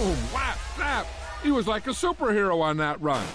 Boom! Whap! Snap! He was like a superhero on that run.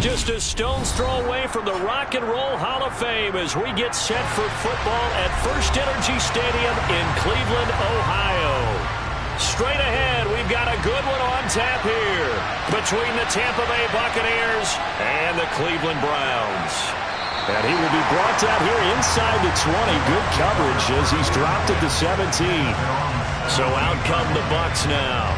just a stone's throw away from the Rock and Roll Hall of Fame as we get set for football at First Energy Stadium in Cleveland, Ohio. Straight ahead, we've got a good one on tap here between the Tampa Bay Buccaneers and the Cleveland Browns. And he will be brought down here inside the 20. Good coverage as he's dropped at the 17. So out come the Bucs now.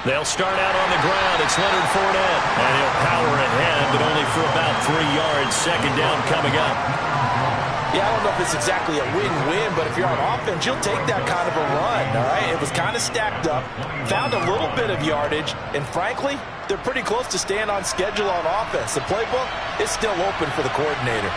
They'll start out on the ground. It's Leonard Fournette. And he'll power ahead, but only for about 3 yards. Second down coming up. Yeah, I don't know if it's exactly a win-win, but if you're on offense, you'll take that kind of a run, all right? It was kind of stacked up, found a little bit of yardage, and frankly, they're pretty close to staying on schedule on offense. The playbook is still open for the coordinator.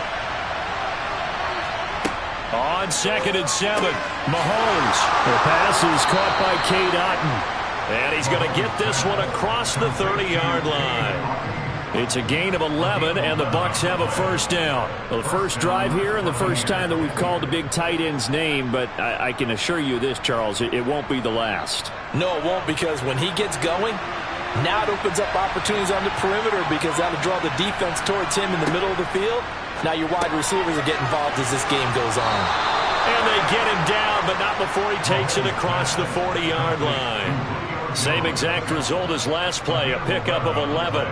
On 2nd and 7, Mahomes. The pass is caught by Cade Otton. And he's going to get this one across the 30-yard line. It's a gain of 11, and the Bucs have a first down. Well, the first drive here and the first time that we've called a big tight end's name, but I can assure you this, Charles, it won't be the last. No, it won't, because when he gets going, now it opens up opportunities on the perimeter because that'll draw the defense towards him in the middle of the field. Now your wide receivers will get involved as this game goes on. And they get him down, but not before he takes it across the 40-yard line. Same exact result as last play, a pickup of 11.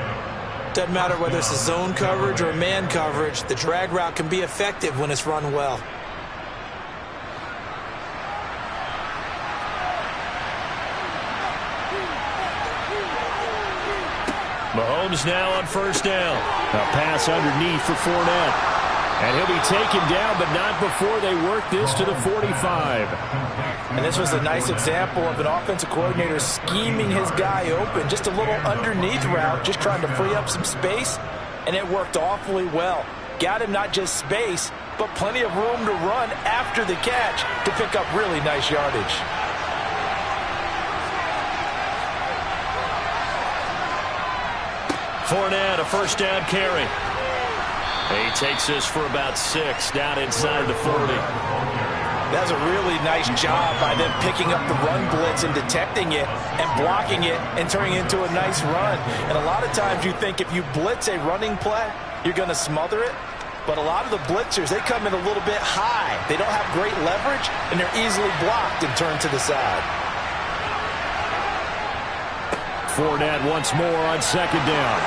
Doesn't matter whether it's a zone coverage or man coverage, the drag route can be effective when it's run well. Mahomes now on first down. A pass underneath for Fournette. And he'll be taken down, but not before they work this to the 45. And this was a nice example of an offensive coordinator scheming his guy open. Just a little underneath route, just trying to free up some space, and it worked awfully well. Got him not just space, but plenty of room to run after the catch to pick up really nice yardage. Fournette, a first down carry. He takes this for about 6 down inside the 40. That's a really nice job by them picking up the run blitz and detecting it and blocking it and turning it into a nice run. And a lot of times you think if you blitz a running play, you're going to smother it. But a lot of the blitzers, they come in a little bit high. They don't have great leverage, and they're easily blocked and turned to the side. Fournette once more on second down.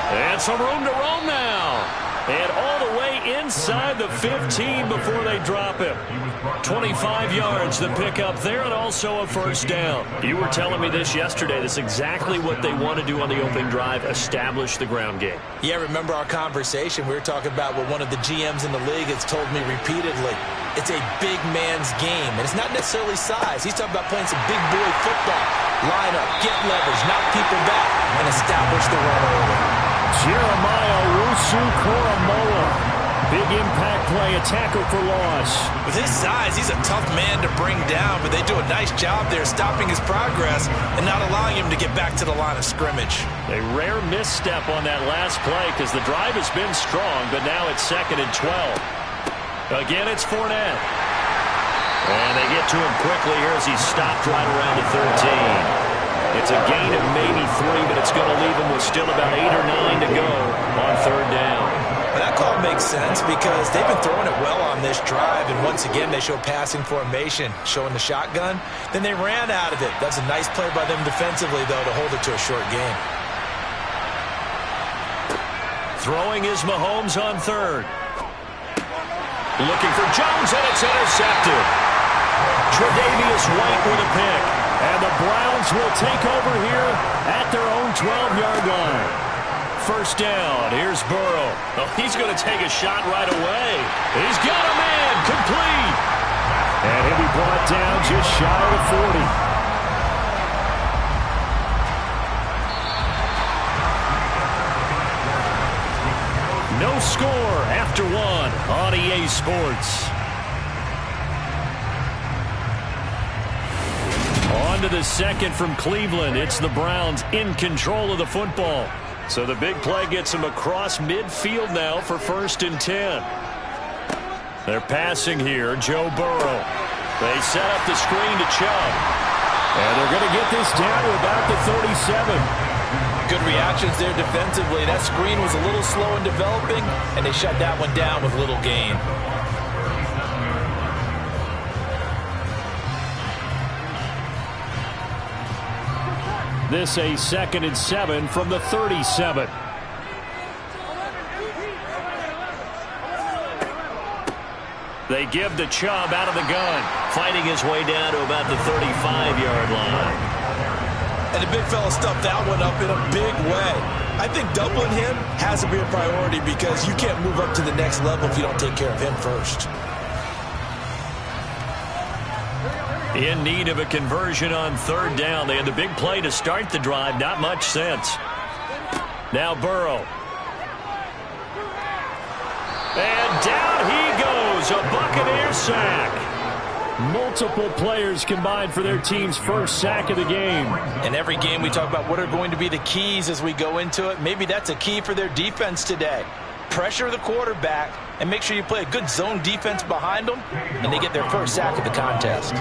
And some room to roam now. And all the way inside the 15 before they drop him. 25 yards the pickup there, and also a first down. You were telling me this yesterday. That's exactly what they want to do on the opening drive, establish the ground game. Yeah, remember our conversation? We were talking about what one of the GMs in the league has told me repeatedly. It's a big man's game, and it's not necessarily size. He's talking about playing some big boy football. Line up, get leverage, knock people back, and establish the run early. Jeremiah Owusu-Koramoah. Big impact play, a tackle for loss. With his size, he's a tough man to bring down, but they do a nice job there stopping his progress and not allowing him to get back to the line of scrimmage. A rare misstep on that last play because the drive has been strong, but now it's 2nd and 12. Again, it's Fournette. And they get to him quickly here as he's stopped right around the 13. It's a gain of maybe 3, but it's going to leave him with still about 8 or 9 to go on third down. Well, that call makes sense because they've been throwing it well on this drive, and once again they show passing formation, showing the shotgun. Then they ran out of it. That's a nice play by them defensively, though, to hold it to a short game. Throwing is Mahomes on third. Looking for Jones, and it's intercepted. Tre'Davious White with a pick. And the Browns will take over here at their own 12-yard line. First down. Here's Burrow. Oh, he's going to take a shot right away. He's got a man. Complete. And he'll be brought down just shy of 40. No score after 1 on EA Sports. On On to the second from Cleveland. It's the Browns in control of the football. So the big play gets them across midfield now for 1st and 10. They're passing here. Joe Burrow. They set up the screen to Chubb. And they're going to get this down to about the 37. Good reactions there defensively. That screen was a little slow in developing, and they shut that one down with little gain. This a 2nd and 7 from the 37. They give to Chubb out of the gun, fighting his way down to about the 35-yard line. And the big fella stuffed that one up in a big way. I think doubling him has to be a priority because you can't move up to the next level if you don't take care of him first. In need of a conversion on 3rd down. They had the big play to start the drive. Not much sense. Now Burrow. And down he goes. A Buccaneer sack. Multiple players combined for their team's first sack of the game. In every game we talk about what are going to be the keys as we go into it. Maybe that's a key for their defense today. Pressure the quarterback and make sure you play a good zone defense behind them, and they get their first sack of the contest.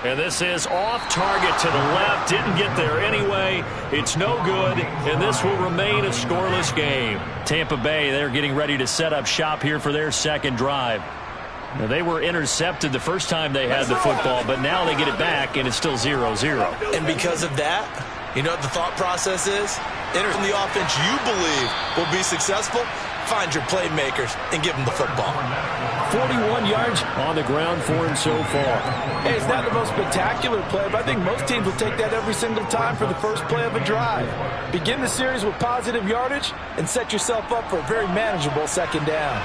And this is off target to the left. Didn't get there anyway. It's no good, and this will remain a scoreless game. Tampa Bay, they're getting ready to set up shop here for their second drive. Now, they were intercepted the first time they had the football, but now they get it back, and it's still 0-0. And because of that, you know what the thought process is? Enter from the offense you believe will be successful. Find your playmakers and give them the football. 41 yards on the ground for him so far. Hey, it's not the most spectacular play, but I think most teams will take that every single time for the first play of a drive. Begin the series with positive yardage and set yourself up for a very manageable 2nd down.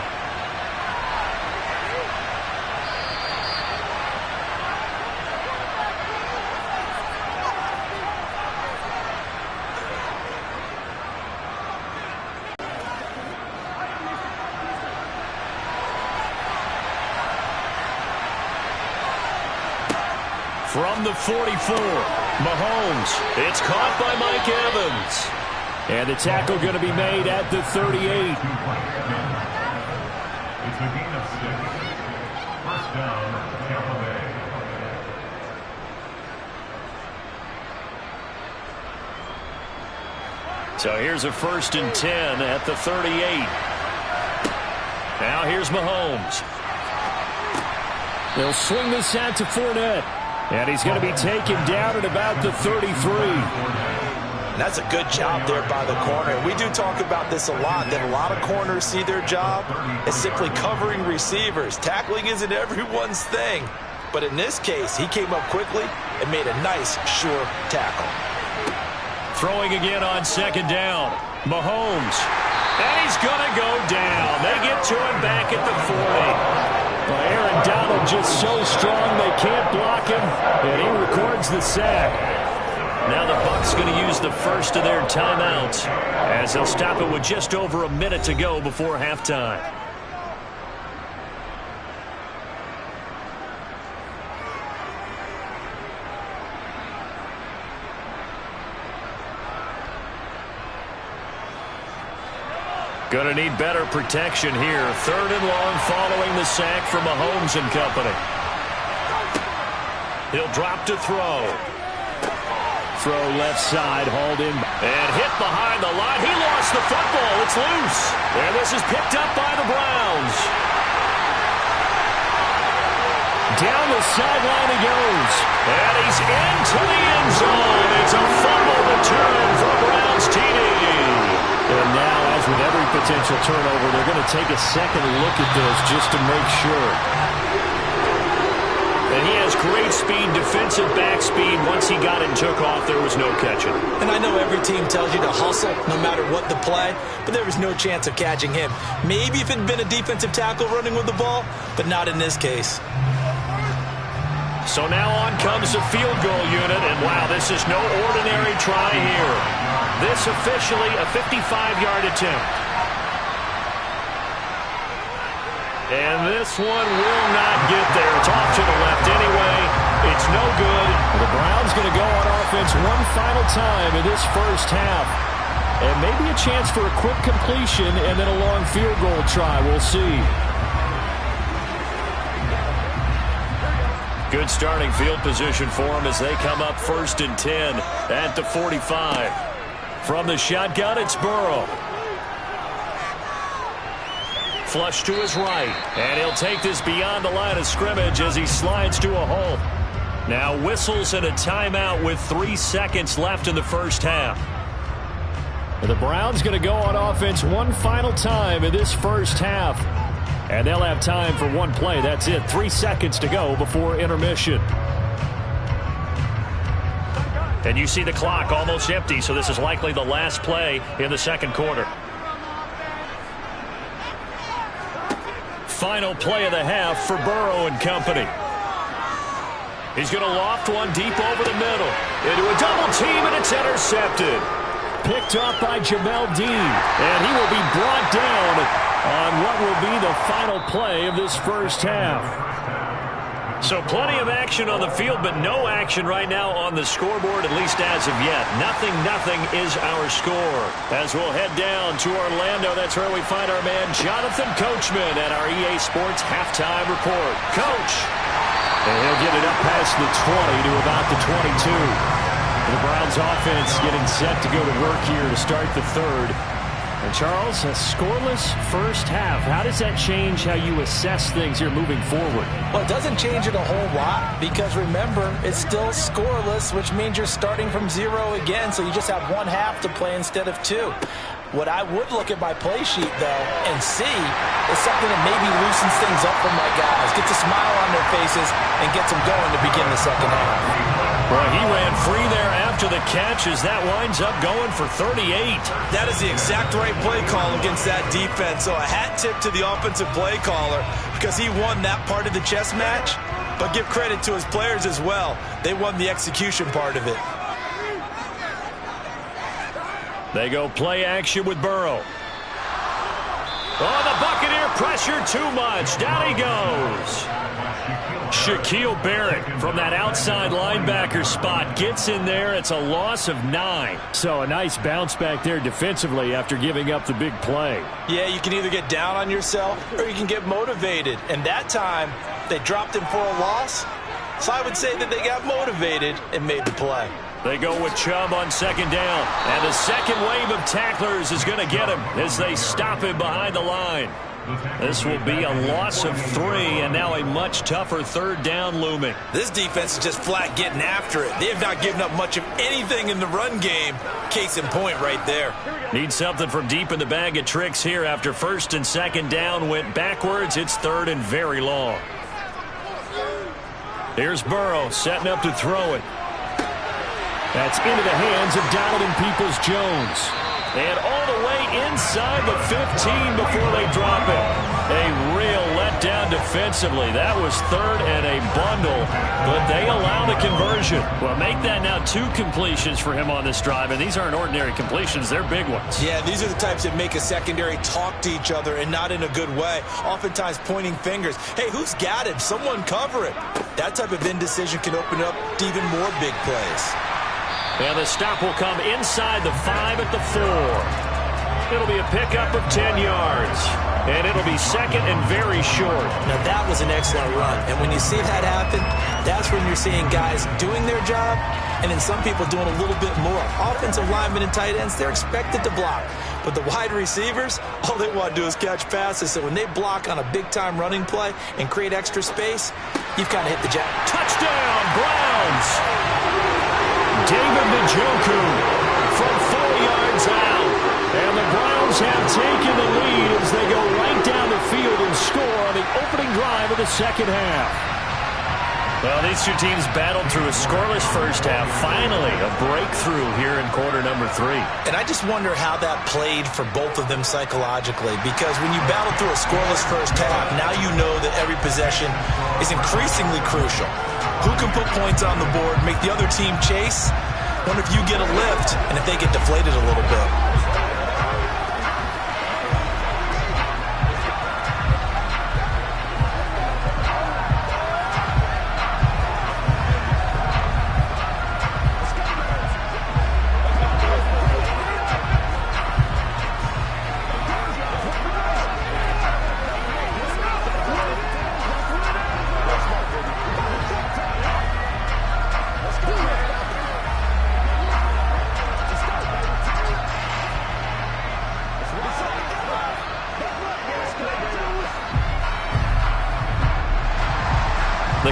From the 44, Mahomes. It's caught by Mike Evans. And the tackle going to be made at the 38. It's a gain of 6. First down, Tampa Bay. So here's a 1st and 10 at the 38. Now here's Mahomes. They'll swing this out to Fournette. And he's going to be taken down at about the 33. That's a good job there by the corner. We do talk about this a lot, that a lot of corners see their job as simply covering receivers. Tackling isn't everyone's thing. But in this case, he came up quickly and made a nice, sure tackle. Throwing again on 2nd down. Mahomes. And he's going to go down. They get to him back at the 40. Well, Aaron Donald just so strong they can't block him, and he records the sack. Now the Bucs going to use the first of their timeouts as they'll stop it with just over a minute to go before halftime. Going to need better protection here. 3rd and long following the sack from Mahomes and company. He'll drop to throw. Throw left side, hauled in. And hit behind the line. He lost the football. It's loose. And this is picked up by the Browns. Down the sideline he goes. And he's into the end zone. It's a fumble return for Browns TD. And now, as with every potential turnover, they're going to take a second look at this just to make sure. And he has great speed, defensive back speed. Once he got it and took off, there was no catching. And I know every team tells you to hustle no matter what the play, but there was no chance of catching him. Maybe if it had been a defensive tackle running with the ball, but not in this case. So now on comes the field goal unit, and wow, this is no ordinary try here. This officially a 55-yard attempt. And this one will not get there. It's off to the left anyway. It's no good. The Browns going to go on offense one final time in this first half. And maybe a chance for a quick completion and then a long field goal try. We'll see. Good starting field position for them as they come up 1st and 10 at the 45. From the shotgun, it's Burrow. Flush to his right, and he'll take this beyond the line of scrimmage as he slides to a hole. Now whistles and a timeout with 3 seconds left in the first half. The Browns going to go on offense one final time in this first half. And they'll have time for one play. That's it. 3 seconds to go before intermission. And you see the clock almost empty, so this is likely the last play in the second quarter. Final play of the half for Burrow and company. He's going to loft one deep over the middle. Into a double team, and it's intercepted. Picked off by Jamel Dean. And he will be brought down on what will be the final play of this first half. So plenty of action on the field, but no action right now on the scoreboard, at least as of yet. Nothing is our score. As we'll head down to Orlando, that's where we find our man Jonathan Coachman at our EA Sports Halftime Report. Coach! And he'll get it up past the 20 to about the 22. The Browns offense getting set to go to work here to start the third. And Charles, a scoreless first half. How does that change how you assess things here moving forward? Well, it doesn't change it a whole lot because, remember, it's still scoreless, which means you're starting from 0 again, so you just have one half to play instead of 2. What I would look at my play sheet, though, and see is something that maybe loosens things up for my guys, gets a smile on their faces, and gets them going to begin the second half. Boy, he ran free there after the catch as that winds up going for 38. That is the exact right play call against that defense. So a hat tip to the offensive play caller because he won that part of the chess match. But give credit to his players as well. They won the execution part of it. They go play action with Burrow. Oh, the Buccaneer pressure too much. Down he goes. Shaquille Barrett from that outside linebacker spot gets in there. It's a loss of 9. So a nice bounce back there defensively after giving up the big play. Yeah, you can either get down on yourself or you can get motivated. And that time, they dropped him for a loss. So I would say that they got motivated and made the play. They go with Chubb on second down. And the second wave of tacklers is going to get him as they stop him behind the line. This will be a loss of 3, and now a much tougher third down looming. This defense is just flat getting after it. They have not given up much of anything in the run game. Case in point right there. Need something from deep in the bag of tricks here after first and second down went backwards. It's third and very long. Here's Burrow setting up to throw it. That's into the hands of Donovan Peoples-Jones. And all the way inside the 15 before they drop it. A real letdown defensively. That was third and a bundle, but they allow the conversion. Well, make that now 2 completions for him on this drive, and these aren't ordinary completions. They're big ones. Yeah, these are the types that make a secondary talk to each other and not in a good way. Oftentimes pointing fingers. Hey, who's got him? Someone cover it. That type of indecision can open up to even more big plays. And the stop will come inside the 5 at the 4. It'll be a pickup of 10 yards. And it'll be second and very short. Now, that was an excellent run. And when you see that happen, that's when you're seeing guys doing their job and then some people doing a little bit more. Offensive linemen and tight ends, they're expected to block. But the wide receivers, all they want to do is catch passes. So when they block on a big-time running play and create extra space, you've kind of hit the jack. Touchdown, Browns! David Njoku from 4 yards out. And the Browns have taken the lead as they go right down the field and score on the opening drive of the second half. Well, these two teams battled through a scoreless first half. Finally, a breakthrough here in quarter number 3. And I just wonder how that played for both of them psychologically. Because when you battle through a scoreless first half, now you know that every possession is increasingly crucial. Who can put points on the board, make the other team chase? Wonder if you get a lift and if they get deflated a little bit.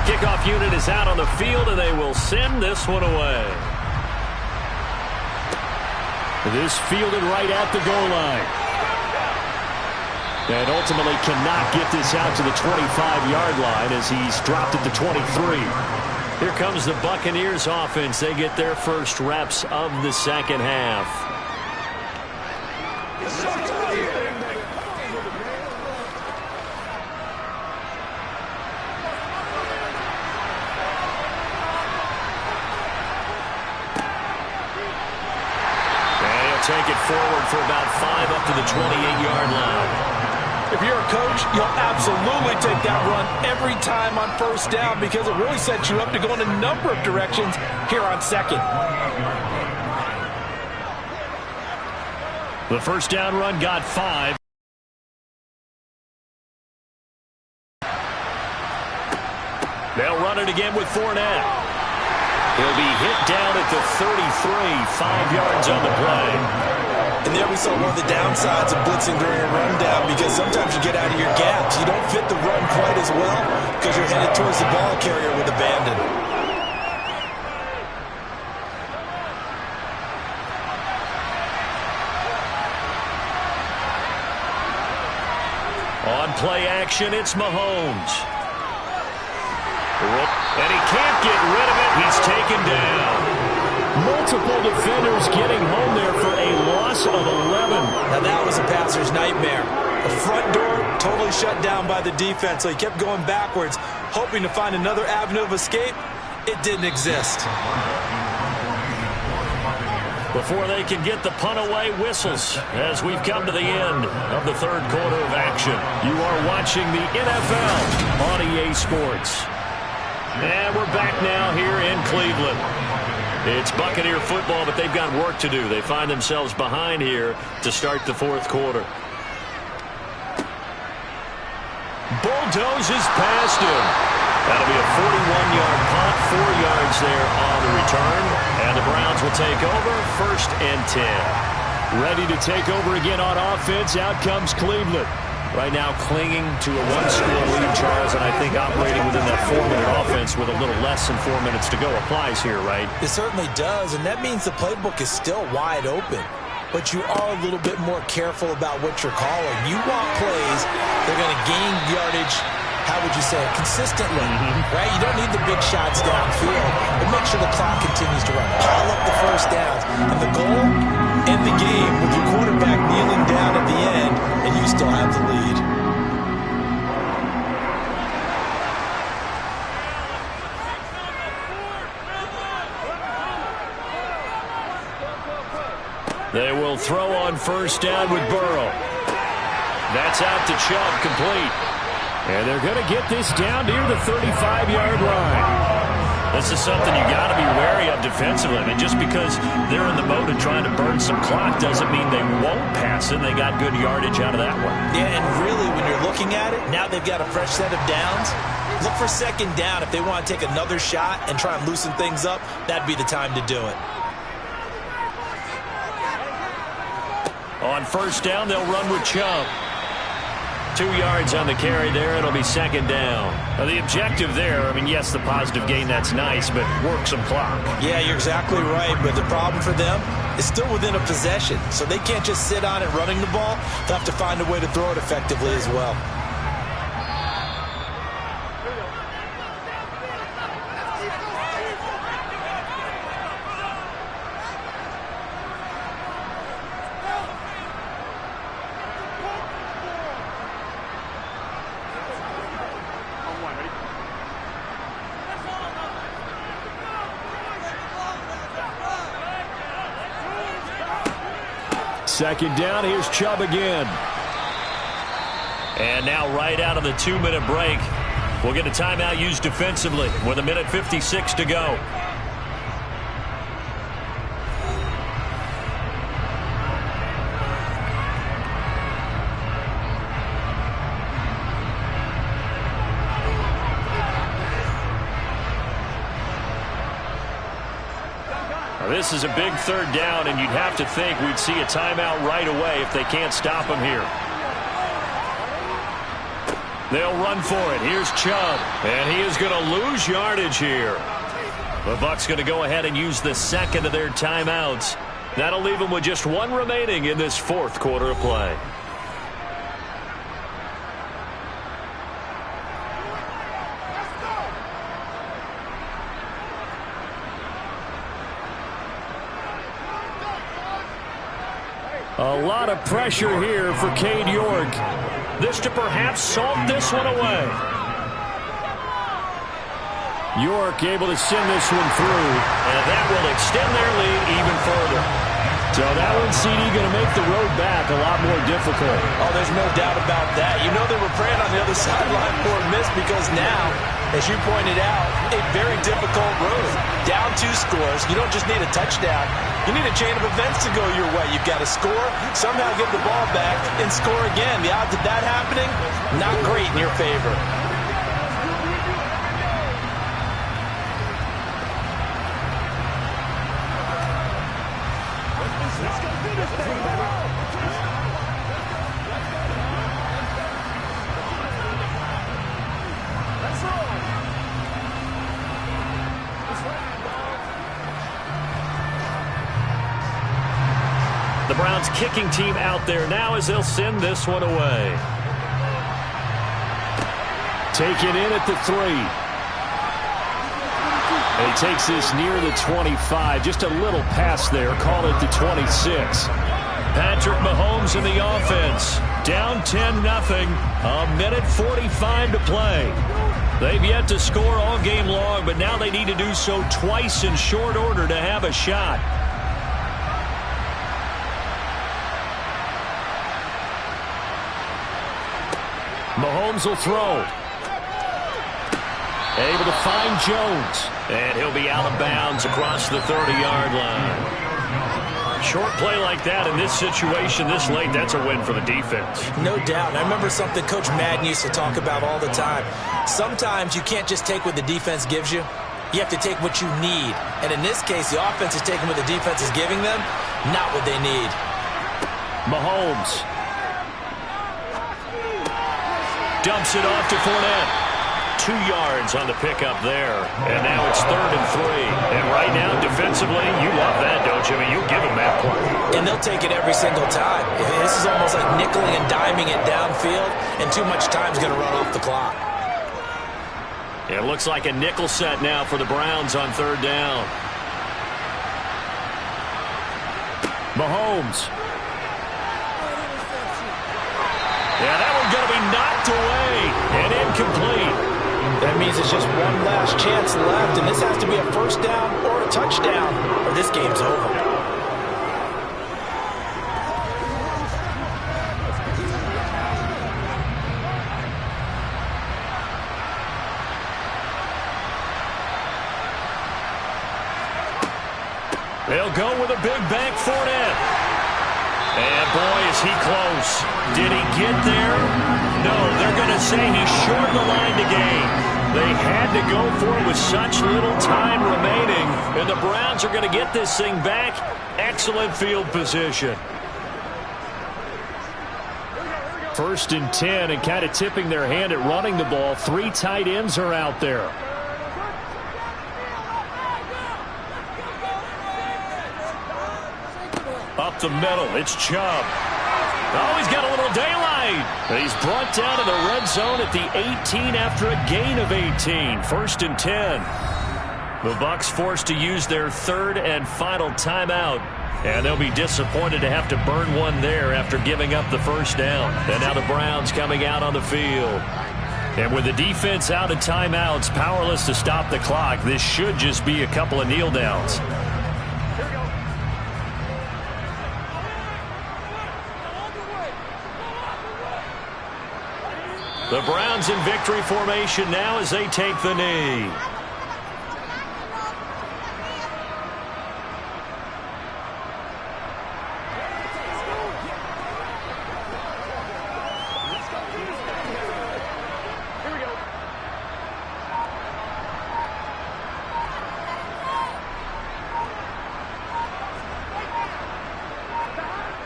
kickoff unit is out on the field, and they will send this one away. This fielded right at the goal line. And ultimately cannot get this out to the 25-yard line as he's dropped it to 23. Here comes the Buccaneers offense. They get their first reps of the second half. And he'll take it forward for about 5 up to the 28-yard line. If you're a coach, you'll absolutely take that run every time on first down because it really sets you up to go in a number of directions here on second. The first down run got 5. They'll run it again with Fournette. He'll be hit down at the 33, 5 yards on the play. And there we saw one of the downsides of blitzing during a rundown because sometimes you get out of your gaps. You don't fit the run quite as well because you're headed towards the ball carrier with abandon. On play action, it's Mahomes. And he can't get rid of it. He's taken down. Multiple defenders getting home there for a loss of 11. Now that was a passer's nightmare. The front door totally shut down by the defense, so he kept going backwards, hoping to find another avenue of escape. It didn't exist. Before they can get the punt away, whistles as we've come to the end of the third quarter of action. You are watching the NFL on EA Sports. And we're back now here in Cleveland. It's Buccaneer football, but they've got work to do. They find themselves behind here to start the fourth quarter. Bulldozes past him. That'll be a 41-yard punt, 4 yards there on the return. And the Browns will take over, 1st and 10. Ready to take over again on offense. Out comes Cleveland. Right now clinging to a 1-score lead, Charles, and I think operating within that 4-minute offense with a little less than 4 minutes to go applies here, right? It certainly does, and that means the playbook is still wide open. But you are a little bit more careful about what you're calling. You want plays that are going to gain yardage, how would you say it, consistently, right? You don't need the big shots downfield, but make sure the clock continues to run. Pile up the first downs. And the goal, end the game with your quarterback kneeling down at the end, and you still have the lead. They will throw on first down with Burrow. That's out to Chubb, complete. And they're going to get this down near the 35-yard line. This is something you got to be wary of defensively. I mean, just because they're in the mode of trying to burn some clock doesn't mean they won't pass it. They got good yardage out of that one. Yeah, and really, when you're looking at it, now they've got a fresh set of downs. Look for second down. If they want to take another shot and try and loosen things up, that'd be the time to do it. On first down, they'll run with Chubb. 2 yards on the carry there. It'll be second down. Now, the objective there, I mean, yes, the positive gain, that's nice, but work some clock. Yeah, you're exactly right, but the problem for them is still within a possession, so they can't just sit on it running the ball. They'll have to find a way to throw it effectively as well. Second down, here's Chubb again. And now right out of the 2-minute break, we'll get a timeout used defensively with 1:56 to go. This is a big third down, and you'd have to think we'd see a timeout right away if they can't stop him here. They'll run for it. Here's Chubb, and he is going to lose yardage here. The Bucs going to go ahead and use the second of their timeouts. That'll leave them with just one remaining in this fourth quarter of play. A lot of pressure here for Cade York. This to perhaps salt this one away. York able to send this one through, and that will extend their lead even further. So that one, CD, going to make the road back a lot more difficult. Oh, there's no doubt about that. You know they were praying on the other sideline for a miss because now, as you pointed out, a very difficult road. Down 2 scores. You don't just need a touchdown. You need a chain of events to go your way. You've got to score, somehow get the ball back, and score again. The odds of that happening, not great in your favor. The Browns kicking team out there now as they'll send this one away. Taken in at the 3. And he takes this near the 25. Just a little pass there. Call it the 26. Patrick Mahomes in the offense. Down 10-0. A minute 45 to play. They've yet to score all game long, but now they need to do so twice in short order to have a shot. Mahomes will throw. Able to find Jones. And he'll be out of bounds across the 30-yard line. Short play like that in this situation this late, that's a win for the defense. No doubt. I remember something Coach Madden used to talk about all the time. Sometimes you can't just take what the defense gives you. You have to take what you need. And in this case, the offense is taking what the defense is giving them, not what they need. Mahomes dumps it off to Fournette. 2 yards on the pickup there. And now it's 3rd and 3. And right now, defensively, you love that, don't you? I mean, you'll give them that play. And they'll take it every single time. This is almost like nickeling and diming it downfield, and too much time's going to run off the clock. It looks like a nickel set now for the Browns on 3rd down. Mahomes. Yeah, that one's going to be knocked away and incomplete. That means it's just one last chance left, and this has to be a 1st down or a touchdown, or this game's over. They'll go with a big bank Fournette. And boy, is he close. Did he get there? No, they're going to say he's short the line to gain. They had to go for it with such little time remaining. And the Browns are going to get this thing back. Excellent field position. 1st and 10, and kind of tipping their hand at running the ball. 3 tight ends are out there. Up the middle, it's Chubb. Oh, he's got a little daylight. He's brought down to the red zone at the 18 after a gain of 18. 1st and 10. The Bucs forced to use their 3rd and final timeout. And they'll be disappointed to have to burn one there after giving up the 1st down. And now the Browns coming out on the field. And with the defense out of timeouts, powerless to stop the clock, this should just be a couple of kneel downs. The Browns in victory formation now as they take the knee.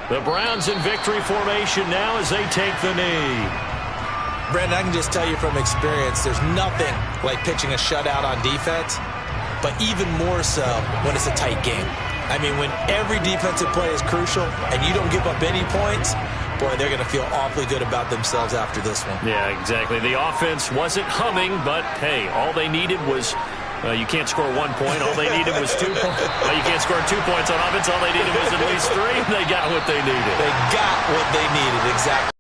The Browns in victory formation now as they take the knee. Brandon, I can just tell you from experience, there's nothing like pitching a shutout on defense, but even more so when it's a tight game. I mean, when every defensive play is crucial and you don't give up any points, boy, they're going to feel awfully good about themselves after this one. Yeah, exactly. The offense wasn't humming, but, hey, all they needed was you can't score 1 point. All they needed was 2 points. Well, you can't score 2 points on offense. All they needed was at least 3. They got what they needed. They got what they needed, exactly.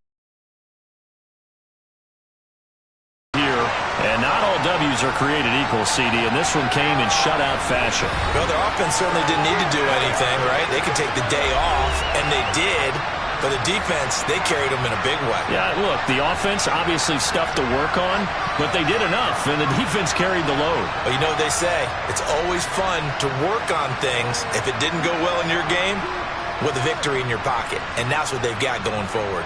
Here, and not all W's are created equal, CD, and this one came in shutout fashion. Well, their offense certainly didn't need to do anything, right? They could take the day off, and they did. But the defense, they carried them in a big way. Yeah, look, the offense obviously stuff to work on, but they did enough, and the defense carried the load. Well, you know what they say. It's always fun to work on things if it didn't go well in your game with a victory in your pocket, and that's what they've got going forward.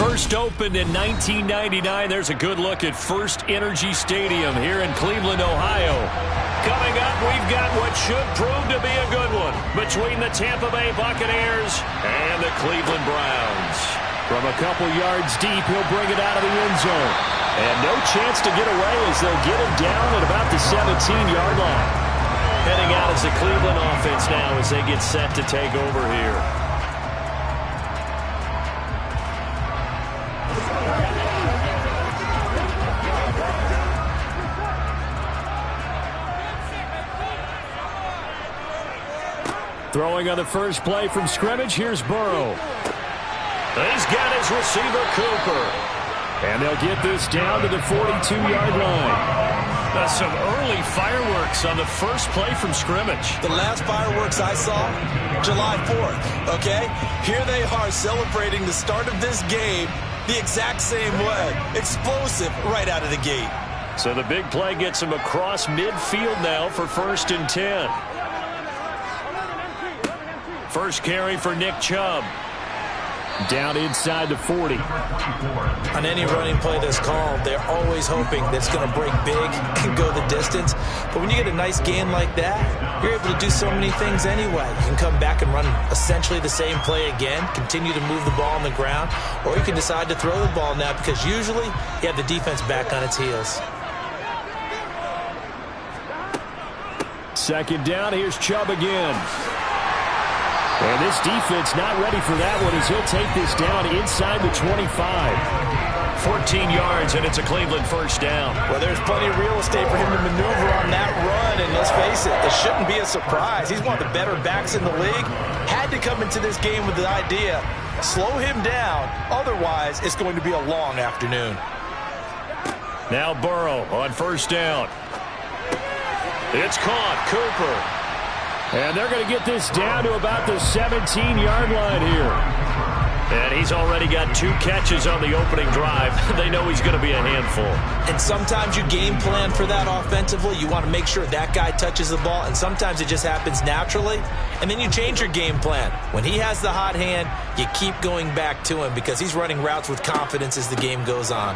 First opened in 1999. There's a good look at First Energy Stadium here in Cleveland, Ohio. Coming up, we've got what should prove to be a good one between the Tampa Bay Buccaneers and the Cleveland Browns. From a couple yards deep, he'll bring it out of the end zone. And no chance to get away as they'll get him down at about the 17-yard line. Heading out is the Cleveland offense now as they get set to take over here. Throwing on the first play from scrimmage, here's Burrow. He's got his receiver, Cooper. And they'll get this down to the 42-yard line. Some early fireworks on the first play from scrimmage. The last fireworks I saw, July 4th, okay? Here they are celebrating the start of this game the exact same way. Explosive right out of the gate. So the big play gets him across midfield now for 1st and 10. First carry for Nick Chubb. Down inside the 40. On any running play that's called, they're always hoping that it's going to break big and go the distance. But when you get a nice gain like that, you're able to do so many things anyway. You can come back and run essentially the same play again, continue to move the ball on the ground, or you can decide to throw the ball now because usually you have the defense back on its heels. Second down, here's Chubb again. And this defense not ready for that one as he'll take this down inside the 25. 14 yards, and it's a Cleveland first down. Well, there's plenty of real estate for him to maneuver on that run, and let's face it, it shouldn't be a surprise. He's one of the better backs in the league. Had to come into this game with the idea, slow him down, otherwise it's going to be a long afternoon. Now Burrow on first down. It's caught, Cooper. And they're going to get this down to about the 17-yard line here. And he's already got 2 catches on the opening drive. They know he's going to be a handful. And sometimes you game plan for that offensively. You want to make sure that guy touches the ball, and sometimes it just happens naturally. And then you change your game plan. When he has the hot hand, you keep going back to him because he's running routes with confidence as the game goes on.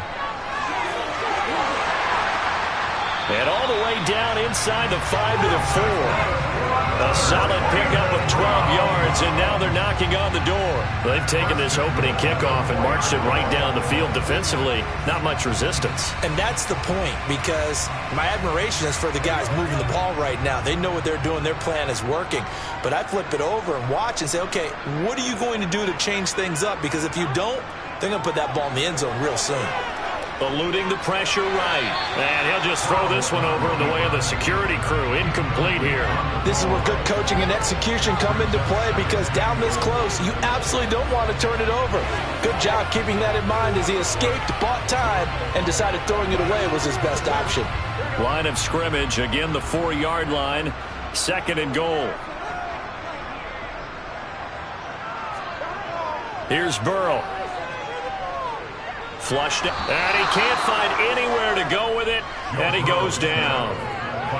And all the way down inside the 5 to the 4. A solid pickup of 12 yards, and now they're knocking on the door. They've taken this opening kickoff and marched it right down the field defensively. Not much resistance. And that's the point, because my admiration is for the guys moving the ball right now. They know what they're doing. Their plan is working. But I flip it over and watch and say, okay, what are you going to do to change things up? Because if you don't, they're going to put that ball in the end zone real soon. Eluding the pressure right. And he'll just throw this one over in the way of the security crew. Incomplete here. This is where good coaching and execution come into play because down this close, you absolutely don't want to turn it over. Good job keeping that in mind as he escaped, bought time, and decided throwing it away was his best option. Line of scrimmage, again the 4-yard line. 2nd and goal. Here's Burrow. Flushed it, and he can't find anywhere to go with it, and he goes down.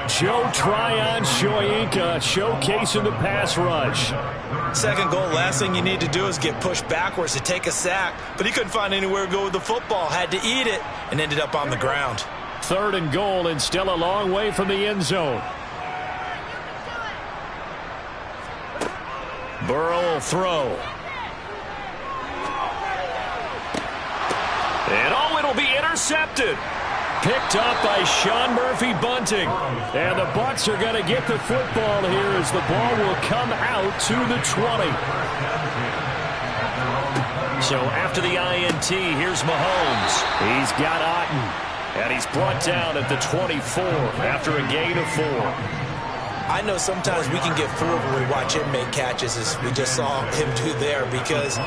Joe Tryon-Shoyinka showcasing the pass rush. Second goal, last thing you need to do is get pushed backwards to take a sack, but he couldn't find anywhere to go with the football, had to eat it, and ended up on the ground. 3rd and goal, and still a long way from the end zone. Burrow will throw. And it'll be intercepted. Picked up by Sean Murphy-Bunting. And the Bucs are going to get the football here as the ball will come out to the 20. So after the INT, here's Mahomes. He's got Otten. And he's brought down at the 24 after a gain of 4. I know sometimes we can get fooled when we watch him make catches, as we just saw him do there, because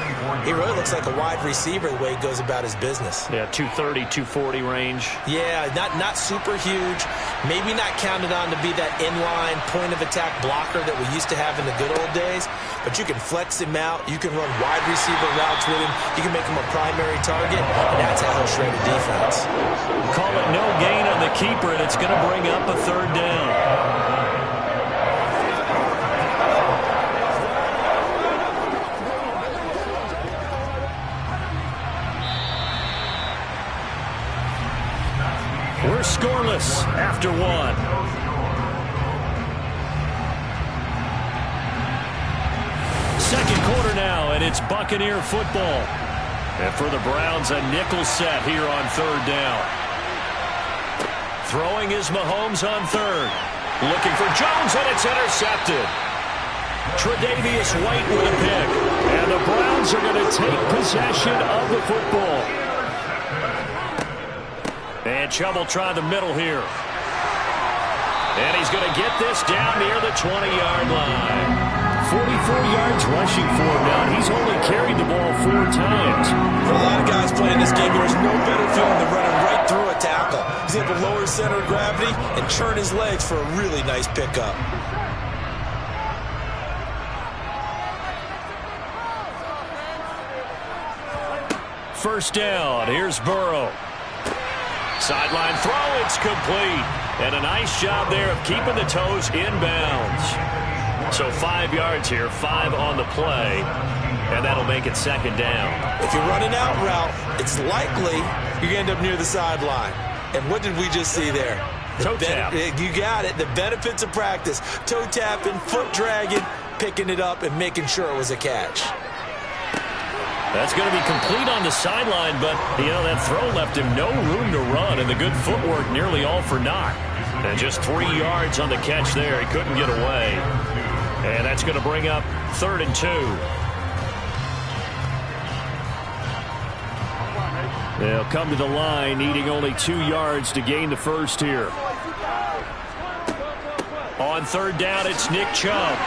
he really looks like a wide receiver the way he goes about his business. Yeah, 230, 240 range. Yeah, not super huge. Maybe not counted on to be that inline point-of-attack blocker that we used to have in the good old days, but you can flex him out. You can run wide receiver routes with him. You can make him a primary target, and that's how he'll shred a defense. Call it no gain on the keeper, and it's going to bring up a 3rd down. We're scoreless after one. Second quarter now, and it's Buccaneer football. And for the Browns, a nickel set here on third down. Throwing is Mahomes on third. Looking for Jones, and it's intercepted. Tre'Davious White with a pick. And the Browns are going to take possession of the football. And Chubb will try the middle here. And he's going to get this down near the 20-yard line. 44 yards rushing for him now. He's only carried the ball 4 times. For a lot of guys playing this game, there's no better feeling than running right through a tackle. He's able to lower his center of gravity and churn his legs for a really nice pickup. First down. Here's Burrow. Sideline throw. It's complete. And a nice job there of keeping the toes inbounds. So 5 yards here, 5 on the play, and that'll make it second down. If you're running out route, it's likely you're going to end up near the sideline. And what did we just see there? Toe tap. You got it. The benefits of practice. Toe tapping, foot dragging, picking it up, and making sure it was a catch. That's going to be complete on the sideline, but, that throw left him no room to run, and the good footwork nearly all for naught. And just 3 yards on the catch there. He couldn't get away. And that's going to bring up 3rd and 2. They'll come to the line, needing only 2 yards to gain the first here. On 3rd down, it's Nick Chubb.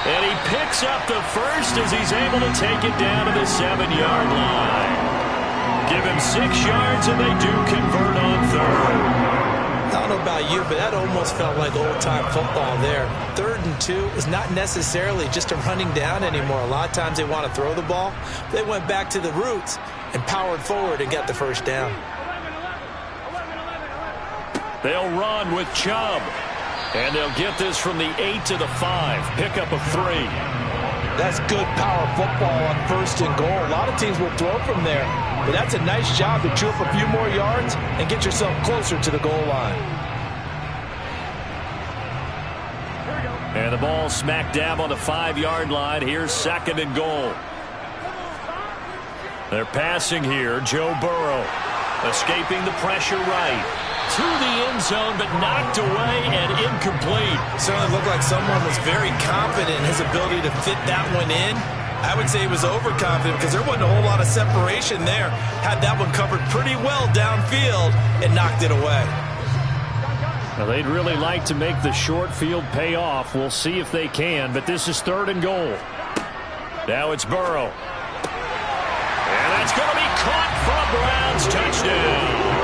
And he picks up the first as he's able to take it down to the 7-yard line. Give him 6 yards, and they do convert on 3rd. I don't know about you, but that almost felt like old-time football there. 3rd and 2 is not necessarily just a running down anymore. A lot of times they want to throw the ball. They went back to the roots and powered forward and got the first down. They'll run with Chubb. And they'll get this from the 8 to the 5. Pickup of 3. That's good power football on 1st and goal. A lot of teams will throw from there. But that's a nice job to chew up a few more yards and get yourself closer to the goal line. And the ball smack dab on the 5-yard line. Here's 2nd and goal. They're passing here. Joe Burrow escaping the pressure right. To the end zone, but knocked away and incomplete. Certainly looked like someone was very confident in his ability to fit that one in. I would say he was overconfident because there wasn't a whole lot of separation there. Had that one covered pretty well downfield and knocked it away. Well, they'd really like to make the short field pay off. We'll see if they can, but this is 3rd and goal. Now it's Burrow. And that's going to be caught for a Browns touchdown.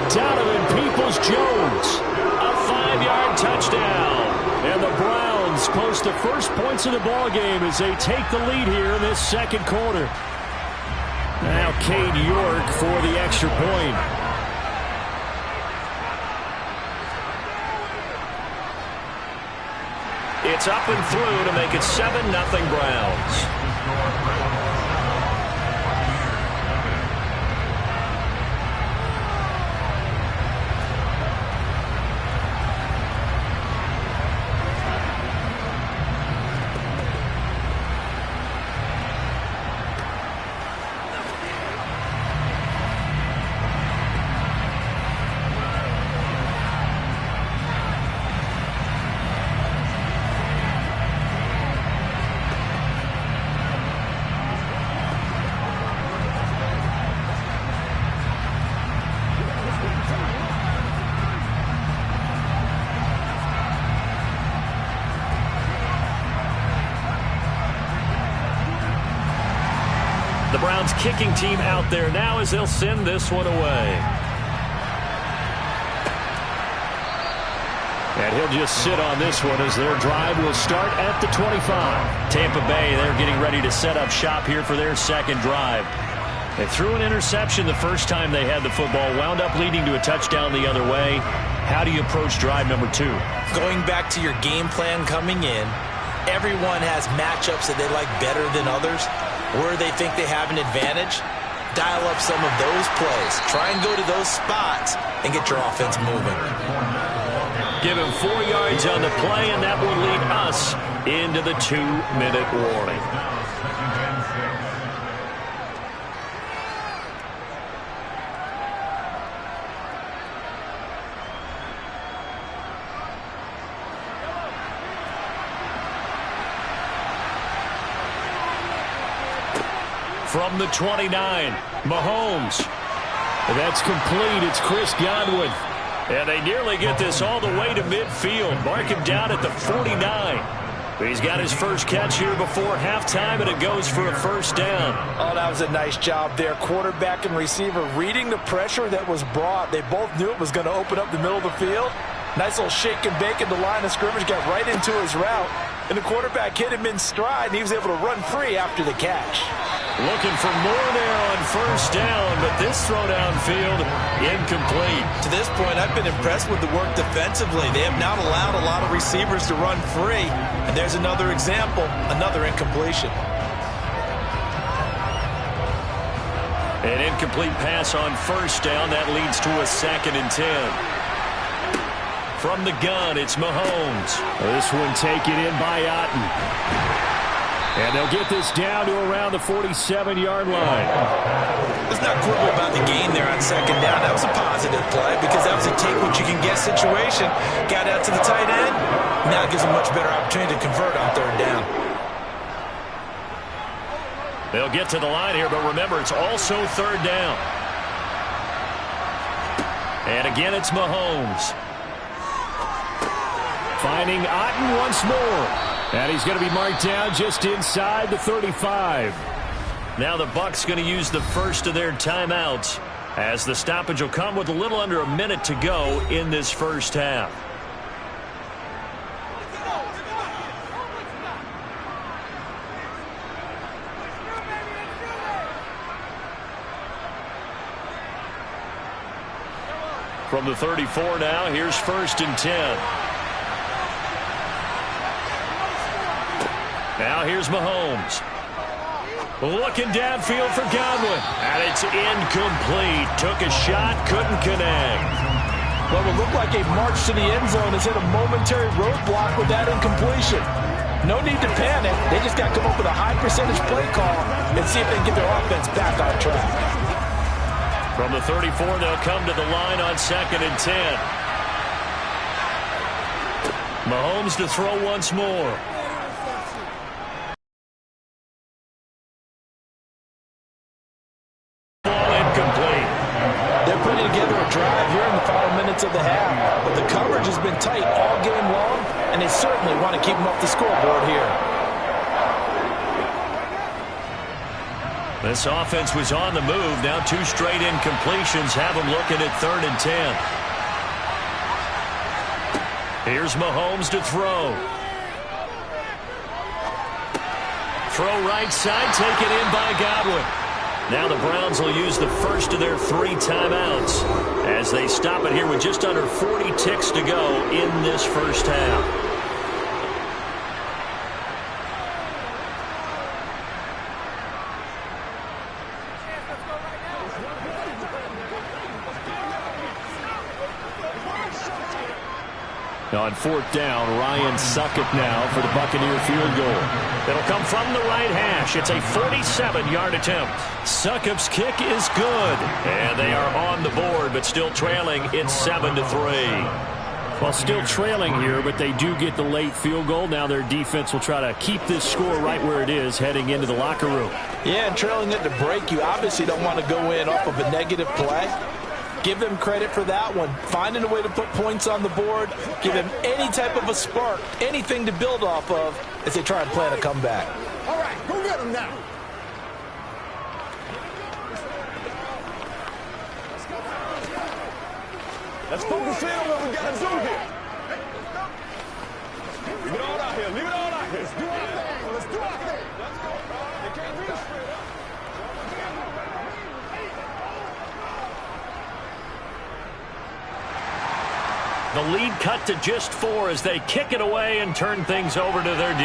Donovan Peoples-Jones, a 5-yard touchdown. And the Browns post the first points of the ballgame as they take the lead here in this 2nd quarter. Now Cade York for the extra point. It's up and through to make it 7-0 Browns. The Browns kicking team out there now as they'll send this one away. And he'll just sit on this one as their drive will start at the 25. Tampa Bay, they're getting ready to set up shop here for their 2nd drive. They threw an interception the first time they had the football, wound up leading to a touchdown the other way. How do you approach drive number 2? Going back to your game plan coming in, everyone has matchups that they like better than others, where they think they have an advantage. dial up some of those plays. Try and go to those spots and get your offense moving. Give him 4 yards on the play, and that will lead us into the 2-minute warning. From the 29, Mahomes. That's complete. It's Chris Godwin. And they nearly get this all the way to midfield. Mark him down at the 49. But he's got his first catch here before halftime, and it goes for a first down. Oh, that was a nice job there. Quarterback and receiver reading the pressure that was brought. They both knew it was going to open up the middle of the field. Nice little shake and bake at the line of scrimmage, got right into his route. And the quarterback hit him in stride, and he was able to run free after the catch. Looking for more there on first down, but this throw downfield incomplete. To this point, I've been impressed with the work defensively. They have not allowed a lot of receivers to run free. And there's another example, another incompletion. An incomplete pass on first down. That leads to a 2nd and 10. From the gun, it's Mahomes. This one taken in by Otten. And they'll get this down to around the 47-yard line. Let's not quibble about the gain there on 2nd down. That was a positive play because that was a take-what-you-can-get situation. Got out to the tight end. Now it gives them a much better opportunity to convert on 3rd down. They'll get to the line here, but remember, it's also 3rd down. And again, it's Mahomes. Finding Otten once more. And he's going to be marked down just inside the 35. Now the Bucs going to use the first of their timeouts, as the stoppage will come with a little under a minute to go in this first half. From the 34 now, here's 1st and 10. Now here's Mahomes. Looking downfield for Godwin. And it's incomplete. Took a shot, couldn't connect. What would look like a march to the end zone has hit a momentary roadblock with that incompletion. No need to panic. They just got to come up with a high percentage play call and see if they can get their offense back on track. From the 34, they'll come to the line on 2nd and 10. Mahomes to throw once more. Drive here in the final minutes of the half, but the coverage has been tight all game long, and they certainly want to keep them off the scoreboard here. This offense was on the move. Now 2 straight incompletions have them looking at 3rd and 10. Here's Mahomes to throw. Throw right side, taken in by Godwin. Now the Browns will use the first of their 3 timeouts as they stop it here with just under 40 ticks to go in this first half. On 4th down, Ryan Succop now for the Buccaneer field goal. It'll come from the right hash. It's a 47-yard attempt. Succop's kick is good. And they are on the board, but still trailing. It's 7-3. Well, still trailing here, but they do get the late field goal. Now their defense will try to keep this score right where it is heading into the locker room. Yeah, and trailing it to break, you obviously don't want to go in off of a negative play. Give them credit for that one. Finding a way to put points on the board. Give them any type of a spark, anything to build off of as they try and plan a comeback. All right, go get them now. Let's focus in on what we got to do here. Leave it all out here. Leave it all out here. Let's do our thing. Let's do our thing. Let's go. They can't reach straight up. The lead cut to just 4 as they kick it away and turn things over to their D.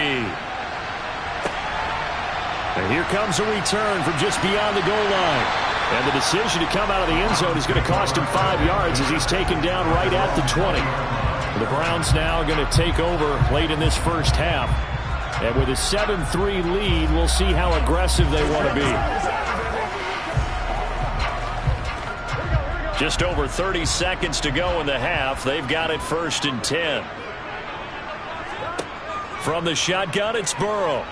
And here comes a return from just beyond the goal line. And the decision to come out of the end zone is going to cost him 5 yards as he's taken down right at the 20. The Browns now going to take over late in this first half. And with a 7-3 lead, we'll see how aggressive they want to be. Just over 30 seconds to go in the half. They've got it 1st and 10. From the shotgun, it's Burrow.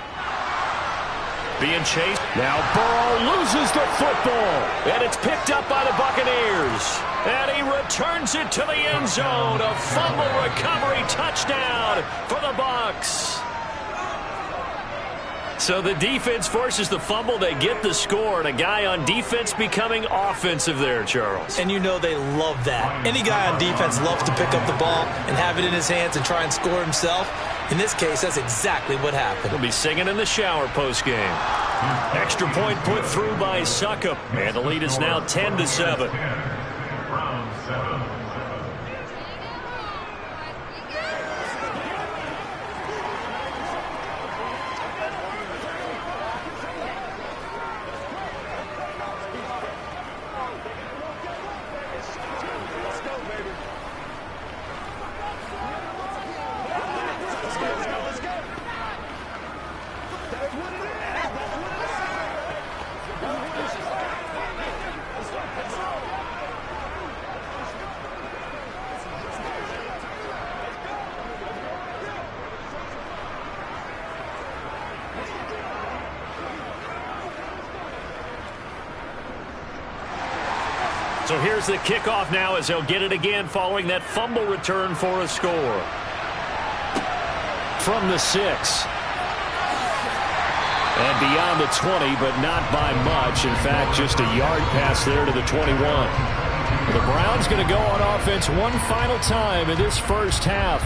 Being chased. Now Burrow loses the football. And it's picked up by the Buccaneers. And he returns it to the end zone. A fumble recovery touchdown for the Bucs. So the defense forces the fumble. They get the score. And a guy on defense becoming offensive there, Charles. And you know they love that. Any guy on defense loves to pick up the ball and have it in his hands and try and score himself. In this case, that's exactly what happened. He'll be singing in the shower post-game. Extra point put through by Succop. And the lead is now 10-7. Browns 7. So here's the kickoff now as they'll get it again following that fumble return for a score. From the 6. And beyond the 20, but not by much. In fact, just a yard pass there to the 21. The Browns going to go on offense one final time in this first half.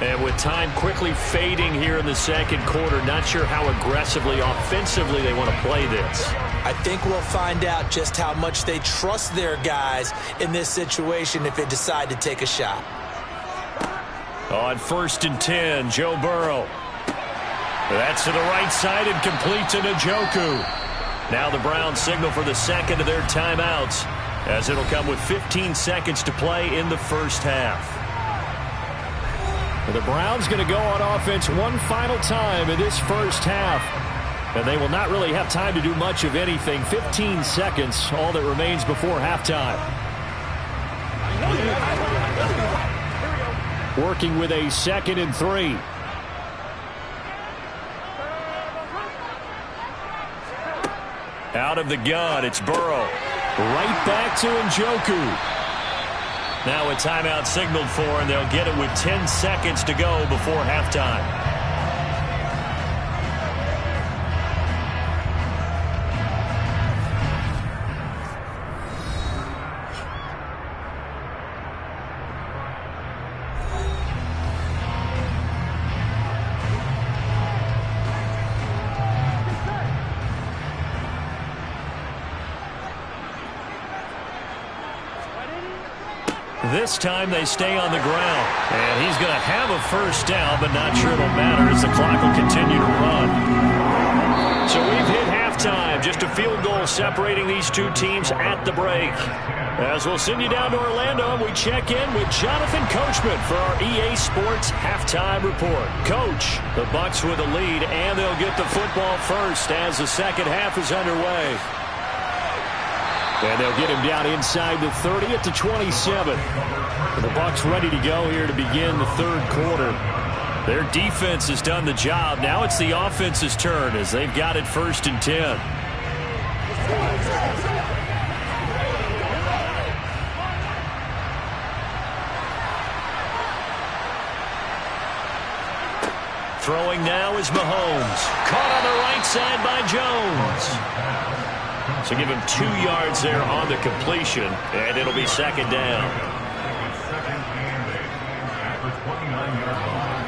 And with time quickly fading here in the second quarter, not sure how aggressively, offensively they want to play this. I think we'll find out just how much they trust their guys in this situation if they decide to take a shot. On 1st and 10, Joe Burrow. That's to the right side and complete to Njoku. Now the Browns signal for the second of their timeouts as it'll come with 15 seconds to play in the first half. The Browns going to go on offense one final time in this first half. And they will not really have time to do much of anything. 15 seconds, all that remains before halftime. Working with a 2nd and 3. Out of the gun, it's Burrow. Right back to Njoku. Now a timeout signaled for, and they'll get it with 10 seconds to go before halftime. This time they stay on the ground. And he's going to have a first down, but not sure it'll matter as the clock will continue to run. So we've hit halftime. Just a field goal separating these two teams at the break. As we'll send you down to Orlando, and we check in with Jonathan Coachman for our EA Sports Halftime Report. Coach, the Bucs with the lead, and they'll get the football first as the second half is underway. And they'll get him down inside the 30 at the 27. And the Bucs ready to go here to begin the third quarter. Their defense has done the job. Now it's the offense's turn as they've got it 1st and 10. Throwing now is Mahomes. Caught on the right side by Jones. So give him 2 yards there on the completion, and it'll be second down. Second and 8 at the 29-yard line.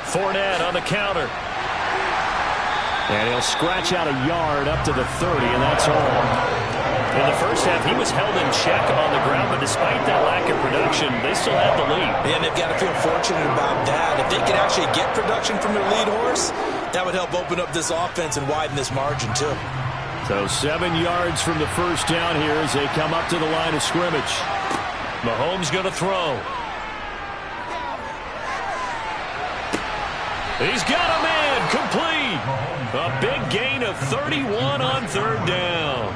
Fournette on the counter. And he'll scratch out a yard up to the 30, and that's all. In the first half, he was held in check on the ground, but despite that lack of production, they still have the lead. And they've got to feel fortunate about that. If they could actually get production from their lead horse, that would help open up this offense and widen this margin, too. So 7 yards from the first down here as they come up to the line of scrimmage. Mahomes going to throw. He's got a man complete. A big gain of 31 on third down.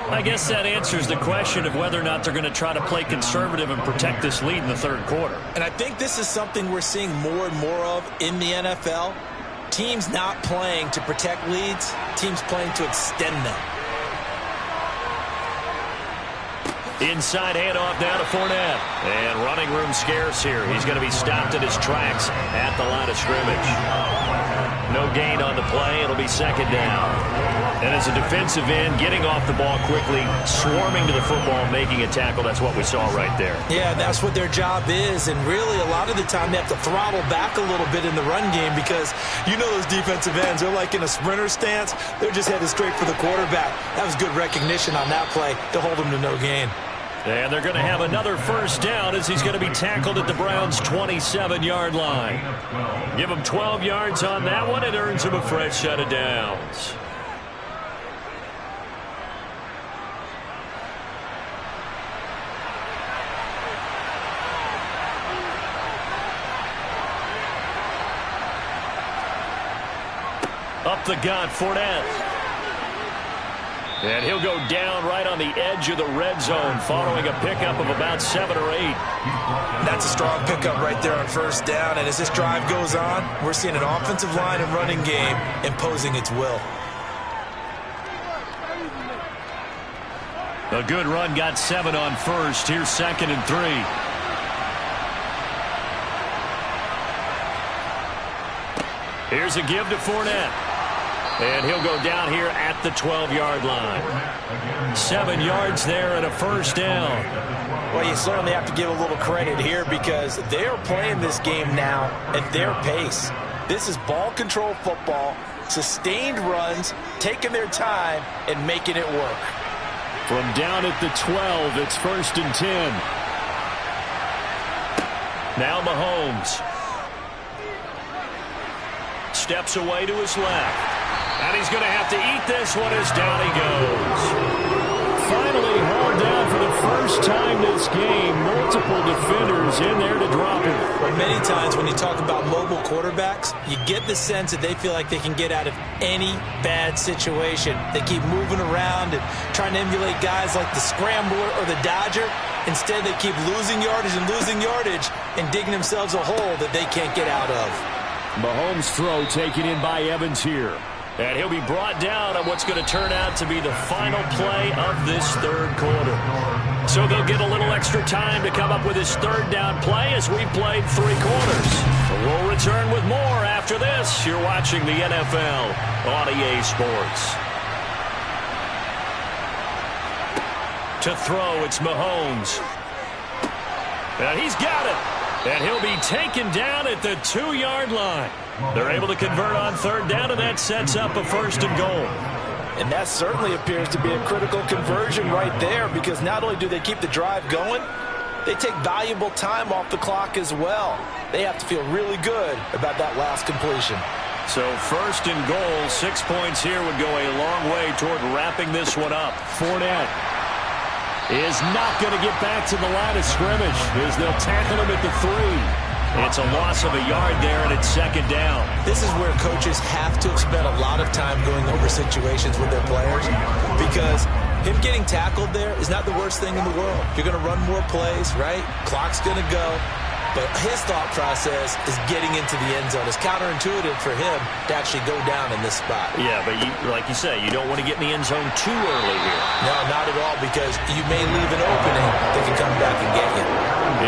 I guess that answers the question of whether or not they're going to try to play conservative and protect this lead in the third quarter. And I think this is something we're seeing more and more of in the NFL. Teams not playing to protect leads, teams playing to extend them. Inside handoff down to Fournette. And running room scarce here. He's going to be stopped in his tracks at the line of scrimmage. No gain on the play. It'll be second down. And as a defensive end, getting off the ball quickly, swarming to the football, making a tackle, that's what we saw right there. Yeah, that's what their job is. And really, a lot of the time, they have to throttle back a little bit in the run game because you know those defensive ends, they're like in a sprinter stance. They're just headed straight for the quarterback. That was good recognition on that play to hold him to no gain. And they're going to have another first down as he's going to be tackled at the Browns' 27-yard line. Give him 12 yards on that one. It earns him a fresh set of downs. Up the gut, Fournette. And he'll go down right on the edge of the red zone following a pickup of about 7 or 8. That's a strong pickup right there on first down. And as this drive goes on, we're seeing an offensive line and running game imposing its will. A good run got 7 on first. Here's 2nd and 3. Here's a give to Fournette. And he'll go down here at the 12-yard line. 7 yards there and a first down. Well, you certainly have to give a little credit here because they're playing this game now at their pace. This is ball control football, sustained runs, taking their time, and making it work. From down at the 12, it's 1st and 10. Now Mahomes. Steps away to his left. And he's going to have to eat this one as down he goes. Finally hauled down for the first time this game. Multiple defenders in there to drop him. Well, many times when you talk about mobile quarterbacks, you get the sense that they feel like they can get out of any bad situation. They keep moving around and trying to emulate guys like the Scrambler or the Dodger. Instead, they keep losing yardage and digging themselves a hole that they can't get out of. Mahomes' throw taken in by Evans here. And he'll be brought down on what's going to turn out to be the final play of this third quarter. So they'll get a little extra time to come up with his third down play as we've played 3 quarters. We'll return with more after this. You're watching the NFL on EA Sports. To throw, it's Mahomes. And he's got it. And he'll be taken down at the 2-yard line. They're able to convert on third down, and that sets up a 1st and goal. And that certainly appears to be a critical conversion right there because not only do they keep the drive going, they take valuable time off the clock as well. They have to feel really good about that last completion. So 1st and goal, 6 points here would go a long way toward wrapping this one up. Fournette is not going to get back to the line of scrimmage as they'll tackle him at the 3. It's a loss of a yard there, and it's 2nd down. This is where coaches have to spend a lot of time going over situations with their players because him getting tackled there is not the worst thing in the world. You're going to run more plays, right? Clock's going to go. But his thought process is getting into the end zone. It's counterintuitive for him to actually go down in this spot. Yeah, but like you say, you don't want to get in the end zone too early here. No, not at all, because you may leave an opening that can come back and get you.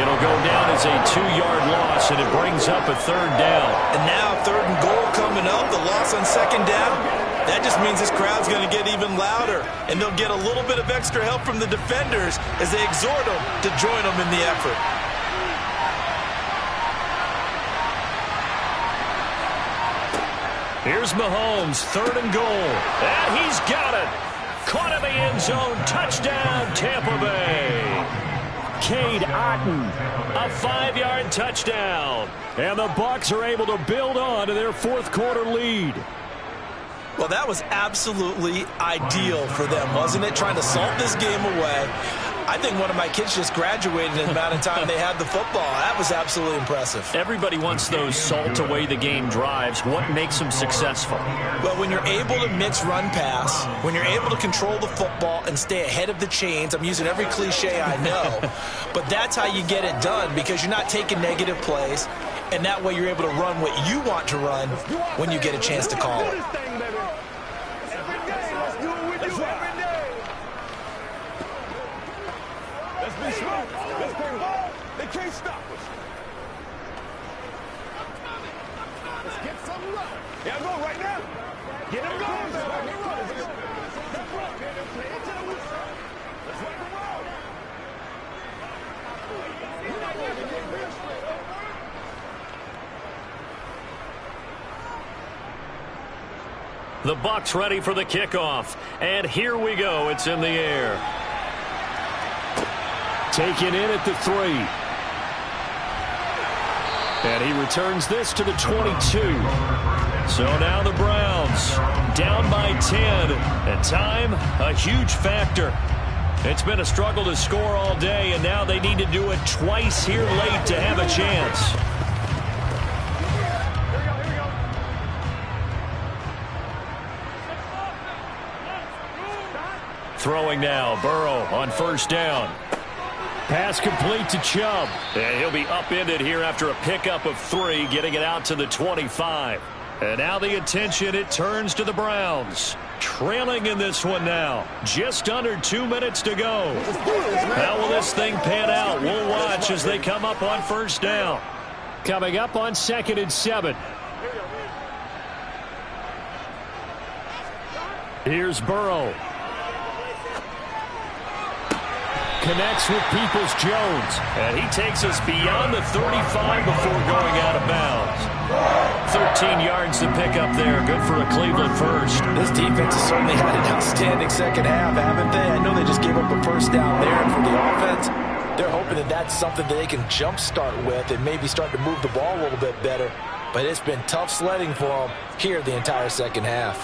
It'll go down as a 2-yard loss, and it brings up a 3rd down. And now 3rd and goal coming up, the loss on 2nd down. That just means this crowd's going to get even louder, and they'll get a little bit of extra help from the defenders as they exhort them to join them in the effort. Here's Mahomes, 3rd and goal. And he's got it. Caught in the end zone. Touchdown, Tampa Bay. Cade Otton, a 5-yard touchdown. And the Bucs are able to build on to their fourth quarter lead. Well, that was absolutely ideal for them, wasn't it? Trying to salt this game away. I think one of my kids just graduated in the amount of time they had the football. That was absolutely impressive. Everybody wants those salt-away-the-game drives. What makes them successful? Well, when you're able to mix run-pass, when you're able to control the football and stay ahead of the chains, I'm using every cliche I know, but that's how you get it done because you're not taking negative plays, and that way you're able to run what you want to run when you get a chance to call it. They can't stop us. Let's get some love. Yeah, go right now. Get him going. Let's rock and roll. Let's rock and roll. The Bucs ready for the kickoff. And here we go. It's in the air. Taken in at the 3. And he returns this to the 22. So now the Browns down by 10. And time, a huge factor. It's been a struggle to score all day, and now they need to do it twice here late to have a chance. Throwing now, Burrow on first down. Pass complete to Chubb. And he'll be upended here after a pickup of 3, getting it out to the 25. And now the attention, it turns to the Browns. Trailing in this one now. Just under 2 minutes to go. How will this thing pan out? We'll watch as they come up on first down. Coming up on 2nd and 7. Here's Burrow. Connects with Peoples-Jones. And he takes us beyond the 35 before going out of bounds. 13 yards to pick up there. Good for a Cleveland first. This defense has certainly had an outstanding second half, haven't they? I know they just gave up a first down there, and for the offense, they're hoping that that's something that they can jumpstart with and maybe start to move the ball a little bit better. But it's been tough sledding for them here the entire second half.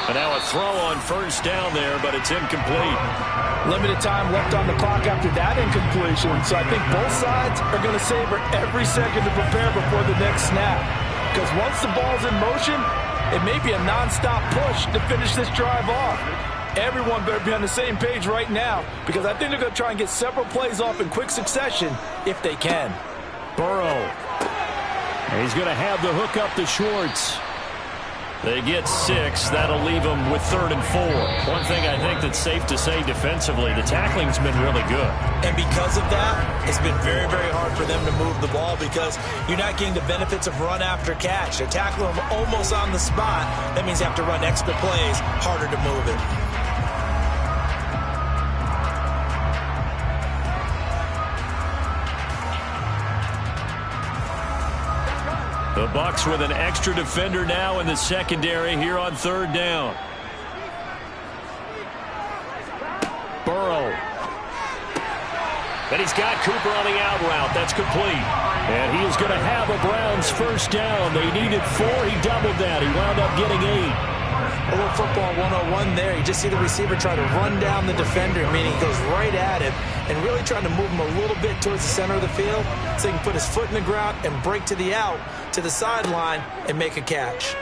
And now a throw on first down there, but it's incomplete. Limited time left on the clock after that incompletion, so I think both sides are going to savor every second to prepare before the next snap. Because once the ball's in motion, it may be a nonstop push to finish this drive off. Everyone better be on the same page right now, because I think they're going to try and get several plays off in quick succession if they can. Burrow. And he's going to have the hook up to Schwartz. They get 6. That'll leave them with 3rd and 4. One thing I think that's safe to say defensively, the tackling's been really good. And because of that, it's been very, very hard for them to move the ball because you're not getting the benefits of run after catch. They're tackling them almost on the spot. That means you have to run extra plays, harder to move it. The Bucs with an extra defender now in the secondary here on 3rd down. Burrow. And he's got Cooper on the out route. That's complete. And he is going to have a Browns first down. They needed 4. He doubled that. He wound up getting 8. A little football 101 there. You just see the receiver try to run down the defender, meaning he goes right at him and really trying to move him a little bit towards the center of the field so he can put his foot in the ground and break to the out, to the sideline, and make a catch.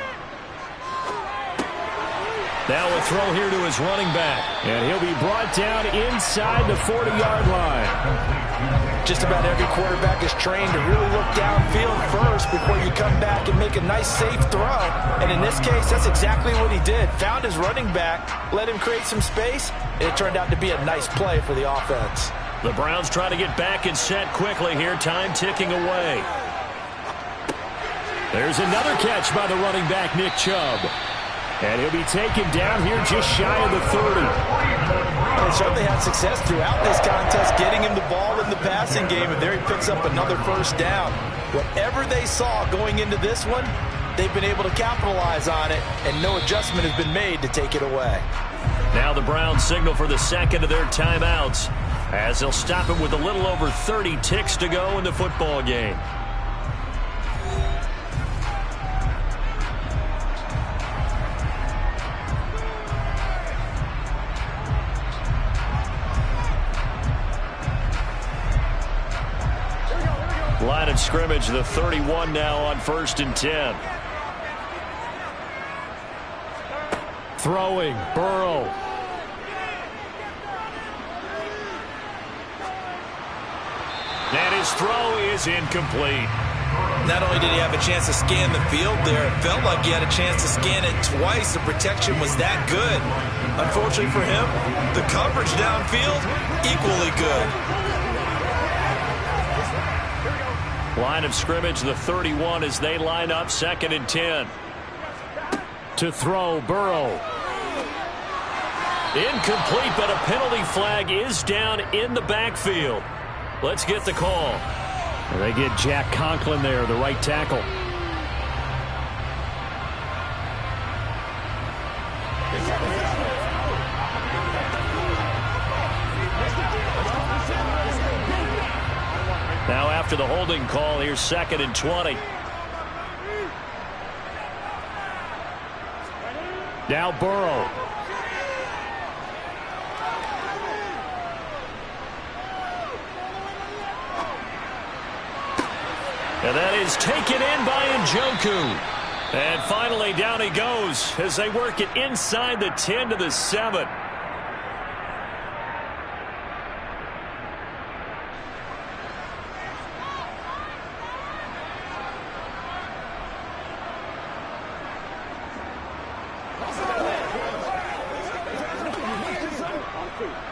Now a throw here to his running back. And he'll be brought down inside the 40-yard line. Just about every quarterback is trained to really look downfield first before you come back and make a nice, safe throw. And in this case, that's exactly what he did. Found his running back, let him create some space, and it turned out to be a nice play for the offense. The Browns trying to get back and set quickly here. Time ticking away. There's another catch by the running back, Nick Chubb. And he'll be taken down here just shy of the 30. They certainly had success throughout this contest, getting him the ball in the passing game, and there he picks up another first down. Whatever they saw going into this one, they've been able to capitalize on it, and no adjustment has been made to take it away. Now the Browns signal for the second of their timeouts as they'll stop it with a little over 30 ticks to go in the football game. Line of scrimmage, the 31 now on 1st and 10. Throwing, Burrow. And his throw is incomplete. Not only did he have a chance to scan the field there, it felt like he had a chance to scan it twice. The protection was that good. Unfortunately for him, the coverage downfield, equally good. Line of scrimmage, the 31 as they line up 2nd and 10. To throw, Burrow. Incomplete, but a penalty flag is down in the backfield. Let's get the call. They get Jack Conklin there, the right tackle. Now after the holding call, here's 2nd and 20. Now Burrow. And that is taken in by Njoku. And finally down he goes as they work it inside the 10 to the 7.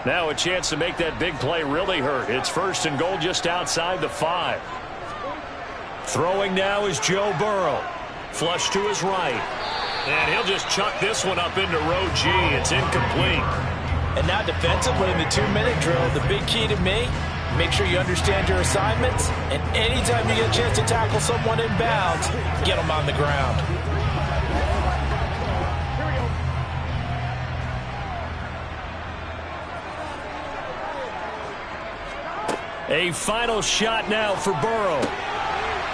Now a chance to make that big play really hurt. It's 1st and goal just outside the 5. Throwing now is Joe Burrow. Flush to his right. And he'll just chuck this one up into row G. It's incomplete. And now defensively in the 2-minute drill, the big key to me, make sure you understand your assignments, and anytime you get a chance to tackle someone in bounds, get them on the ground. A final shot now for Burrow.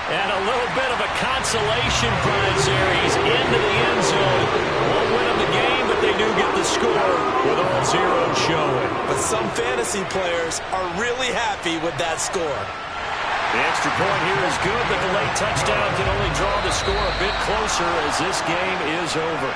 And a little bit of a consolation prize there. He's into the end zone. Won't win him the game, but they do get the score with all zeros showing. But some fantasy players are really happy with that score. The extra point here is good, but the late touchdown can only draw the score a bit closer as this game is over.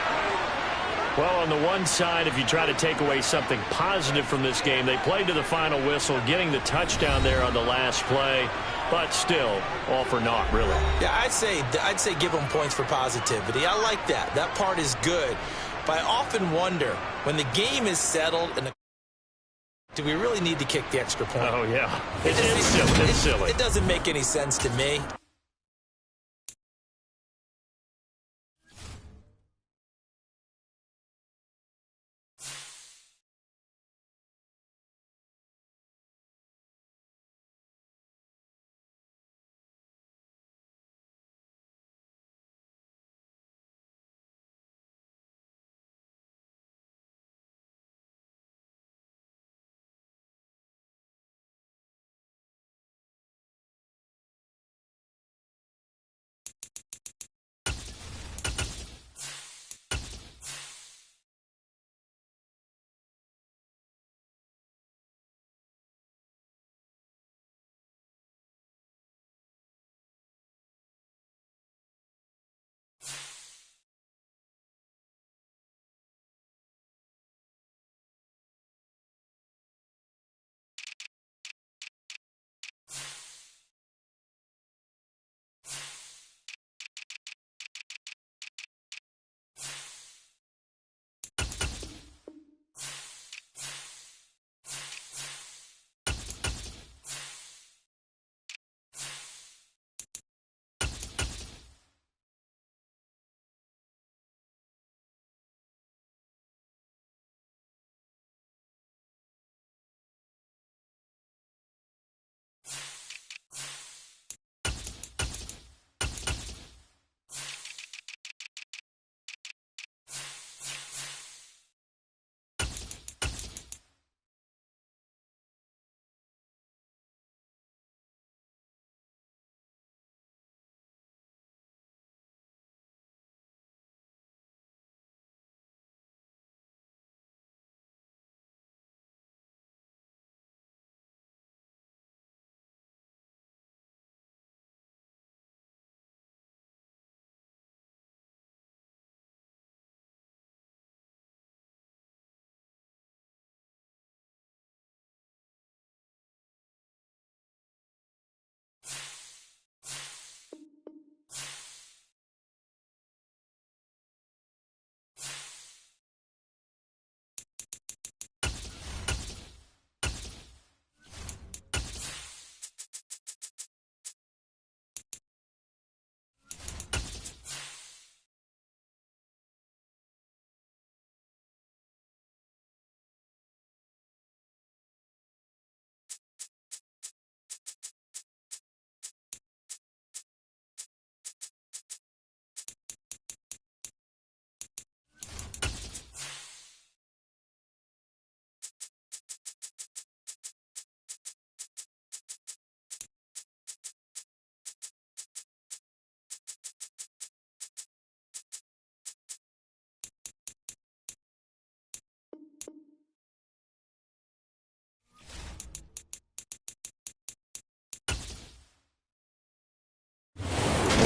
Well, on the one side, if you try to take away something positive from this game, they played to the final whistle, getting the touchdown there on the last play. But still, all for naught, really. Yeah, I'd say give them points for positivity. I like that. That part is good. But I often wonder, when the game is settled, and do we really need to kick the extra point? Oh, yeah. It's silly. It's silly. It doesn't make any sense to me.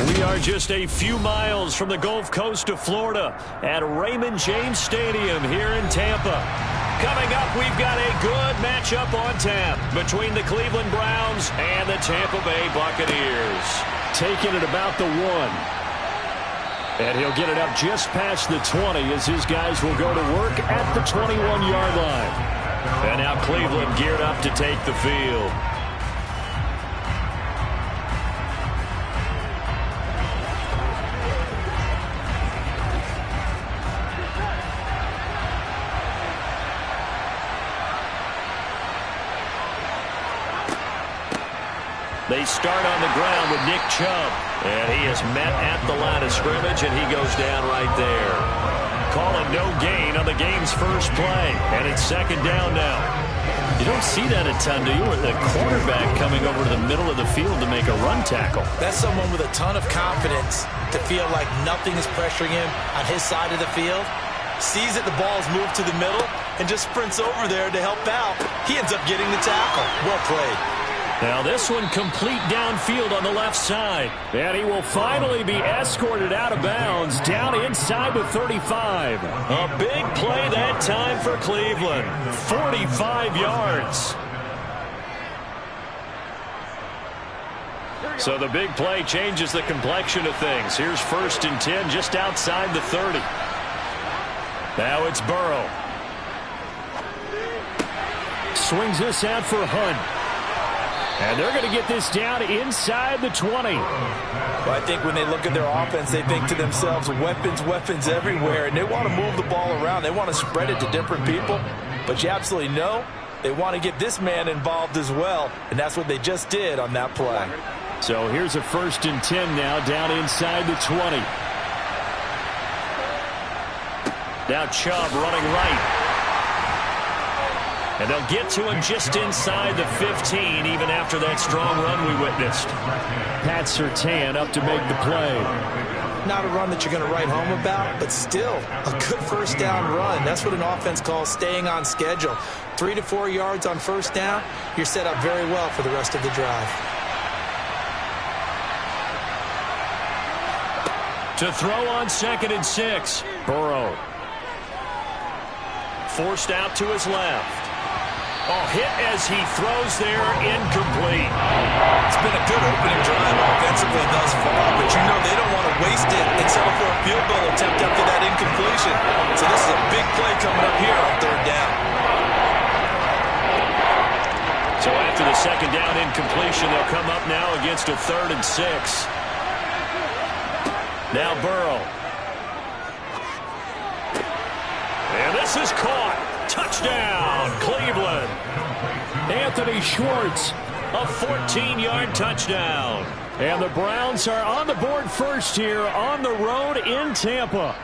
We are just a few miles from the Gulf Coast of Florida at Raymond James Stadium here in Tampa. Coming up, we've got a good matchup on tap between the Cleveland Browns and the Tampa Bay Buccaneers. Taking it about the 1. And he'll get it up just past the 20 as his guys will go to work at the 21-yard line. And now Cleveland geared up to take the field. They start on the ground with Nick Chubb. And he is met at the line of scrimmage, and he goes down right there. Calling no gain on the game's first play. And it's second down now. You don't see that a ton, do you? With the quarterback coming over to the middle of the field to make a run tackle. That's someone with a ton of confidence to feel like nothing is pressuring him on his side of the field. Sees that the ball is moved to the middle and just sprints over there to help out. He ends up getting the tackle. Well played. Now this one complete downfield on the left side. And he will finally be escorted out of bounds down inside the 35. A big play that time for Cleveland. 45 yards. So the big play changes the complexion of things. Here's 1st and 10 just outside the 30. Now it's Burrow. Swings this out for Hunt. And they're going to get this down inside the 20. Well, I think when they look at their offense, they think to themselves, weapons, weapons everywhere. And they want to move the ball around. They want to spread it to different people. But you absolutely know they want to get this man involved as well. And that's what they just did on that play. So here's a 1st and 10 now down inside the 20. Now Chubb running right. And they'll get to him just inside the 15, even after that strong run we witnessed. Pat Surtain up to make the play. Not a run that you're going to write home about, but still a good first down run. That's what an offense calls staying on schedule. 3 to 4 yards on first down, you're set up very well for the rest of the drive. To throw on 2nd and 6, Burrow. Forced out to his left. Oh, hit as he throws there, incomplete. It's been a good opening drive offensively thus far, but you know they don't want to waste it and settle for a field goal attempt after that incompletion. So this is a big play coming up here on 3rd down. So after the 2nd down incompletion, they'll come up now against a 3rd and 6. Now Burrow. And this is caught. Touchdown, Cleveland. Anthony Schwartz, a 14-yard touchdown. And the Browns are on the board first here on the road in Tampa.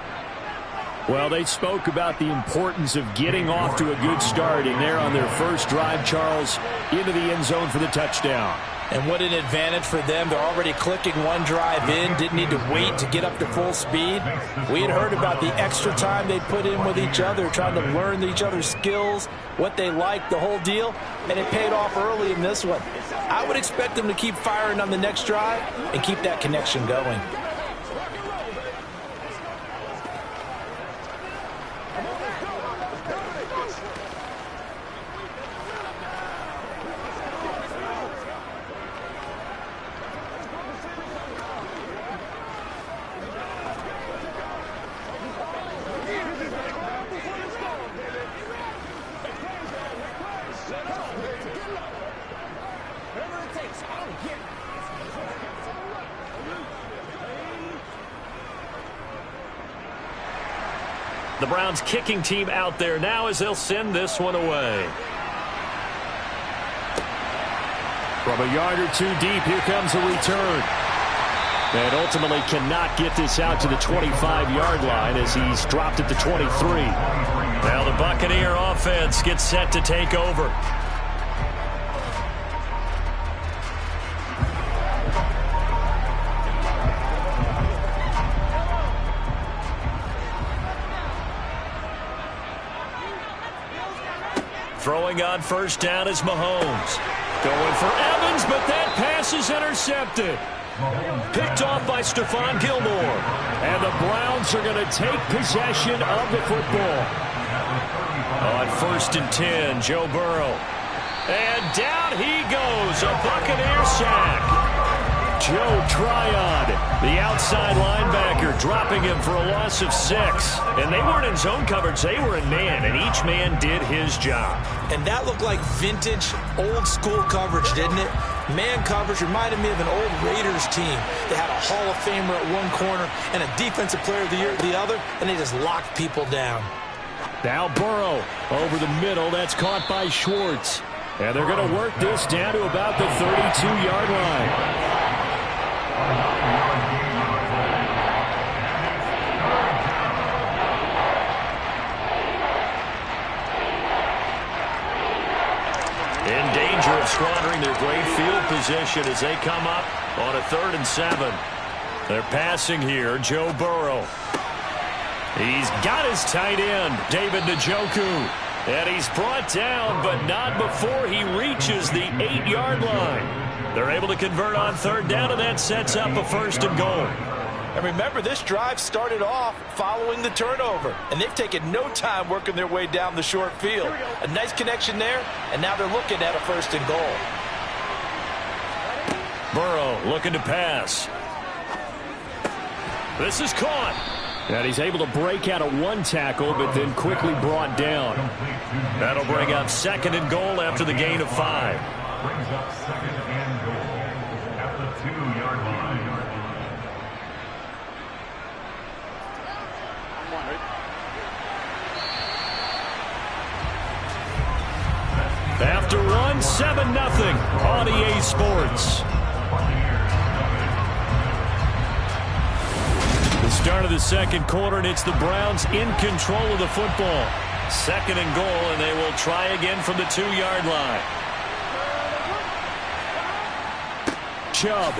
Well, they spoke about the importance of getting off to a good start in there on their first drive, Charles, into the end zone for the touchdown. And what an advantage for them. They're already clicking one drive in, didn't need to wait to get up to full speed. We had heard about the extra time they put in with each other, trying to learn each other's skills, what they liked, the whole deal, and it paid off early in this one. I would expect them to keep firing on the next drive and keep that connection going. The Browns kicking team out there now as they'll send this one away. From a yard or 2 deep, here comes a return. And ultimately cannot get this out to the 25-yard line as he's dropped at the 23. Now the Buccaneer offense gets set to take over. Throwing on first down is Mahomes. Going for Evans, but that pass is intercepted. Picked off by Stephon Gilmore. And the Browns are going to take possession of the football. On 1st and 10, Joe Burrow. And down he goes, a Buccaneer sack. Joe Tryon, the outside linebacker, dropping him for a loss of 6. And they weren't in zone coverage, they were in man, and each man did his job. And that looked like vintage, old-school coverage, didn't it? Man coverage reminded me of an old Raiders team. They had a Hall of Famer at one corner and a Defensive Player of the Year at the other, and they just locked people down. Now Burrow over the middle. That's caught by Schwartz. And they're going to work this down to about the 32-yard line. In danger of squandering their great field position as they come up on a 3rd and 7. They're passing here, Joe Burrow. He's got his tight end, David Njoku. And he's brought down, but not before he reaches the 8-yard line. They're able to convert on 3rd down, and that sets up a 1st and goal. And remember, this drive started off following the turnover, and they've taken no time working their way down the short field. A nice connection there, and now they're looking at a 1st and goal. Burrow looking to pass. This is caught. And he's able to break out of 1 tackle, but then quickly brought down. That'll bring up 2nd and goal after the gain of 5. Brings up 2nd and goal at the 2-yard line. After 1, 7-0 on EA Sports. The start of the 2nd quarter, and it's the Browns in control of the football. 2nd and goal, and they will try again from the 2-yard line. Chubb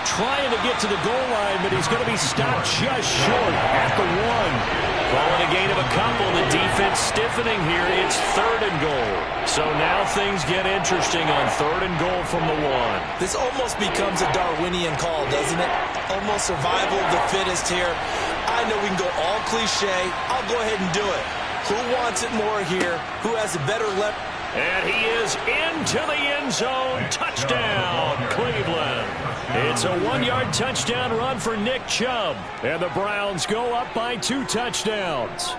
trying to get to the goal line, but he's going to be stopped just short at the 1. Calling a gain of a couple, the defense stiffening here. It's 3rd and goal. So now things get interesting on 3rd and goal from the 1. This almost becomes a Darwinian call, doesn't it? Almost survival of the fittest here. I know we can go all cliche. I'll go ahead and do it. Who wants it more here? Who has a better left? And he is into the end zone. Touchdown, Cleveland. It's a 1-yard touchdown run for Nick Chubb. And the Browns go up by 2 touchdowns.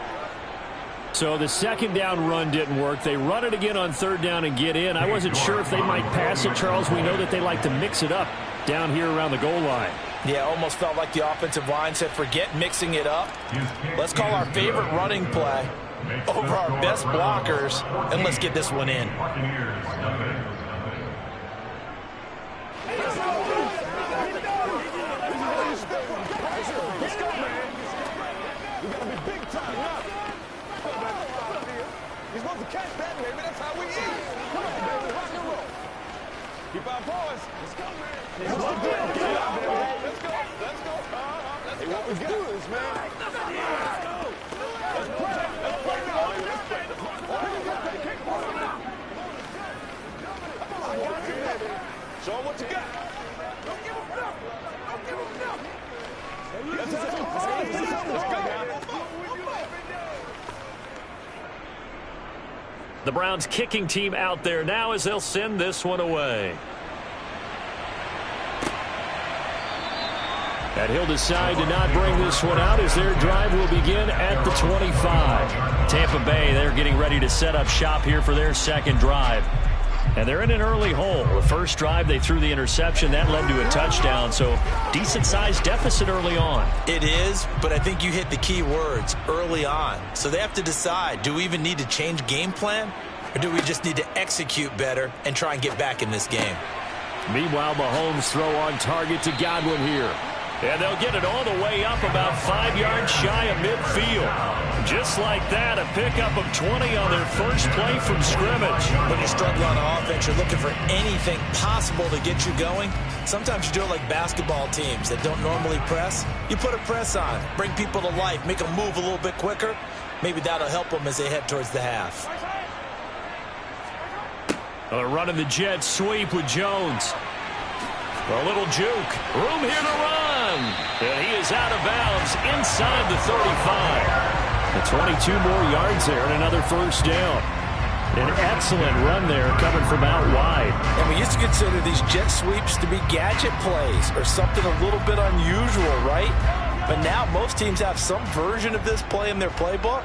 So the 2nd down run didn't work. They run it again on 3rd down and get in. I wasn't sure if they might pass it, Charles. We know that they like to mix it up down here around the goal line. Yeah, almost felt like the offensive line said, forget mixing it up. Let's call our favorite running play over our best blockers, and let's get this one in. Catch that, baby. That's how we eat. Come on, baby. Rock and roll. Keep our boys. Let's go, man. Let's go, baby. Let's go. Let's go. Hey, what we do is, man. Let's go. Let's play. Let's play. Let's play. I got you, baby. Show them what you got. Don't give them nothing. Don't give them nothing. Let's go, man. The Browns kicking team out there now as they'll send this one away. And he'll decide to not bring this one out as their drive will begin at the 25. Tampa Bay, they're getting ready to set up shop here for their 2nd drive. And they're in an early hole. The first drive, they threw the interception. That led to a touchdown, so decent-sized deficit early on. It is, but I think you hit the key words, early on. So they have to decide, do we even need to change game plan, or do we just need to execute better and try and get back in this game? Meanwhile, Mahomes throw on target to Godwin here. And they'll get it all the way up about 5 yards shy of midfield. Just like that, a pickup of 20 on their first play from scrimmage. When you struggle on offense, you're looking for anything possible to get you going. Sometimes you do it like basketball teams that don't normally press. You put a press on, bring people to life, make them move a little bit quicker. Maybe that'll help them as they head towards the half. Running the jet sweep with Jones. A little juke. Room here to run. And he is out of bounds inside the 35. 22 more yards there and another first down. An excellent run there coming from out wide. And we used to consider these jet sweeps to be gadget plays or something a little bit unusual, right? But now most teams have some version of this play in their playbook.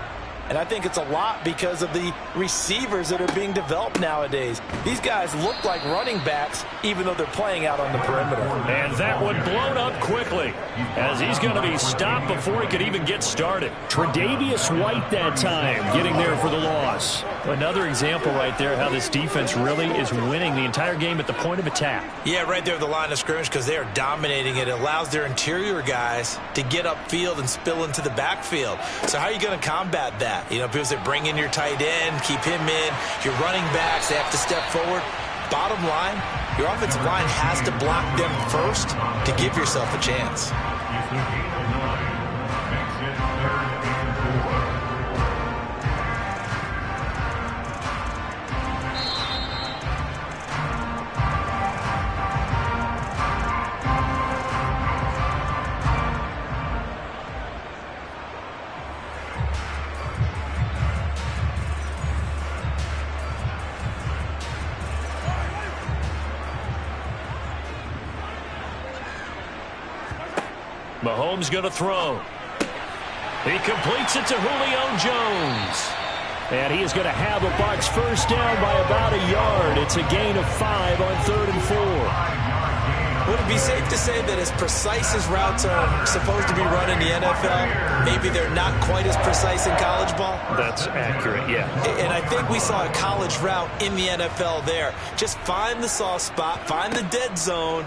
And I think it's a lot because of the receivers that are being developed nowadays. These guys look like running backs, even though they're playing out on the perimeter. And that one blown up quickly, as he's going to be stopped before he could even get started. Tre'Davious White that time, getting there for the loss. Another example right there how this defense really is winning the entire game at the point of attack. Yeah, right there at the line of scrimmage because they are dominating it. It allows their interior guys to get upfield and spill into the backfield. So how are you going to combat that? You know, people say bring in your tight end, keep him in. Your running backs, they have to step forward. Bottom line, your offensive line has to block them first to give yourself a chance. Mahomes going to throw. He completes it to Julio Jones. And he is going to have the Bucs first down by about a yard. It's a gain of 5 on 3rd and 4. Would it be safe to say that as precise as routes are supposed to be run in the NFL, maybe they're not quite as precise in college ball? That's accurate, yeah. And I think we saw a college route in the NFL there. Just find the soft spot, find the dead zone,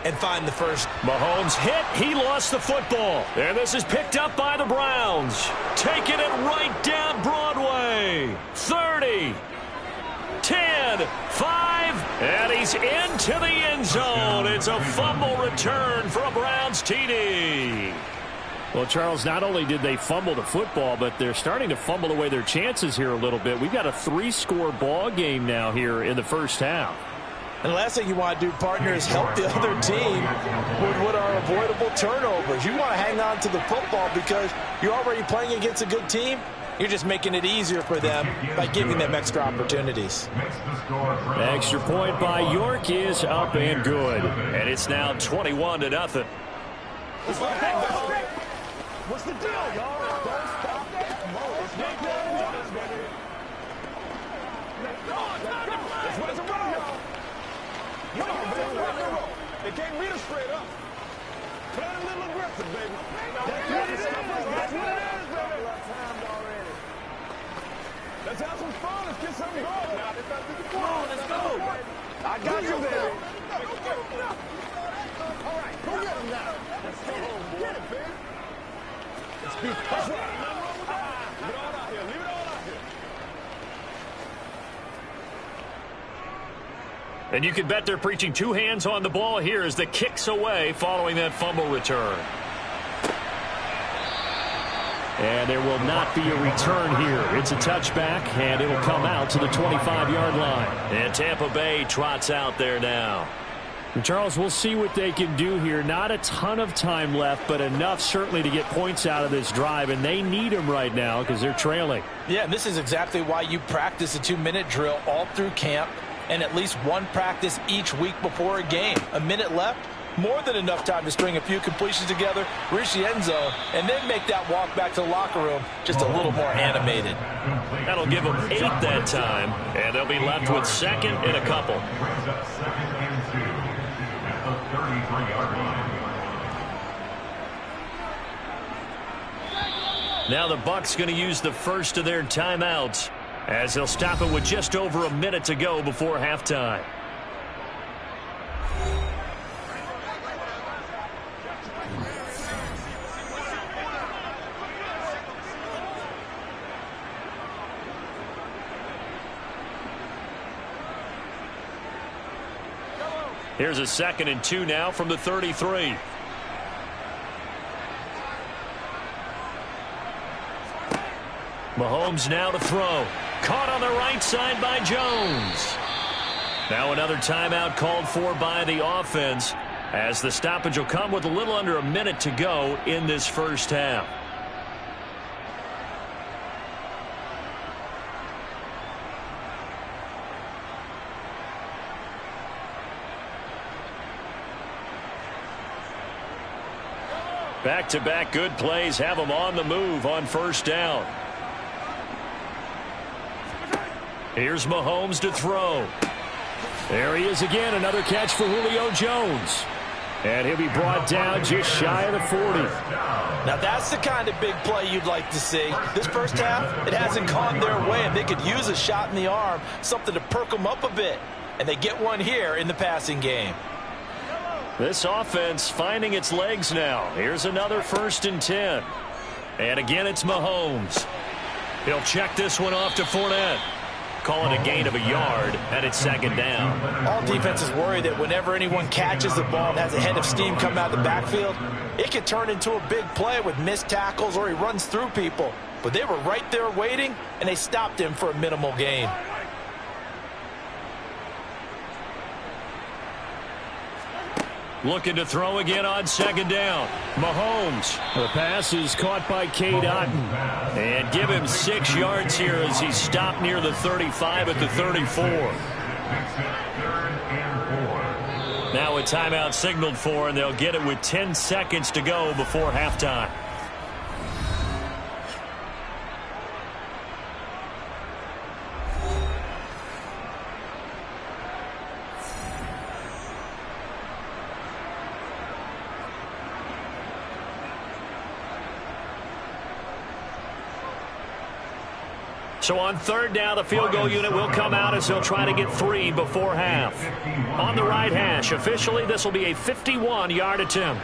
and find the first. Mahomes hit. He lost the football. And this is picked up by the Browns. Taking it right down Broadway. 30, 10, 5, and he's into the end zone. It's a fumble return for a Browns TD. Well, Charles, not only did they fumble the football, but they're starting to fumble away their chances here a little bit. We've got a 3-score ball game now here in the first half. And the last thing you want to do, partner, is help the other team with what are avoidable turnovers. You want to hang on to the football because you're already playing against a good team. You're just making it easier for them by giving them extra opportunities. Extra point by York is up and good. And it's now 21-0. What's the deal, y'all? Don't stop that. That's what it's about, y'all. Come on, baby. Rock and roll. They can't beat us straight up. Play a little aggressive, baby. That's what it is. That's what it is, baby. Let's have some fun. Let's get something going. Come on, let's go. I got you, baby. All right, go get him now. Let's get it, baby. That's right. Leave it all out here. Leave it all out here. And you can bet they're preaching 2 hands on the ball here as the kick's away following that fumble return. And there will not be a return here. It's a touchback, and it'll come out to the 25-yard line. And Tampa Bay trots out there now. And Charles, we'll see what they can do here. Not a ton of time left, but enough certainly to get points out of this drive, and they need them right now because they're trailing. Yeah, and this is exactly why you practice a 2-minute drill all through camp and at least one practice each week before a game. A minute left, more than enough time to string a few completions together, reach the end zone, and then make that walk back to the locker room just a little more animated. That'll give them 8 that time, and they'll be left with 2nd and a couple. Brings up 2nd and 2 at the 33-yard line. Now the Bucs going to use the first of their timeouts as they'll stop it with just over a minute to go before halftime. Here's a 2nd and 2 now from the 33. Mahomes now to throw. Caught on the right side by Jones. Now another timeout called for by the offense as the stoppage will come with a little under a minute to go in this first half. Back-to-back good plays have them on the move on first down. Here's Mahomes to throw. There he is again, another catch for Julio Jones. And he'll be brought down just shy of the 40. Now that's the kind of big play you'd like to see. This first half, it hasn't gone their way, and they could use a shot in the arm, something to perk them up a bit. And they get one here in the passing game. This offense finding its legs now. Here's another 1st and 10. And again, it's Mahomes. He'll check this one off to Fournette. Call it a gain of a yard, and it's 2nd down. All defenses worry that whenever anyone catches the ball and has a head of steam come out of the backfield, it can turn into a big play with missed tackles or he runs through people. But they were right there waiting, and they stopped him for a minimal gain. Looking to throw again on 2nd down. Mahomes. The pass is caught by Cade Otton. And give him 6 yards here as he's stopped near the 35 at the 34. Now a timeout signaled for, and they'll get it with 10 seconds to go before halftime. So on 3rd down, the field goal unit will come out as they'll try to get 3 before half. On the right hash, officially this will be a 51-yard attempt.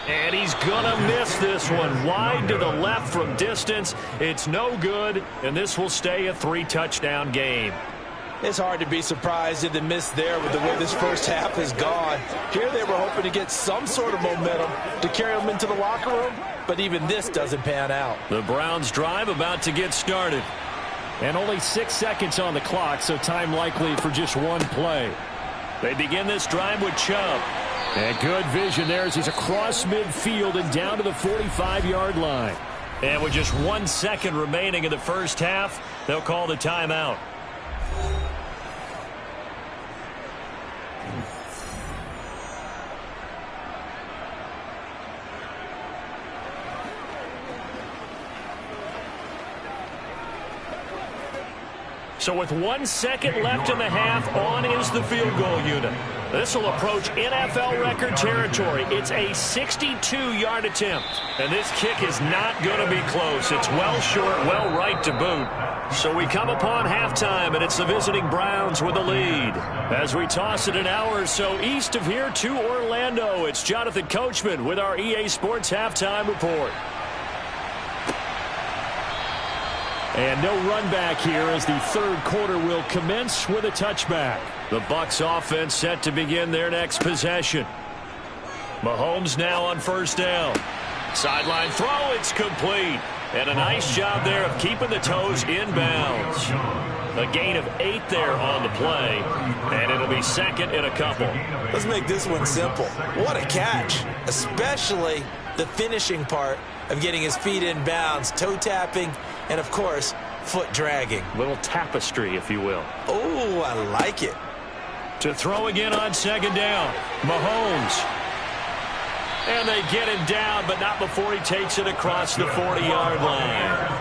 And he's going to miss this one. Wide to the left from distance. It's no good, and this will stay a 3-touchdown game. It's hard to be surprised at the miss there with the way this first half has gone. Here they were hoping to get some sort of momentum to carry them into the locker room, but even this doesn't pan out. The Browns drive about to get started. And only 6 seconds on the clock, so time likely for just one play. They begin this drive with Chubb. And good vision there as he's across midfield and down to the 45-yard line. And with just 1 second remaining in the first half, they'll call the timeout. So with 1 second left in the half, on is the field goal unit. This will approach NFL record territory. It's a 62-yard attempt. And this kick is not going to be close. It's well short, well right to boot. So we come upon halftime, and it's the visiting Browns with the lead. As we toss it an hour or so east of here to Orlando, it's Jonathan Coachman with our EA Sports Halftime Report. And no run back here as the 3rd quarter will commence with a touchback. The Bucs offense set to begin their next possession. Mahomes now on 1st down. Sideline throw, it's complete. And a nice job there of keeping the toes in bounds. A gain of 8 there on the play, and it'll be 2nd and a couple. Let's make this one simple. What a catch, especially the finishing part of getting his feet in bounds, toe tapping, and of course, foot dragging. Little tapestry, if you will. Oh, I like it. To throw again on 2nd down. Mahomes. And they get him down, but not before he takes it across the 40-yard line.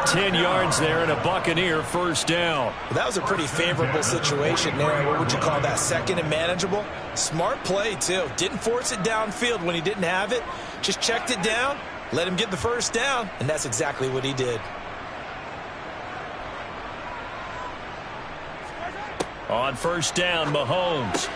10 yards there and a Buccaneer 1st down. That was a pretty favorable situation there. What would you call that? 2nd and manageable? Smart play, too. Didn't force it downfield when he didn't have it. Just checked it down, let him get the 1st down, and that's exactly what he did. On 1st down, Mahomes.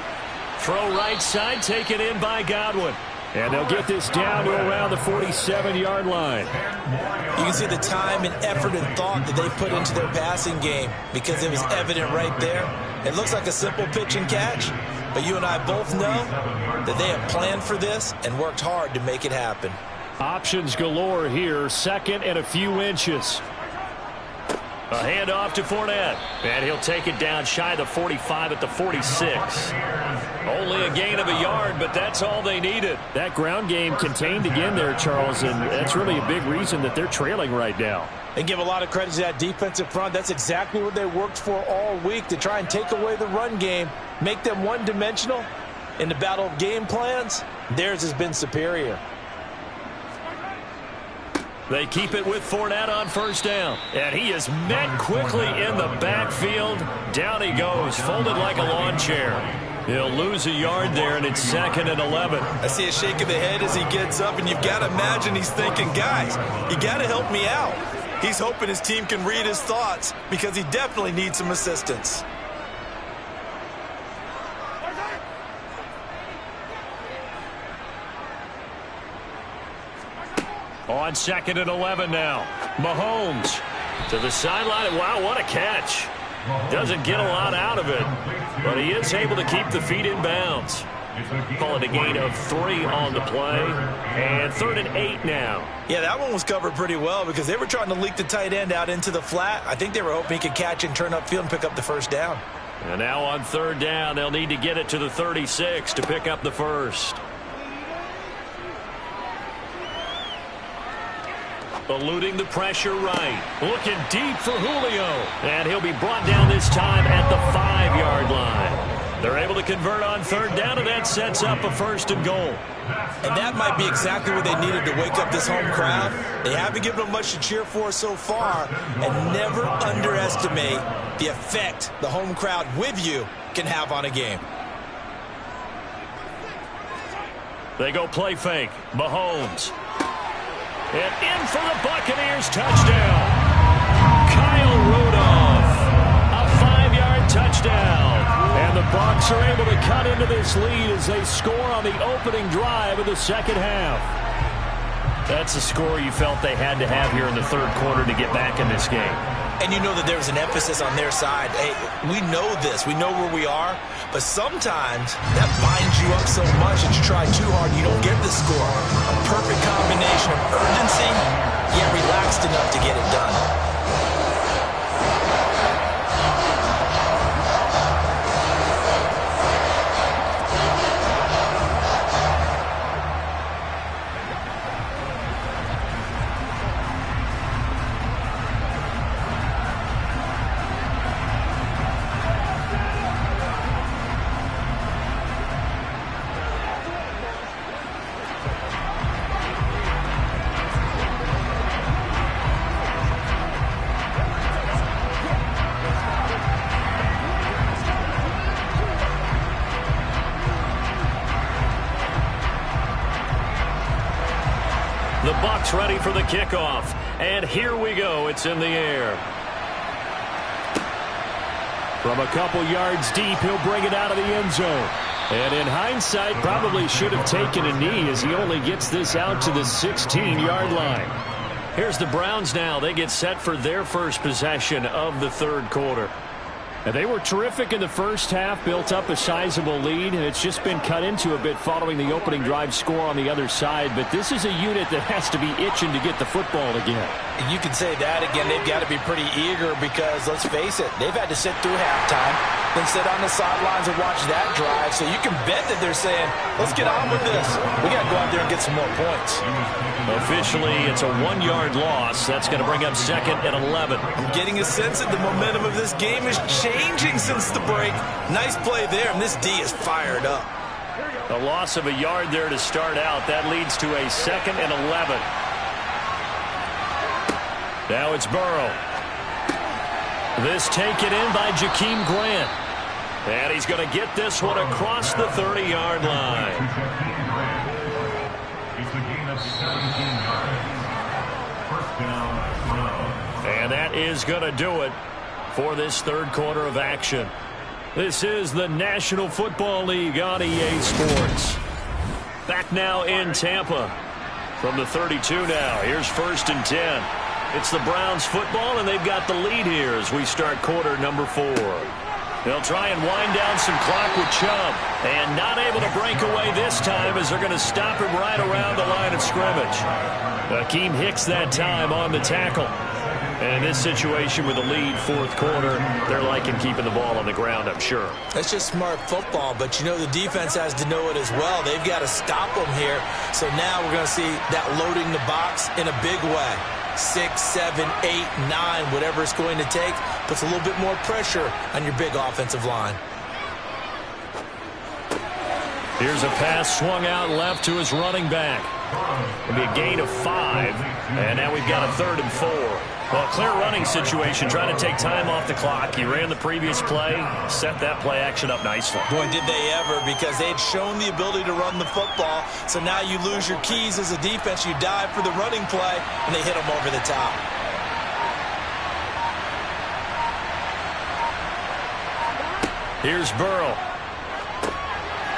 Throw right side, taken in by Godwin. And they'll get this down to around the 47-yard line. You can see the time and effort and thought that they put into their passing game because it was evident right there. It looks like a simple pitch and catch, but you and I both know that they have planned for this and worked hard to make it happen. Options galore here, 2nd and a few inches. A handoff to Fournette. And he'll take it down shy of the 45 at the 46. Only a gain of a yard, but that's all they needed. That ground game contained again there, Charles, and that's really a big reason that they're trailing right now. And give a lot of credit to that defensive front. That's exactly what they worked for all week, to try and take away the run game, make them one-dimensional. In the battle of game plans, theirs has been superior. They keep it with Fournette on first down. And he is met quickly in the backfield. Down he goes, folded like a lawn chair. He'll lose a yard there, and it's 2nd and 11. I see a shake of the head as he gets up, and you've got to imagine he's thinking, guys, you got to help me out. He's hoping his team can read his thoughts because he definitely needs some assistance. On 2nd and 11 now. Mahomes to the sideline. Wow, what a catch. Doesn't get a lot out of it, but he is able to keep the feet in bounds. Call it a gain of 3 on the play. And 3rd and 8 now. Yeah, that one was covered pretty well because they were trying to leak the tight end out into the flat. I think they were hoping he could catch and turn upfield and pick up the first down. And now on 3rd down, they'll need to get it to the 36 to pick up the first. Eluding the pressure right. Looking deep for Julio. And he'll be brought down this time at the 5-yard line. They're able to convert on 3rd down, and that sets up a 1st and goal. And that might be exactly what they needed to wake up this home crowd. They haven't given them much to cheer for so far, and never underestimate the effect the home crowd with you can have on a game. They go play fake. Mahomes. And in for the Buccaneers touchdown. Kyle Rudolph. A 5-yard touchdown. And the Bucs are able to cut into this lead as they score on the opening drive of the second half. That's a score you felt they had to have here in the 3rd quarter to get back in this game. And you know that there was an emphasis on their side. Hey, we know this. We know where we are. But sometimes that binds you up so much that you try too hard and you don't get the score. A perfect combination of urgency, yet relaxed enough to get it done. The Bucs ready for the kickoff. And here we go. It's in the air. From a couple yards deep, he'll bring it out of the end zone. And in hindsight, probably should have taken a knee as he only gets this out to the 16-yard line. Here's the Browns now. They get set for their first possession of the 3rd quarter. And they were terrific in the first half, built up a sizable lead, and it's just been cut into a bit following the opening drive score on the other side. But this is a unit that has to be itching to get the football again. You can say that again. They've got to be pretty eager because, let's face it, they've had to sit through halftime, then sit on the sidelines and watch that drive. So you can bet that they're saying, let's get on with this. We got to go out there and get some more points. Officially, it's a 1-yard loss. That's going to bring up 2nd and 11. I'm getting a sense that the momentum of this game is changing since the break. Nice play there, and this D is fired up. A loss of a yard there to start out. That leads to a 2nd and 11. Now it's Burrow. This taken in by Jakeem Grant. And he's going to get this one across the 30-yard line. It's a gain of 17 yards. First down, Browns. And that is going to do it for this 3rd quarter of action. This is the National Football League on EA Sports. Back now in Tampa from the 32 now. Here's 1st and 10. It's the Browns football, and they've got the lead here as we start quarter number 4. They'll try and wind down some clock with Chubb, and not able to break away this time as they're going to stop him right around the line of scrimmage. Akeem Hicks that time on the tackle. And in this situation with the lead, fourth quarter, they're liking keeping the ball on the ground, I'm sure. That's just smart football, but you know the defense has to know it as well. They've got to stop them here. So now we're going to see that loading the box in a big way. 6, 7, 8, 9, whatever it's going to take, puts a little bit more pressure on your big offensive line. Here's a pass swung out left to his running back. It'll be a gain of 5, and now we've got a 3rd and 4. Well, clear running situation, trying to take time off the clock. He ran the previous play, set that play action up nicely. Boy, did they ever, because they had shown the ability to run the football. So now you lose your keys as a defense. You dive for the running play, and they hit them over the top. Here's Burrow.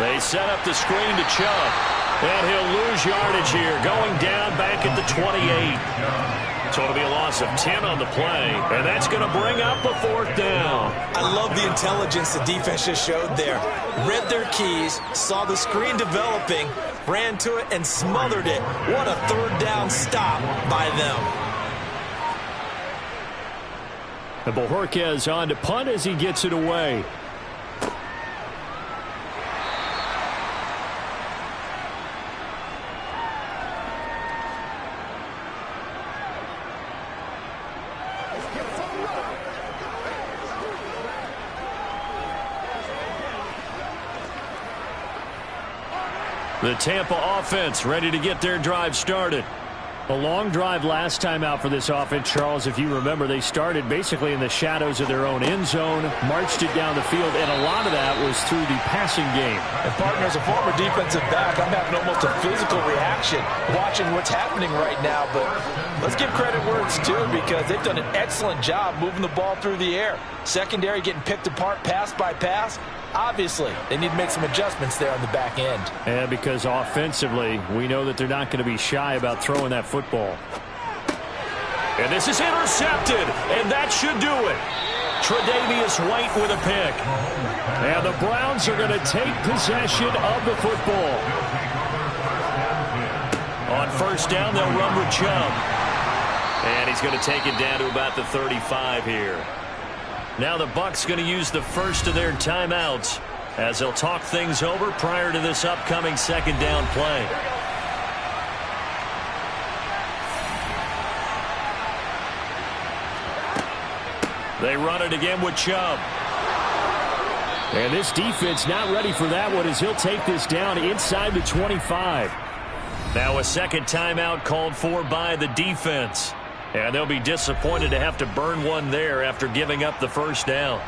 They set up the screen to Chubb. And he'll lose yardage here, going down back at the 28. So it'll be a loss of 10 on the play, and that's going to bring up a 4th down. I love the intelligence the defense just showed there. Read their keys, saw the screen developing, ran to it, and smothered it. What a 3rd down stop by them. And Bojorquez on to punt as he gets it away. The Tampa offense ready to get their drive started. A long drive last time out for this offense, Charles. If you remember, they started basically in the shadows of their own end zone, marched it down the field, and a lot of that was through the passing game. And partner, as a former defensive back, I'm having almost a physical reaction watching what's happening right now. But let's give credit where it's due, because they've done an excellent job moving the ball through the air. Secondary getting picked apart pass by pass. Obviously, they need to make some adjustments there on the back end. And because offensively, we know that they're not going to be shy about throwing that football. And this is intercepted, and that should do it. Tre'Davious White with a pick. And the Browns are going to take possession of the football. On 1st down, they'll run with Chubb. And he's going to take it down to about the 35 here. Now the Bucs going to use the first of their timeouts as they'll talk things over prior to this upcoming 2nd down play. They run it again with Chubb. And this defense not ready for that one as he'll take this down inside the 25. Now a 2nd timeout called for by the defense. And they'll be disappointed to have to burn one there after giving up the 1st down.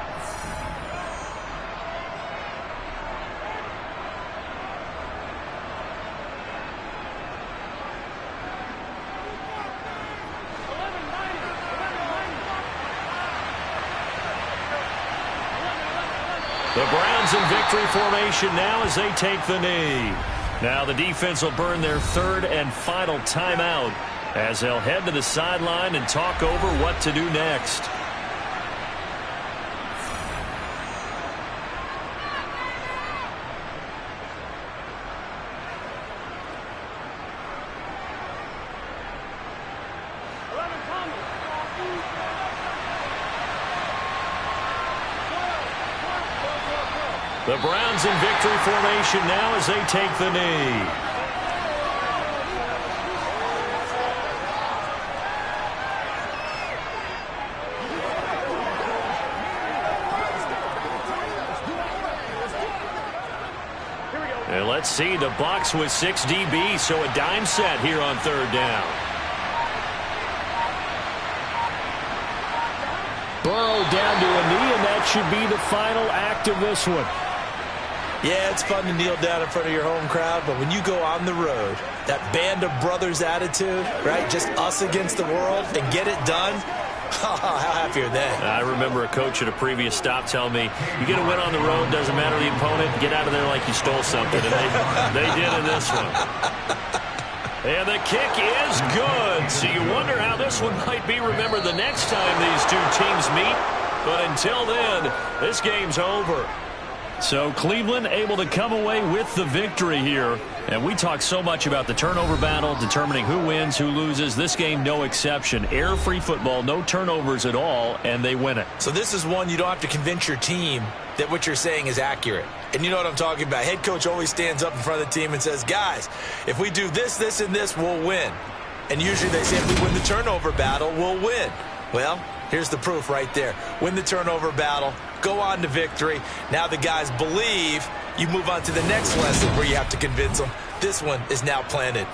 The Browns in victory formation now as they take the knee. Now the defense will burn their 3rd and final timeout as they'll head to the sideline and talk over what to do next. The Browns in victory formation now as they take the knee. And let's see, the Bucs with 6 DBs, so a dime set here on 3rd down. Burrow down to a knee, and that should be the final act of this one. Yeah, it's fun to kneel down in front of your home crowd, but when you go on the road, that band of brothers attitude, right, just us against the world, and get it done, how happy are they? I remember a coach at a previous stop telling me, you get a win on the road, doesn't matter the opponent, get out of there like you stole something, and they did in this one. And the kick is good, so you wonder how this one might be remembered the next time these two teams meet, but until then, this game's over. So Cleveland able to come away with the victory here. And we talk so much about the turnover battle, determining who wins, who loses. This game, no exception. Error-free football, no turnovers at all, and they win it. So this is one you don't have to convince your team that what you're saying is accurate. And you know what I'm talking about. Head coach always stands up in front of the team and says, guys, if we do this, this, and this, we'll win. And usually they say if we win the turnover battle, we'll win. Well, here's the proof right there. Win the turnover battle, go on to victory. Now the guys believe. You move on to the next lesson where you have to convince them. This one is now planted.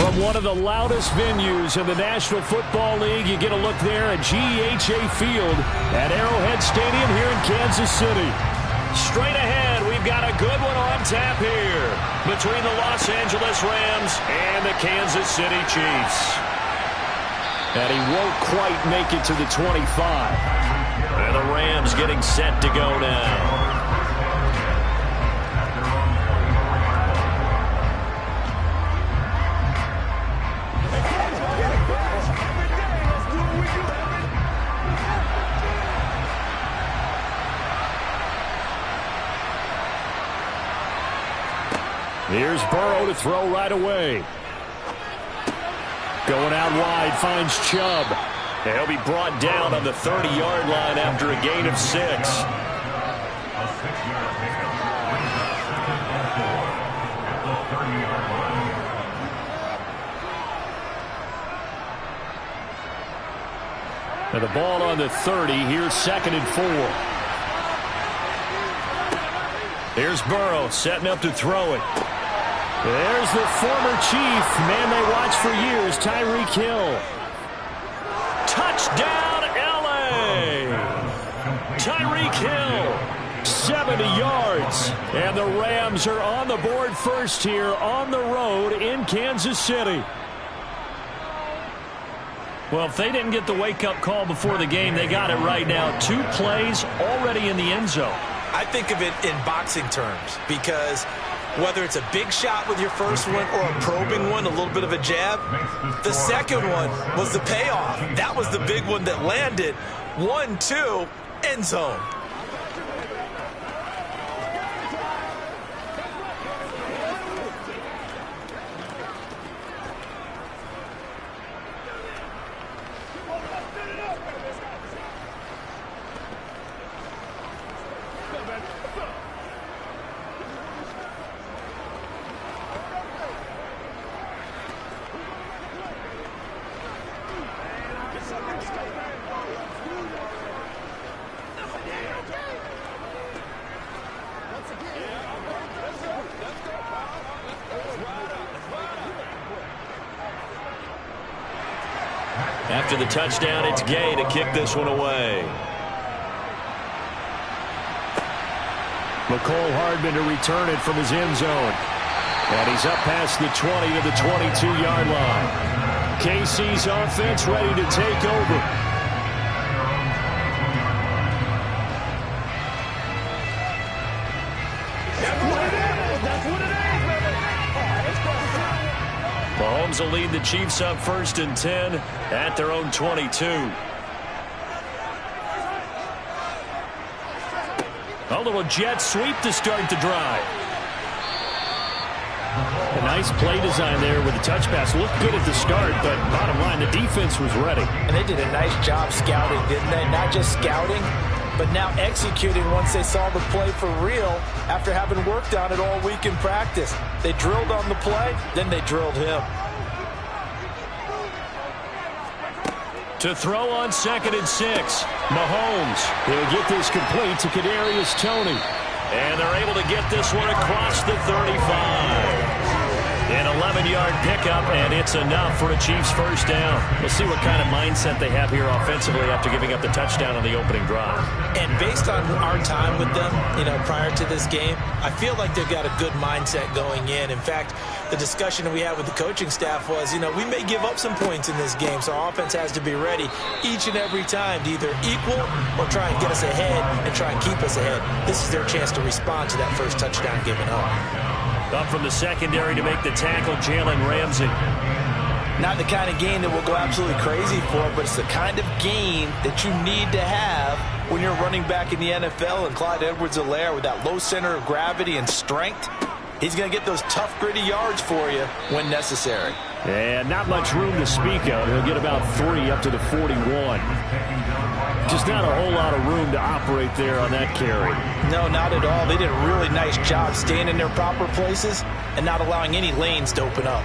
From one of the loudest venues in the National Football League, you get a look there at GEHA Field at Arrowhead Stadium here in Kansas City. Straight ahead, we've got a good one on tap here between the Los Angeles Rams and the Kansas City Chiefs. And he won't quite make it to the 25. And the Rams getting set to go now. Here's Burrow to throw right away. Going out wide, finds Chubb. He'll be brought down on the 30-yard line after a gain of 6. A 6-yard pickup. At the 30-yard line. And the ball on the 30. Here's 2nd and 4. Here's Burrow setting up to throw it. There's the former Chief, man they watched for years, Tyreek Hill. Touchdown, L.A. Tyreek Hill. 70 yards. And the Rams are on the board first here on the road in Kansas City. Well, if they didn't get the wake-up call before the game, they got it right now. 2 plays already in the end zone. I think of it in boxing terms because whether it's a big shot with your first one or a probing one, a little bit of a jab, the second one was the payoff. That was the big one that landed. 1-2, end zone. After the touchdown, it's Gay to kick this one away. McCole Hardman to return it from his end zone. And he's up past the 20 to the 22-yard line. KC's offense ready to take over. Mahomes will lead the Chiefs up 1st and 10 at their own 22. A little jet sweep to start the drive. A nice play design there with the touch pass. Looked good at the start, but bottom line, the defense was ready. And they did a nice job scouting, didn't they? Not just scouting, but now executing once they saw the play for real after having worked on it all week in practice. They drilled on the play, then they drilled him. To throw on 2nd and 6. Mahomes. He'll get this complete to Kadarius Toney. And they're able to get this one across the 35. An 11-yard pickup, and it's enough for a Chiefs first down. We'll see what kind of mindset they have here offensively after giving up the touchdown on the opening drive. And based on our time with them, prior to this game, I feel like they've got a good mindset going in. In fact, the discussion that we had with the coaching staff was, we may give up some points in this game, so our offense has to be ready each and every time to either equal or try and get us ahead and try and keep us ahead. This is their chance to respond to that first touchdown given up. Up from the secondary to make the tackle, Jalen Ramsey. Not the kind of game that we'll go absolutely crazy for, but it's the kind of game that you need to have when you're running back in the NFL. And Clyde Edwards-Helaire, with that low center of gravity and strength, he's going to get those tough, gritty yards for you when necessary. And not much room to speak of. He'll get about 3 up to the 41. Just not a whole lot of room to operate there on that carry. No, not at all. They did a really nice job staying in their proper places and not allowing any lanes to open up.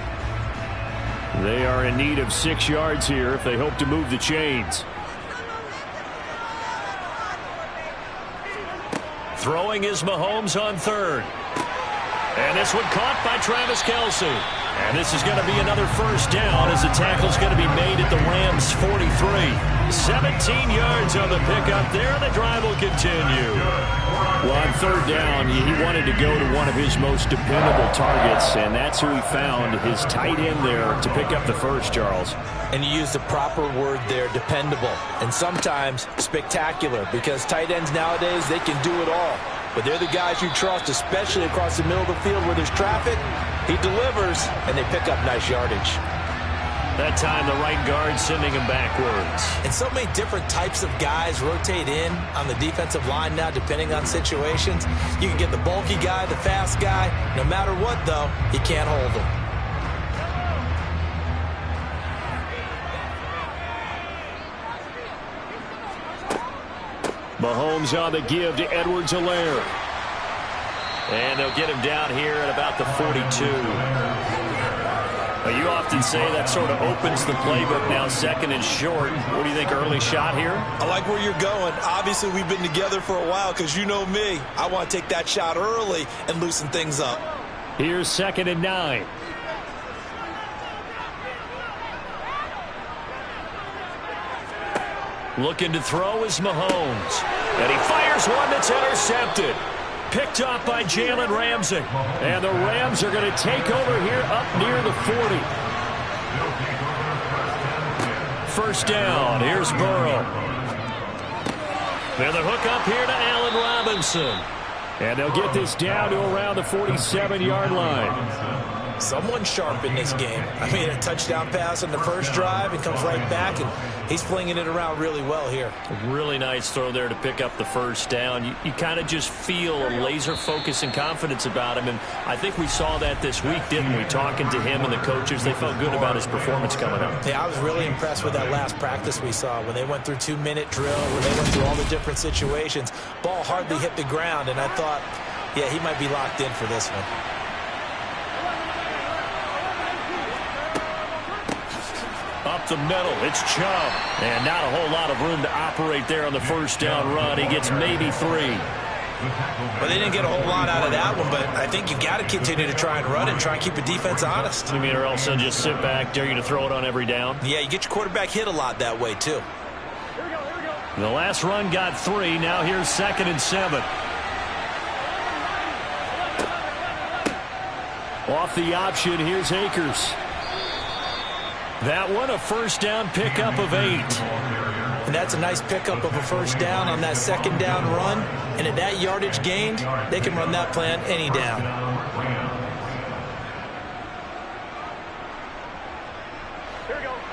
They are in need of 6 yards here if they hope to move the chains. Throwing is Mahomes on 3rd. And this one caught by Travis Kelce. And this is going to be another first down as the tackle's going to be made at the Rams' 43. 17 yards on the pickup there, and the drive will continue. Well, on third down, he wanted to go to one of his most dependable targets, and that's who he found, his tight end there, to pick up the first, Charles. And you used the proper word there, dependable, and sometimes spectacular, because tight ends nowadays, they can do it all. But they're the guys you trust, especially across the middle of the field where there's traffic. He delivers, and they pick up nice yardage. That time, the right guard sending him backwards. And so many different types of guys rotate in on the defensive line now, depending on situations. You can get the bulky guy, the fast guy. No matter what, though, he can't hold him. Mahomes on the give to Edwards-Helaire. And they'll get him down here at about the 42. You often say that sort of opens the playbook now, second and short. What do you think, early shot here? I like where you're going. Obviously, we've been together for a while because you know me. I want to take that shot early and loosen things up. Here's 2nd and 9. Looking to throw is Mahomes. And he fires one that's intercepted. Picked off by Jalen Ramsey. And the Rams are going to take over here up near the 40. First down. Here's Burrow. And the hook up here to Allen Robinson. And they'll get this down to around the 47-yard line. Someone sharp in this game. I mean, a touchdown pass on the first drive. It comes right back, and he's flinging it around really well here. Really nice throw there to pick up the first down. You kind of just feel a laser focus and confidence about him, and I think we saw that this week, didn't we? Talking to him and the coaches, they felt good about his performance coming up. Yeah, I was really impressed with that last practice we saw when they went through 2-minute drill, when they went through all the different situations. Ball hardly hit the ground, and I thought, yeah, he might be locked in for this one. Up the middle, it's Chubb. And not a whole lot of room to operate there on the first down run. He gets maybe 3. Well, they didn't get a whole lot out of that one, but I think you've got to continue to try and run and try and keep the defense honest. You mean or else they'll just sit back, dare you to throw it on every down? Yeah, you get your quarterback hit a lot that way, too. The last run got 3. Now here's 2nd and 7. Off the option, here's Akers. That one, a first down pickup of 8. And that's a nice pickup of a first down on that second down run. And at that yardage gained, they can run that plan any down.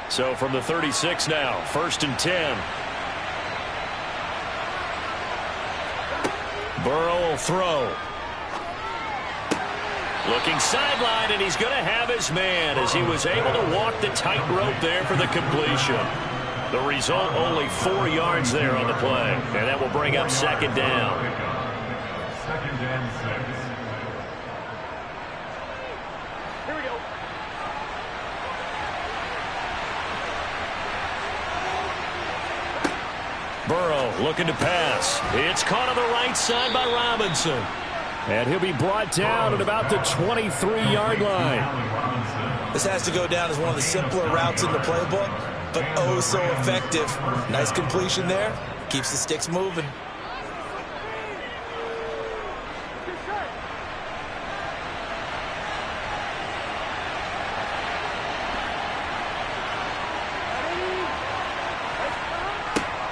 So from the 36 now, 1st and 10. Burrow will throw. Looking sideline, and he's going to have his man as he was able to walk the tightrope there for the completion. The result, only 4 yards there on the play. And that will bring up 2nd down. 2nd and 6. Here we go. Burrow looking to pass. It's caught on the right side by Robinson. And he'll be brought down at about the 23-yard line. This has to go down as one of the simpler routes in the playbook, but oh so effective. Nice completion there. Keeps the sticks moving.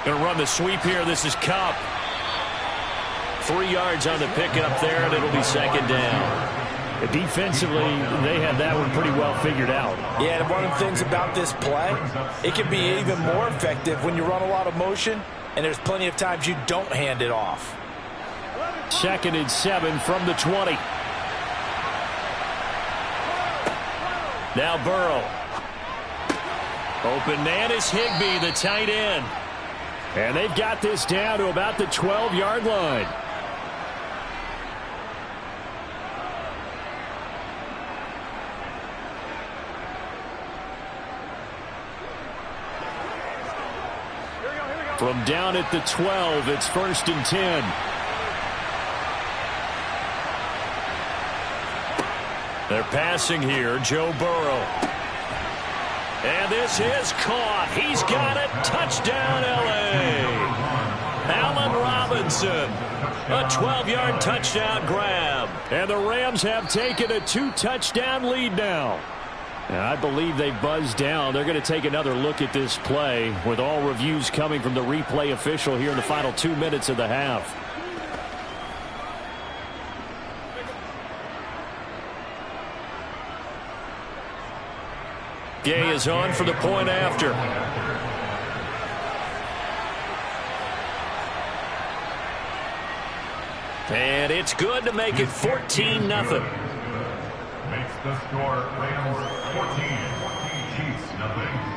Going to run the sweep here. This is Kupp. 3 yards on the pickup there, and it'll be 2nd down. Defensively, they had that one pretty well figured out. Yeah, and one of the things about this play, it can be even more effective when you run a lot of motion, and there's plenty of times you don't hand it off. 2nd and 7 from the 20. Now Burrow. Open man is Higbee, the tight end. And they've got this down to about the 12-yard line. From down at the 12, it's 1st and 10. They're passing here. Joe Burrow. And this is caught. He's got it. Touchdown, L.A. Allen Robinson. A 12-yard touchdown grab. And the Rams have taken a 2-touchdown lead now. And I believe they buzzed down. They're going to take another look at this play with all reviews coming from the replay official here in the final 2 minutes of the half. Gay is on for the point after. And it's good to make it 14-0. Makes the score Rams 14, Chiefs nothing.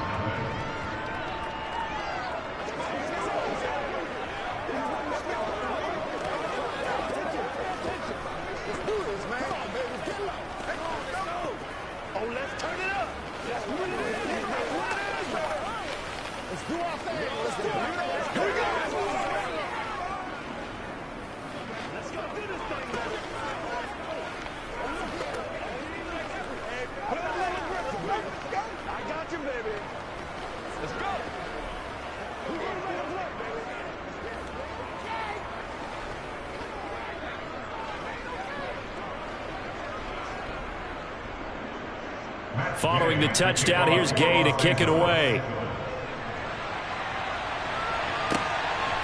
Following the touchdown, here's Gay to kick it away.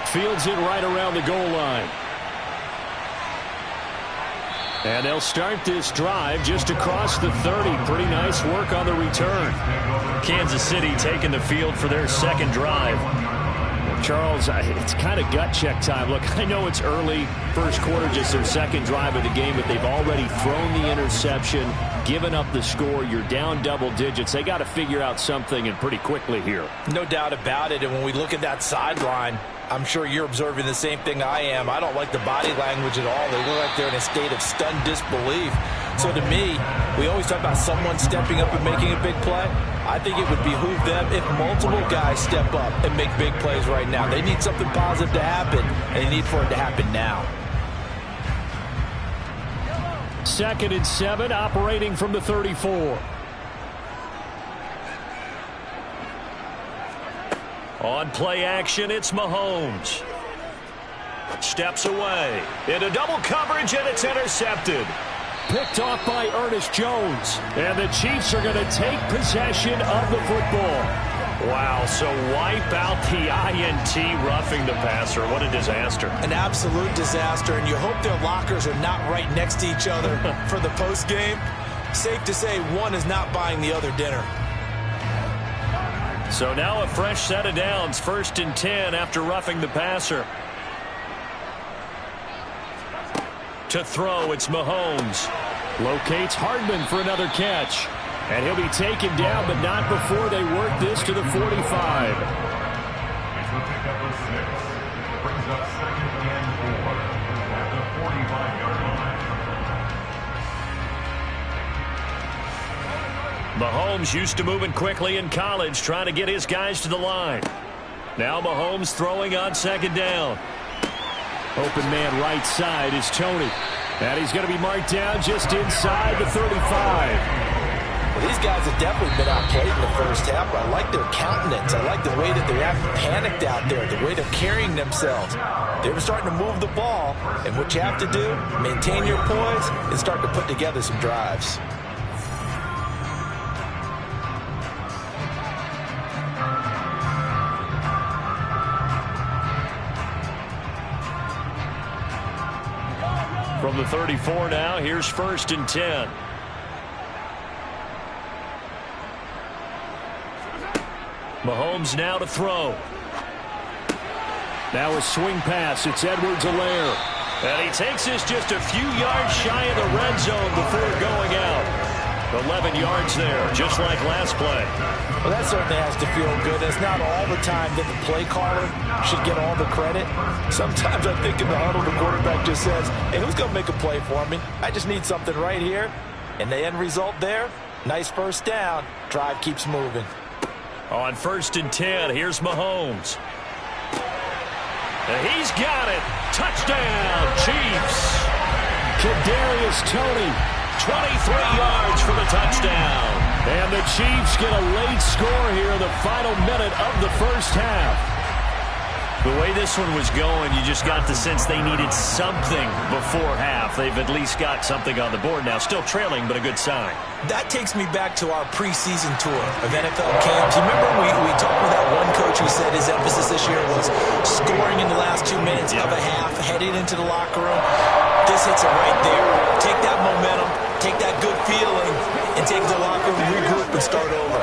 Fields it right around the goal line. And they'll start this drive just across the 30. Pretty nice work on the return. Kansas City taking the field for their second drive. Charles, it's kind of gut check time. Look, I know it's early, first quarter, just their second drive of the game, but they've already thrown the interception, given up the score. You're down double digits. They got to figure out something, and pretty quickly here. No doubt about it. And when we look at that sideline, I'm sure you're observing the same thing I am. I don't like the body language at all. They look like they're in a state of stunned disbelief. So to me, we always talk about someone stepping up and making a big play. I think it would behoove them if multiple guys step up and make big plays right now. They need something positive to happen, and they need for it to happen now. 2nd and 7, operating from the 34. On play action, it's Mahomes. Steps away. Into double coverage, and it's intercepted. Picked off by Ernest Jones. And the Chiefs are going to take possession of the football. Wow, so wipe out the INT roughing the passer. What a disaster. An absolute disaster, and you hope their lockers are not right next to each other for the postgame. Safe to say one is not buying the other dinner. So now a fresh set of downs, 1st and 10 after roughing the passer. To throw, it's Mahomes. Locates Hardman for another catch. And he'll be taken down, but not before they work this to the 45. Makes the pickup of 6. Brings up 2nd and 4 at the 45-yard line. Mahomes used to moving quickly in college, trying to get his guys to the line. Now Mahomes throwing on 2nd down. Open man right side is Tony. And he's going to be marked down just inside the 35. Well, these guys have definitely been outplayed in the first half. I like their countenance. I like the way that they're acting panicked out there, the way they're carrying themselves. They're starting to move the ball, and what you have to do, maintain your poise and start to put together some drives. From the 34 now, here's 1st and 10. Mahomes now to throw. Now a swing pass. It's Edwards-Helaire. And he takes this just a few yards shy of the red zone before going out. 11 yards there, just like last play. Well, that certainly has to feel good. It's not all the time that the play caller should get all the credit. Sometimes I think in the huddle, the quarterback just says, hey, who's going to make a play for me? I just need something right here. And the end result there, nice first down. Drive keeps moving. On 1st and 10, here's Mahomes. And he's got it. Touchdown, Chiefs. Kadarius Toney 23 yards for the touchdown. And the Chiefs get a late score here in the final minute of the first half. The way this one was going, you just got the sense they needed something before half. They've at least got something on the board now. Still trailing, but a good sign. That takes me back to our preseason tour of NFL camps. You remember we talked with that one coach who said his emphasis this year was scoring in the last 2 minutes of a half, heading into the locker room. This hits it right there. Take that momentum, take that good feeling, and take the locker room, regroup, and start over.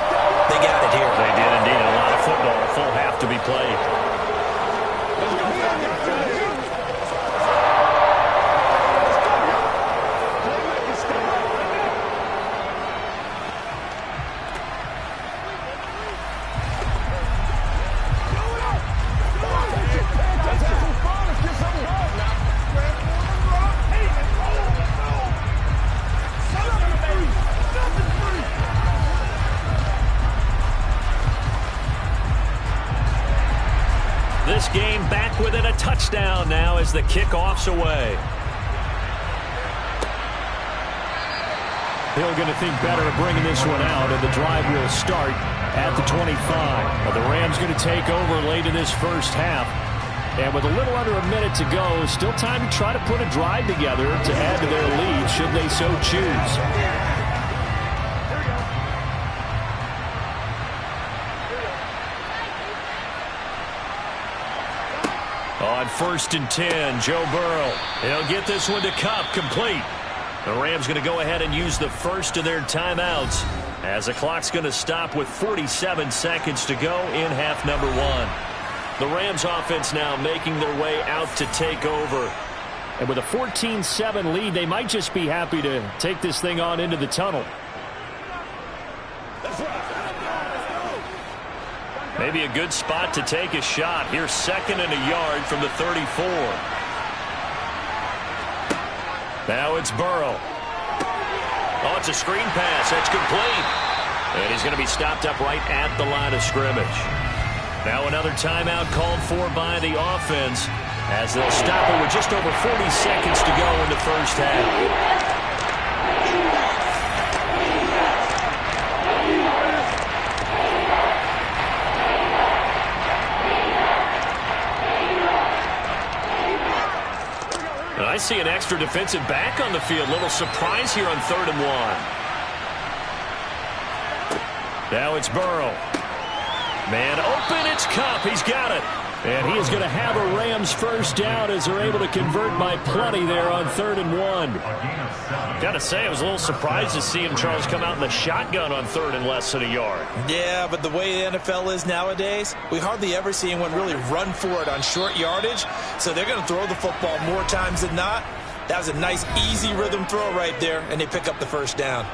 They got it here. They did indeed. A lot of football, a full half to be played. This game back within a touchdown now as the kickoff's away. Hill going to think better of bringing this one out, and the drive will start at the 25. Well, the Rams going to take over late in this first half. And with a little under a minute to go, still time to try to put a drive together to add to their lead should they so choose. On 1st and 10, Joe Burrow. He'll get this one to Kupp, complete. The Rams going to go ahead and use the first of their timeouts as the clock's going to stop with 47 seconds to go in half number 1. The Rams offense now making their way out to take over. And with a 14-7 lead, they might just be happy to take this thing on into the tunnel. Maybe a good spot to take a shot. Here's 2nd and a yard from the 34. Now it's Burrow. Oh, it's a screen pass. That's complete. And he's going to be stopped up right at the line of scrimmage. Now another timeout called for by the offense as they'll stop it with just over 40 seconds to go in the first half. And I see an extra defensive back on the field. Little surprise here on 3rd and 1. Now it's Burrow. Man open, it's Kupp. He's got it. And he is going to have a Rams first down as they're able to convert by plenty there on 3rd and 1. Got to say, I was a little surprised to see him, Charles, come out in the shotgun on 3rd and less than a yard. Yeah, but the way the NFL is nowadays, we hardly ever see anyone really run for it on short yardage. So they're going to throw the football more times than not. That was a nice, easy rhythm throw right there, and they pick up the first down.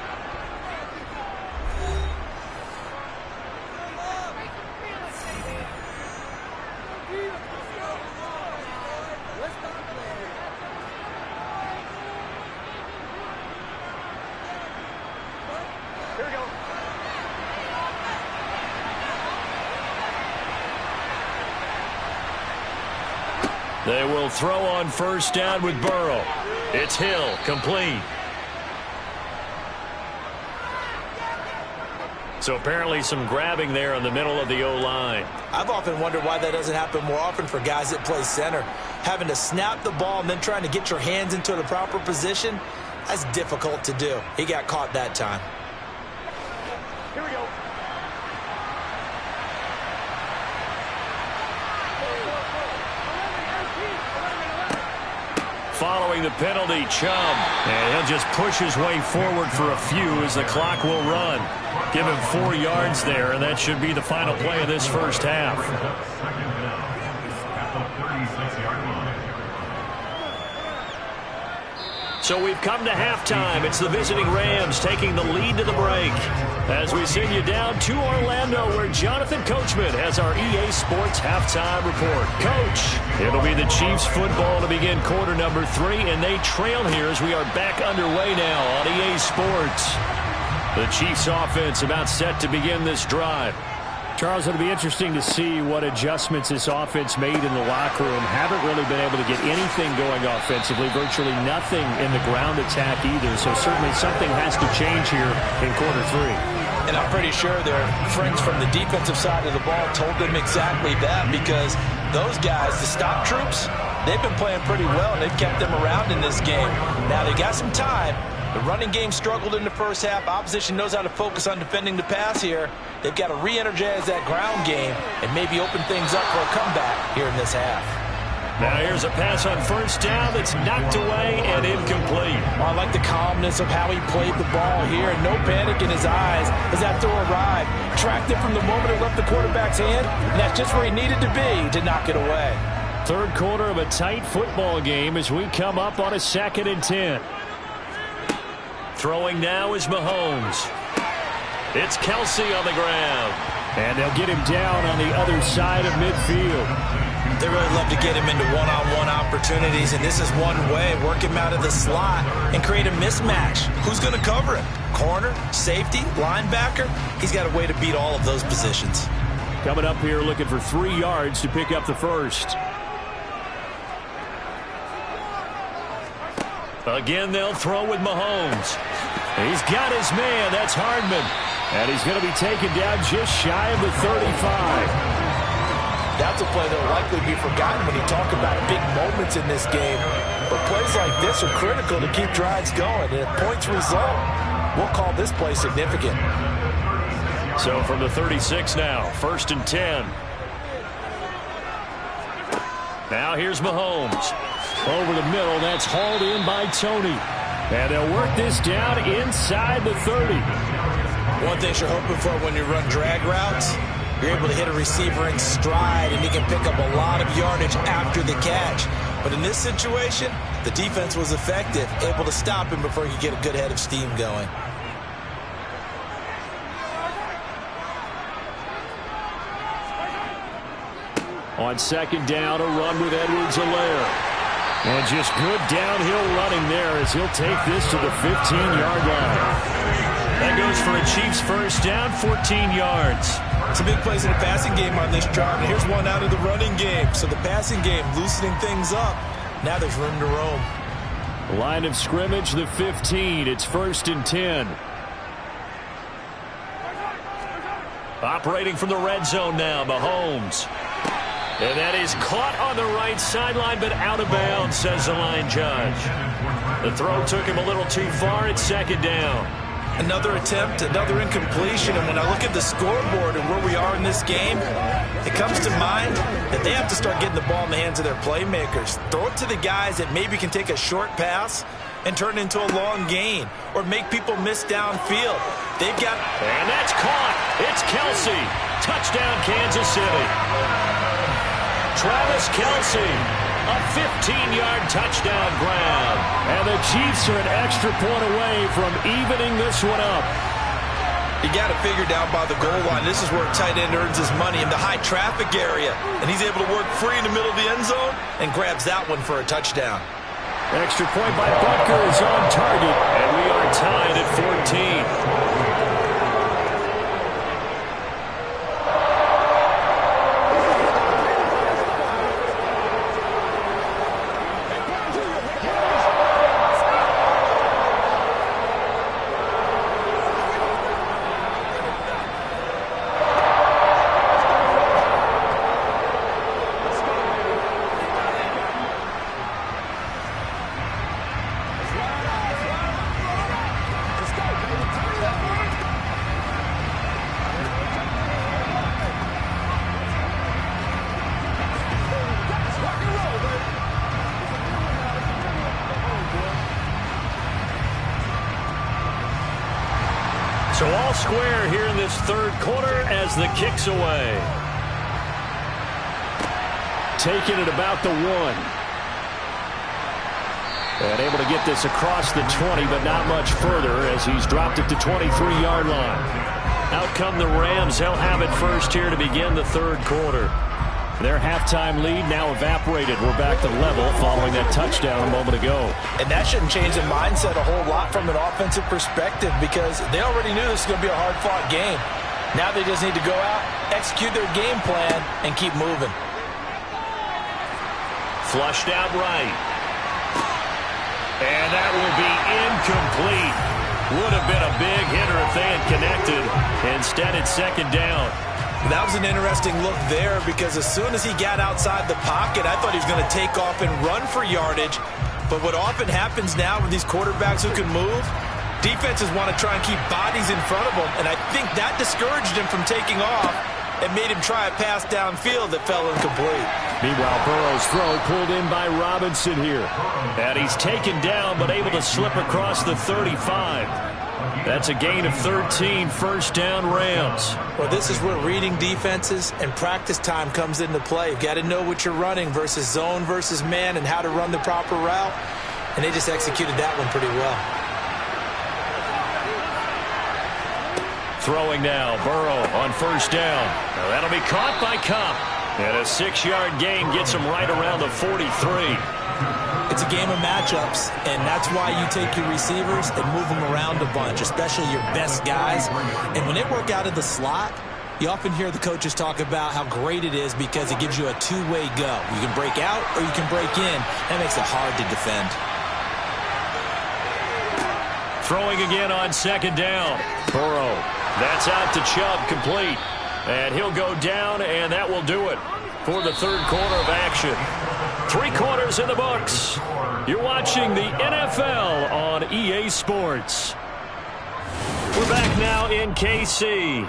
They will throw on first down with Burrow. It's Hill, complete. So apparently some grabbing there in the middle of the O-line. I've often wondered why that doesn't happen more often for guys that play center. Having to snap the ball and then trying to get your hands into the proper position, that's difficult to do. He got caught that time. Here we go. Following the penalty, Chubb. And he'll just push his way forward for a few as the clock will run. Give him 4 yards there, and that should be the final play of this first half. So we've come to halftime. It's the visiting Rams taking the lead to the break. As we send you down to Orlando, where Jonathan Coachman has our EA Sports halftime report. Coach, it'll be the Chiefs football to begin quarter number 3, and they trail here as we are back underway now on EA Sports. The Chiefs offense about set to begin this drive. Charles, it'll be interesting to see what adjustments this offense made in the locker room. Haven't really been able to get anything going offensively, virtually nothing in the ground attack either. So certainly something has to change here in quarter 3. And I'm pretty sure their friends from the defensive side of the ball told them exactly that, because those guys, the stop troops, they've been playing pretty well, and they've kept them around in this game. Now, they got some time. The running game struggled in the first half. Opposition knows how to focus on defending the pass here. They've got to re-energize that ground game and maybe open things up for a comeback here in this half. Now here's a pass on first down that's knocked away and incomplete. Well, I like the calmness of how he played the ball here, and no panic in his eyes as that throw arrived. Tracked it from the moment it left the quarterback's hand, and that's just where he needed to be to knock it away. Third quarter of a tight football game as we come up on a 2nd and 10. Throwing now is Mahomes. It's Kelsey on the ground. And they'll get him down on the other side of midfield. They really love to get him into one-on-one opportunities, and this is one way. Work him out of the slot and create a mismatch. Who's going to cover him? Corner, safety, linebacker? He's got a way to beat all of those positions. Coming up here looking for 3 yards to pick up the first. Again, they'll throw with Mahomes. He's got his man. That's Hardman. And he's going to be taken down just shy of the 35. That's a play that will likely be forgotten when you talk about big moments in this game. But plays like this are critical to keep drives going. And if points result, we'll call this play significant. So from the 36 now, 1st and 10. Now here's Mahomes. Over the middle, that's hauled in by Tony. And they'll work this down inside the 30. One thing you're hoping for when you run drag routes, you're able to hit a receiver in stride, and he can pick up a lot of yardage after the catch. But in this situation, the defense was effective, able to stop him before he could get a good head of steam going. On 2nd down, a run with Edwards-Helaire. And just good downhill running there as he'll take this to the 15-yard line. That goes for a Chiefs first down, 14 yards. Some big plays in the passing game on this drive, and here's one out of the running game. So the passing game loosening things up. Now there's room to roam. Line of scrimmage, the 15. It's 1st and 10. Operating from the red zone now, Mahomes. And that is caught on the right sideline, but out of bounds, says the line judge. The throw took him a little too far. It's 2nd down. Another attempt, another incompletion, and when I look at the scoreboard and where we are in this game, it comes to mind that they have to start getting the ball in the hands of their playmakers. Throw it to the guys that maybe can take a short pass and turn it into a long gain, or make people miss downfield. They've got... And that's caught. It's Kelsey. Touchdown, Kansas City. Travis Kelsey, a 15-yard touchdown grab. And the Chiefs are an extra point away from evening this one up. You got to figure down by the goal line. This is where a tight end earns his money, in the high traffic area. And he's able to work free in the middle of the end zone and grabs that one for a touchdown. Extra point by Butker is on target. And we are tied at 14. So all square here in this third quarter as the kick's away. Taking it about the 1. And able to get this across the 20, but not much further as he's dropped it to 23-yard line. Out come the Rams. They'll have it first here to begin the third quarter. Their halftime lead now evaporated. We're back to level following that touchdown a moment ago. And that shouldn't change the mindset a whole lot from an offensive perspective, because they already knew this was going to be a hard-fought game. Now they just need to go out, execute their game plan, and keep moving. Flushed out right. And that will be incomplete. Would have been a big hitter if they had connected. Instead, it's second down. That was an interesting look there because as soon as he got outside the pocket, I thought he was going to take off and run for yardage. But what often happens now with these quarterbacks who can move, defenses want to try and keep bodies in front of them, and I think that discouraged him from taking off and made him try a pass downfield that fell incomplete. Meanwhile, Burrow's throw pulled in by Robinson here. And he's taken down but able to slip across the 35. That's a gain of 13, first down Rams. Well, this is where reading defenses and practice time comes into play. You've got to know what you're running versus zone versus man and how to run the proper route. And they just executed that one pretty well. Throwing now, Burrow on first down. Now that'll be caught by Kupp. And a 6-yard gain gets him right around the 43. It's a game of matchups, and that's why you take your receivers and move them around a bunch, especially your best guys. And when they work out of the slot, you often hear the coaches talk about how great it is because it gives you a two-way go. You can break out or you can break in. That makes it hard to defend. Throwing again on second down. Burrow. That's out to Chubb, complete. And he'll go down, and that will do it for the third quarter of action. 3 quarters in the books. You're watching the NFL on EA Sports. We're back now in KC.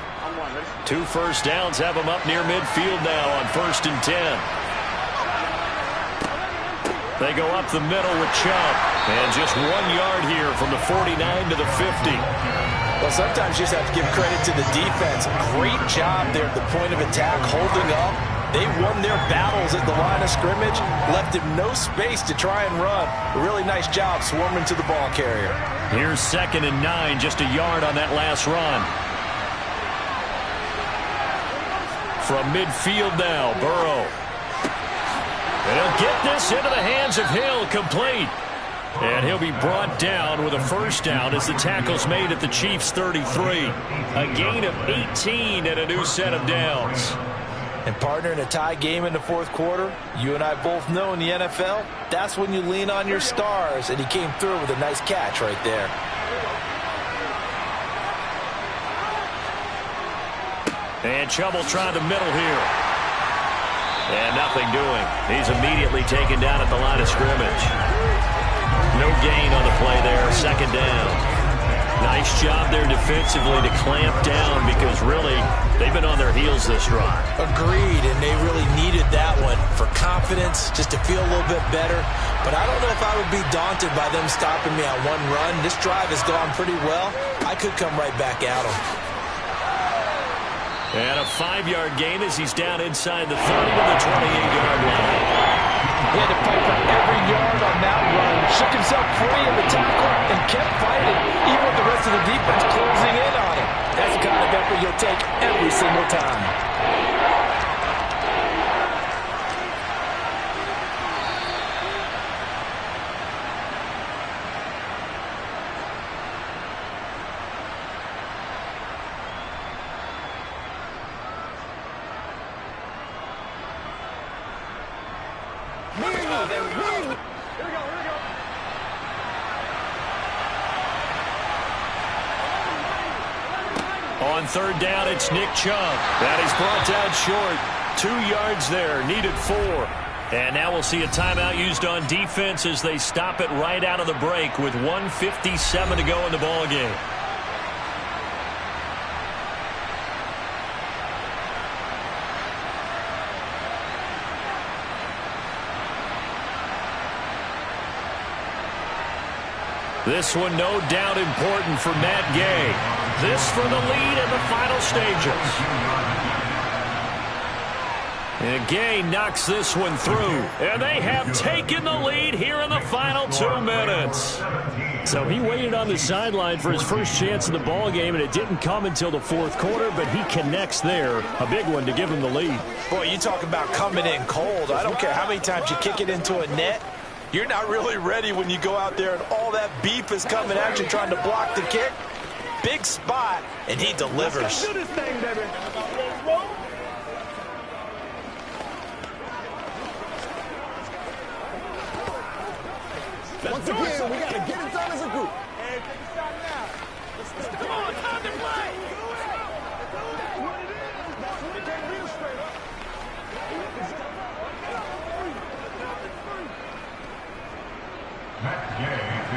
2 first downs have them up near midfield now on 1st and 10. They go up the middle with Chubb. And just 1 yard here from the 49 to the 50. Well, sometimes you just have to give credit to the defense. Great job there at the point of attack, holding up. They won their battles at the line of scrimmage, left him no space to try and run. A really nice job swarming to the ball carrier. Here's 2nd and 9, just a yard on that last run. From midfield now, Burrow. And he'll get this into the hands of Hill, complete. And he'll be brought down with a first down as the tackle's made at the Chiefs' 33. A gain of 18 and a new set of downs. And partner, in a tie game in the 4th quarter, you and I both know in the NFL, that's when you lean on your stars, and he came through with a nice catch right there. And Chubb will try the middle here. And nothing doing. He's immediately taken down at the line of scrimmage. No gain on the play there, 2nd down. Nice job there defensively to clamp down because really they've been on their heels this drive. Agreed, and they really needed that one for confidence, just to feel a little bit better. But I don't know if I would be daunted by them stopping me on one run. This drive has gone pretty well. I could come right back at them. And a 5-yard gain as he's down inside the 30 to the 28-yard line. He had to fight for every yard on that run. Shook himself free in the tackle and kept fighting, even with the rest of the defense closing in on him. That's the kind of effort you'll take every single time. On 3rd down, it's Nick Chubb. That is brought down short. 2 yards there, needed 4. And now we'll see a timeout used on defense as they stop it right out of the break with 1:57 to go in the ballgame. This one no doubt important for Matt Gay. This for the lead in the final stages. And Gay knocks this one through. And they have taken the lead here in the final 2 minutes. So he waited on the sideline for his first chance in the ball game, and it didn't come until the 4th quarter, but he connects there. A big one to give him the lead. Boy, you talk about coming in cold. I don't care how many times you kick it into a net. You're not really ready when you go out there and all that beef is coming at you trying to block the kick. big spot, and he delivers. Let's do this thing, baby. Once again, we got to get it done as a group. Hey, take a shot now. Come on, time to play.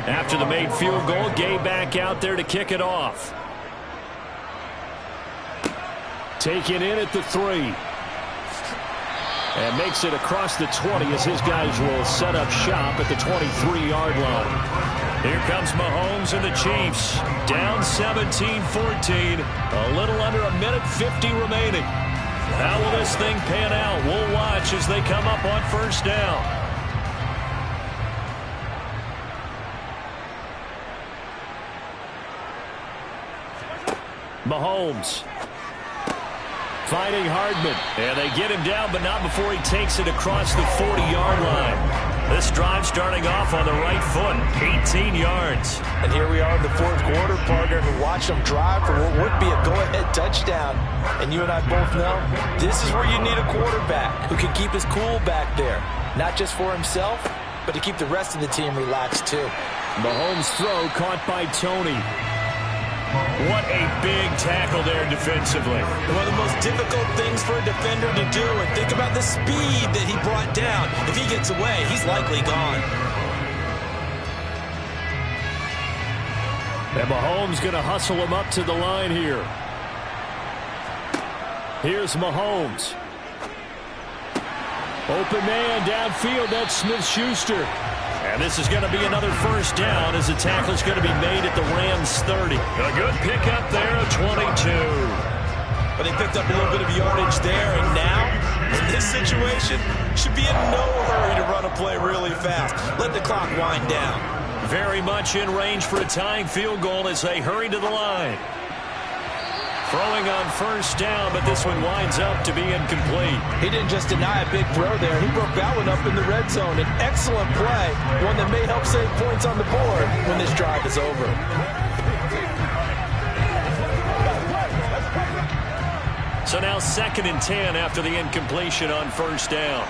After the made field goal, Gay back out there to kick it off. Taken in at the 3. And makes it across the 20 as his guys will set up shop at the 23-yard line. Here comes Mahomes and the Chiefs. Down 17-14. A little under a minute 50 remaining. How will this thing pan out? We'll watch as they come up on first down. Mahomes finding Hardman, and they get him down, but not before he takes it across the 40-yard line. This drive starting off on the right foot, 18 yards. And here we are in the fourth quarter, partner, who watched them drive for what would be a go-ahead touchdown. And you and I both know this is where you need a quarterback who can keep his cool back there, not just for himself, but to keep the rest of the team relaxed too. Mahomes' throw caught by Tony. What a big tackle there defensively. One of the most difficult things for a defender to do. And think about the speed that he brought down. If he gets away, he's likely gone. And Mahomes going to hustle him up to the line here. Here's Mahomes. Open man downfield. That's Smith-Schuster. And this is going to be another first down as the tackle's going to be made at the Rams 30. A good pickup there at 22. But they picked up a little bit of yardage there, and now, in this situation, should be in no hurry to run a play really fast. Let the clock wind down. Very much in range for a tying field goal as they hurry to the line. Throwing on first down, but this one winds up to be incomplete. He didn't just deny a big throw there. He broke that one up in the red zone. An excellent play, one that may help save points on the board when this drive is over. So now 2nd and 10 after the incompletion on first down.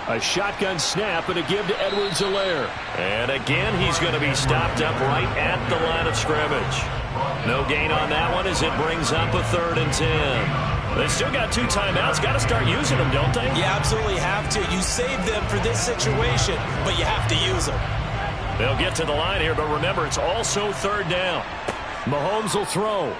A shotgun snap and a give to Edwards-Helaire. And again, he's going to be stopped up right at the line of scrimmage. No gain on that one as it brings up a 3rd and 10. They still got 2 timeouts. Got to start using them, don't they? You absolutely have to. You save them for this situation, but you have to use them. They'll get to the line here, but remember, it's also 3rd down. Mahomes will throw.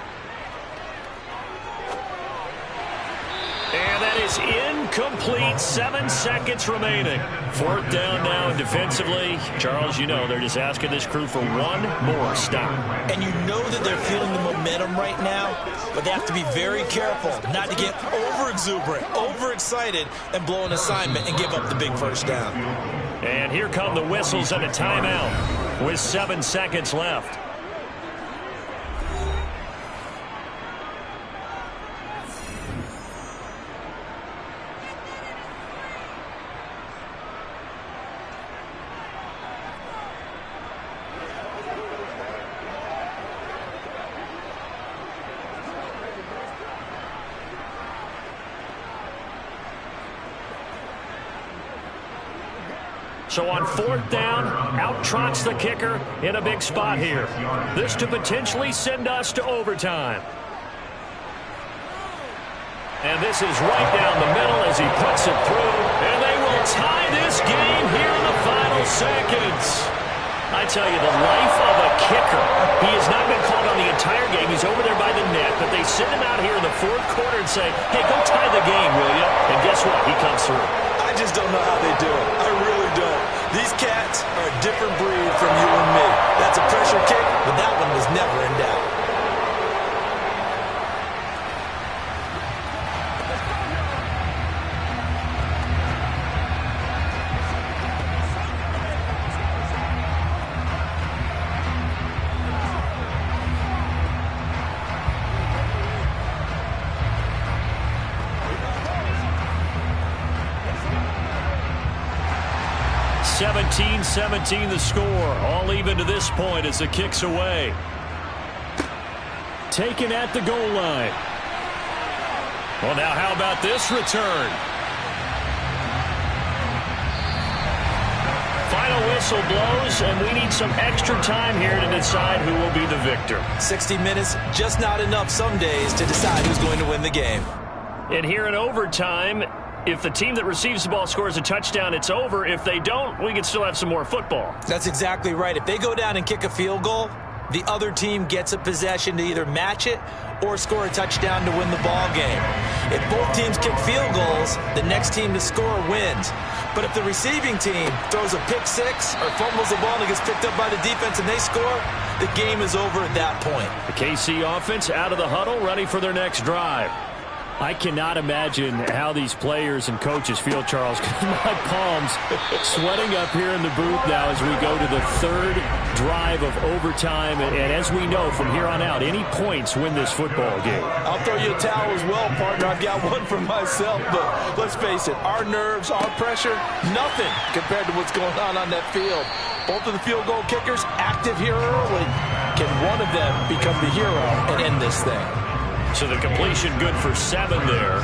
And that is incomplete. 7 seconds remaining. 4th down now, and defensively, Charles, you know, they're just asking this crew for one more stop. And you know that they're feeling the momentum right now, but they have to be very careful not to get over-exuberant, overexcited, and blow an assignment and give up the big first down. And here come the whistles and a timeout with 7 seconds left. So on 4th down, out trots the kicker in a big spot here. This to potentially send us to overtime. And this is right down the middle as he puts it through. And they will tie this game here in the final seconds. I tell you, the life of a kicker. He has not been called on the entire game. He's over there by the net. But they send him out here in the 4th quarter and say, hey, go tie the game, will you? And guess what? He comes through. I just don't know how they do it. I really don't. These cats are a different breed from you and me. That's a pressure kick, but that one was never in doubt. 17-17 the score. All even to this point as the kick's away. Taken at the goal line. Well, now how about this return? Final whistle blows, and we need some extra time here to decide who will be the victor. 60 minutes, just not enough some days to decide who's going to win the game. And here in overtime, if the team that receives the ball scores a touchdown, it's over. If they don't, we can still have some more football. That's exactly right. If they go down and kick a field goal, the other team gets a possession to either match it or score a touchdown to win the ball game. If both teams kick field goals, the next team to score wins. But if the receiving team throws a pick six or fumbles the ball and it gets picked up by the defense and they score, the game is over at that point. The KC offense out of the huddle, ready for their next drive. I cannot imagine how these players and coaches feel, Charles. My palms sweating up here in the booth now as we go to the third drive of overtime. And as we know from here on out, any points win this football game. I'll throw you a towel as well, partner. I've got one for myself, but let's face it, our nerves, our pressure, nothing compared to what's going on that field. Both of the field goal kickers active here early. Can one of them become the hero and end this thing? So the completion good for 7 there,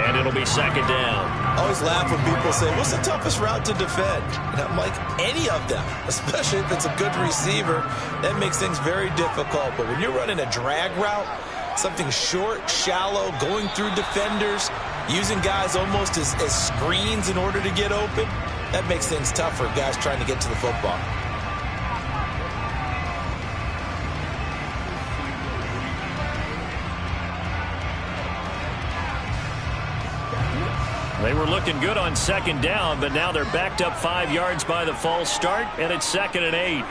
and it'll be second down. I always laugh when people say, what's the toughest route to defend? And I'm like, any of them, especially if it's a good receiver. That makes things very difficult. But when you're running a drag route, something short, shallow, going through defenders, using guys almost as screens in order to get open, that makes things tough for guys trying to get to the football. They were looking good on second down, but now they're backed up 5 yards by the false start, and it's 2nd and 8.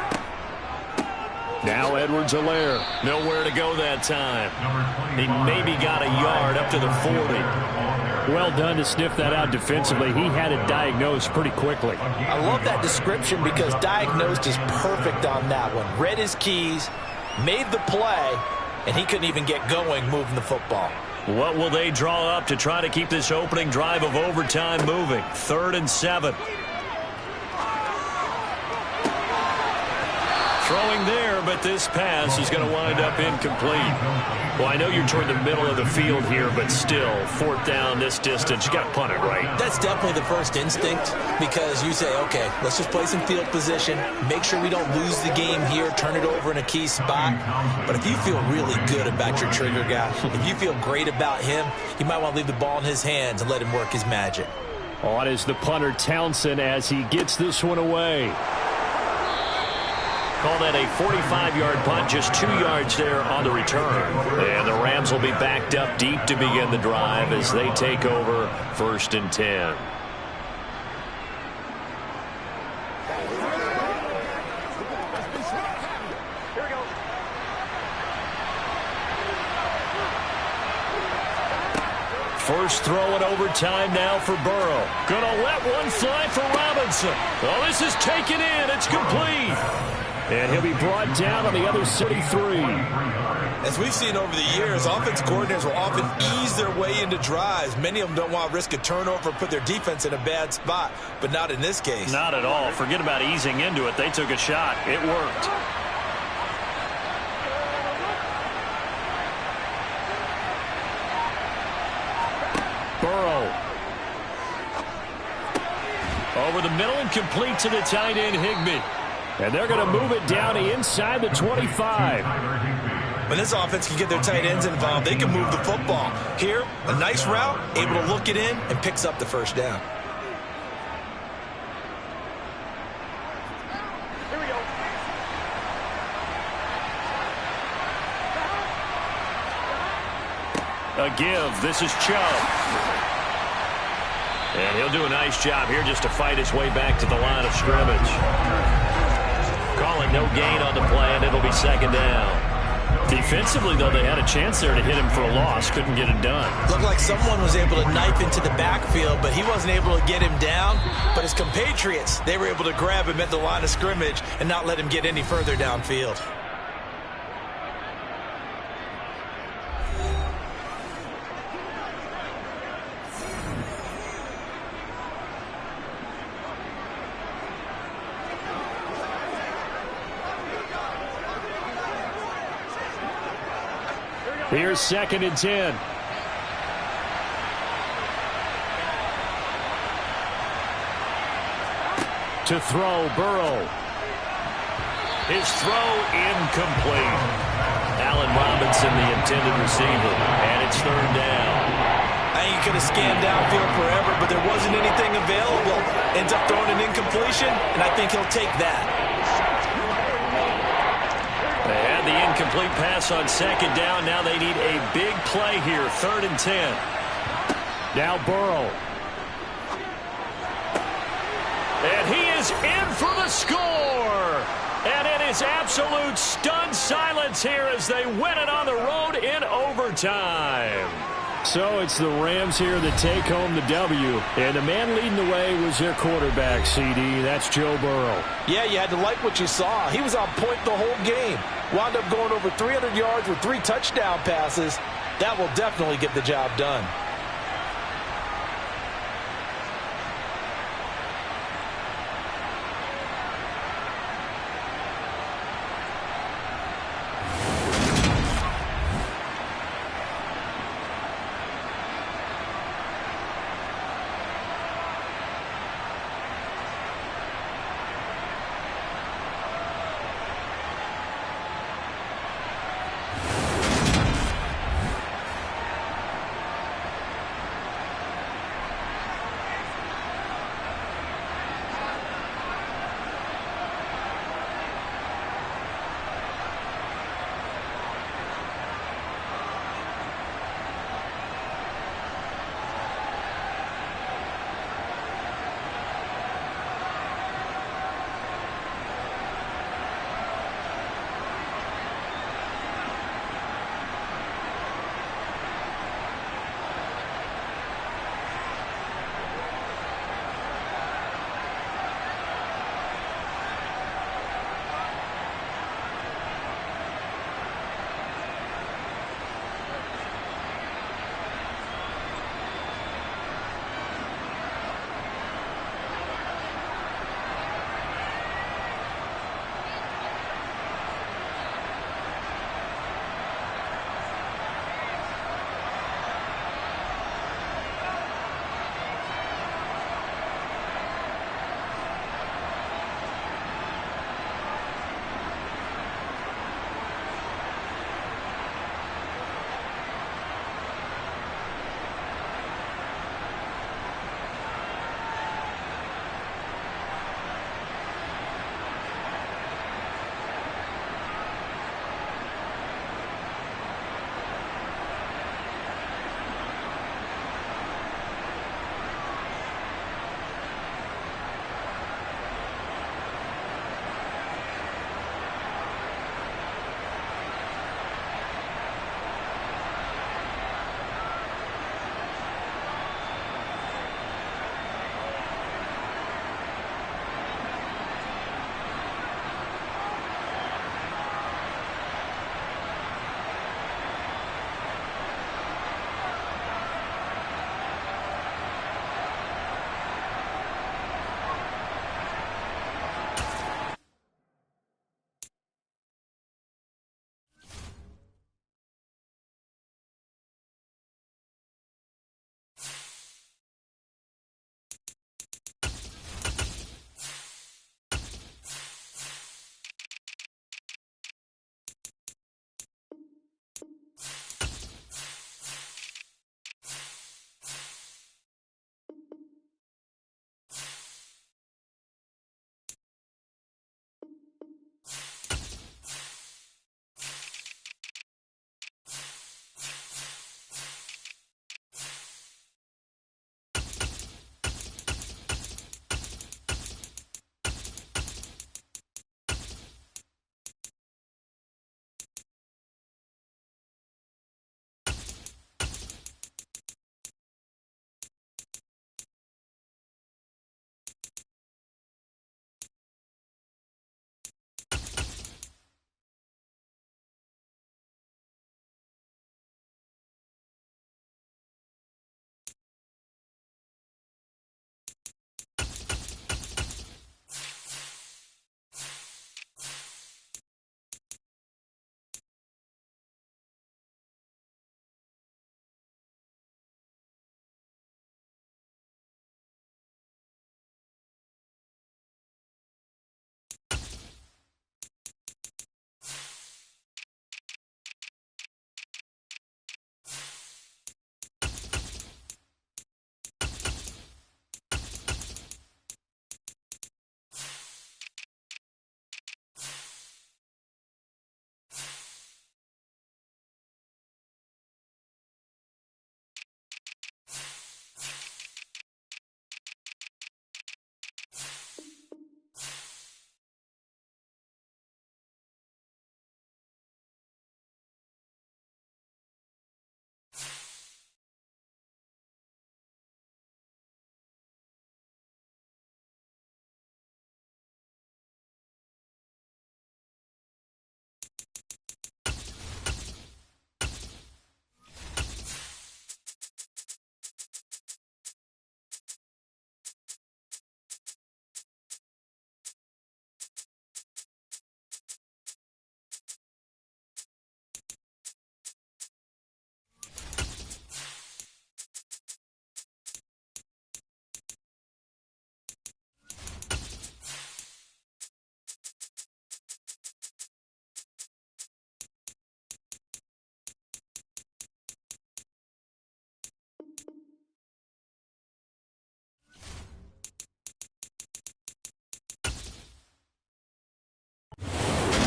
Now Edwards-Helaire. Nowhere to go that time. He maybe got a yard up to the 40. Well done to sniff that out defensively. He had it diagnosed pretty quickly. I love that description because diagnosed is perfect on that one. Read his keys, made the play, and he couldn't even get going moving the football. What will they draw up to try to keep this opening drive of overtime moving? 3rd and 7. Throwing there, but this pass is going to wind up incomplete. Well, I know you're toward the middle of the field here, but still, 4th down this distance, you got to punt it right. That's definitely the first instinct because you say, okay, let's just play some field position, make sure we don't lose the game here, turn it over in a key spot. But if you feel really good about your trigger guy, if you feel great about him, you might want to leave the ball in his hands and let him work his magic. On is the punter Townsend as he gets this one away. Call that a 45-yard punt, just 2 yards there on the return. And the Rams will be backed up deep to begin the drive as they take over 1st and 10. First throw in overtime now for Burrow. Gonna let one fly for Robinson. Oh, this is taken in. It's complete. And he'll be brought down on the other 33. As we've seen over the years, offensive coordinators will often ease their way into drives. Many of them don't want to risk a turnover and put their defense in a bad spot, but not in this case. Not at all. Forget about easing into it. They took a shot. It worked. Burrow. Over the middle and complete to the tight end, Higbee. And they're going to move it down inside the 25. When this offense can get their tight ends involved, they can move the football. Here, a nice route, able to look it in, and picks up the first down. Here we go. A give. This is Chubb. And he'll do a nice job here just to fight his way back to the line of scrimmage. Calling no gain on the play, and it'll be 2nd down. Defensively, though, they had a chance there to hit him for a loss. Couldn't get it done. Looked like someone was able to knife into the backfield, but he wasn't able to get him down. But his compatriots, they were able to grab him at the line of scrimmage and not let him get any further downfield. Here's 2nd and 10. To throw, Burrow. His throw incomplete. Allen Robinson, the intended receiver, and it's 3rd down. I think he could have scanned downfield forever, but there wasn't anything available. Ends up throwing an incompletion, and I think he'll take that. They had the incomplete pass on 2nd down. Now they need a big play here, 3rd and 10. Now Burrow. And he is in for the score. And it is absolute stunned silence here as they win it on the road in overtime. So it's the Rams here that take home the W. And the man leading the way was their quarterback, CD. That's Joe Burrow. Yeah, you had to like what you saw. He was on point the whole game. Wound up going over 300 yards with 3 touchdown passes. That will definitely get the job done.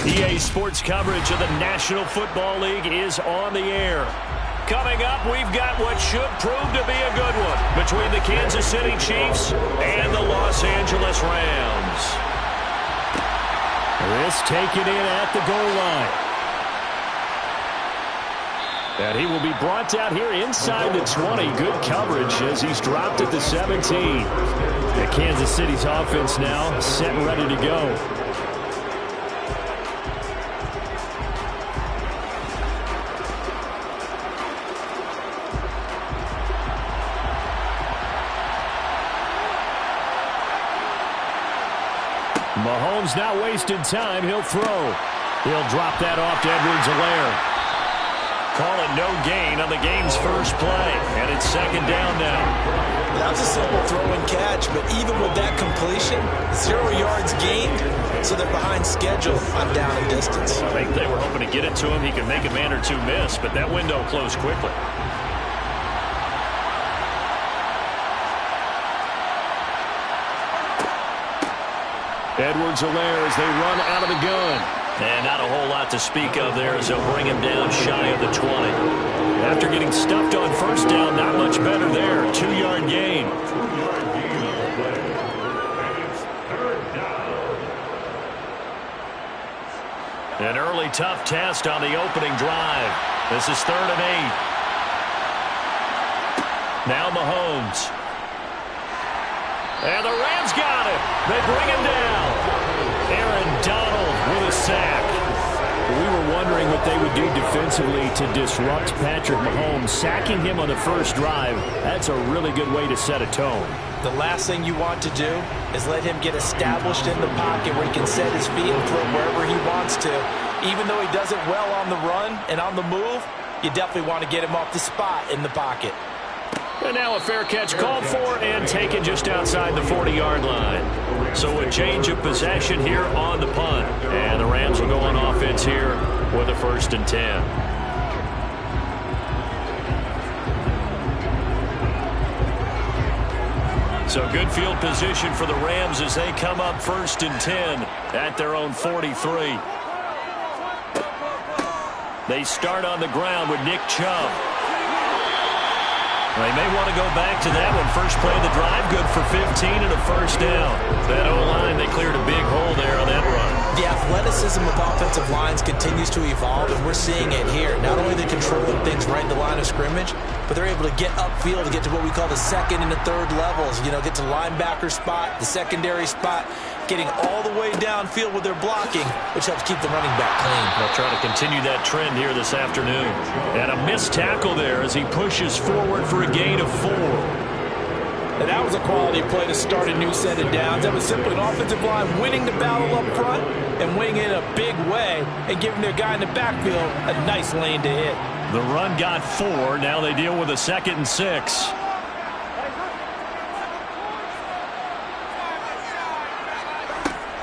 EA Sports coverage of the National Football League is on the air. Coming up, we've got what should prove to be a good one between the Kansas City Chiefs and the Los Angeles Rams. This taken in at the goal line. And he will be brought down here inside the 20. Good coverage as he's dropped at the 17. And Kansas City's offense now set and ready to go. Mahomes not wasting time. He'll throw. He'll drop that off to Edwards-Helaire. Call it no gain on the game's first play. And it's second down now. That was a simple throw and catch, but even with that completion, 0 yards gained, so they're behind schedule on down and distance. I think they were hoping to get it to him. He could make a man or two miss, but that window closed quickly. Edwards-Helaire as they run out of the gun. And not a whole lot to speak of there as they'll bring him down shy of the 20. After getting stuffed on first down, not much better there. 2-yard gain. An early tough test on the opening drive. This is 3rd and 8. Now Mahomes. And the Rams got him. They bring him down. Aaron Donald with a sack. We were wondering what they would do defensively to disrupt Patrick Mahomes. Sacking him on the first drive, that's a really good way to set a tone. The last thing you want to do is let him get established in the pocket where he can set his feet and throw wherever he wants to. Even though he does it well on the run and on the move, you definitely want to get him off the spot in the pocket. And now a fair catch called for and taken just outside the 40-yard line. So a change of possession here on the punt. And the Rams will go on offense here with a 1st and 10. So good field position for the Rams as they come up 1st and 10 at their own 43. They start on the ground with Nick Chubb. They may want to go back to that one. First play of the drive, good for 15 and a 1st down. That O-line, they cleared a big hole there on that run. The athleticism of offensive lines continues to evolve, and we're seeing it here. Not only are they controlling things right in the line of scrimmage, but they're able to get upfield to get to what we call the 2nd and the 3rd levels. You know, get to linebacker spot, the secondary spot, getting all the way downfield with their blocking, which helps keep the running back clean. They'll try to continue that trend here this afternoon. And a missed tackle there as he pushes forward for a gain of 4. And that was a quality play to start a new set of downs. That was simply an offensive line winning the battle up front and winning it in a big way and giving their guy in the backfield a nice lane to hit. The run got 4. Now they deal with a 2nd and 6.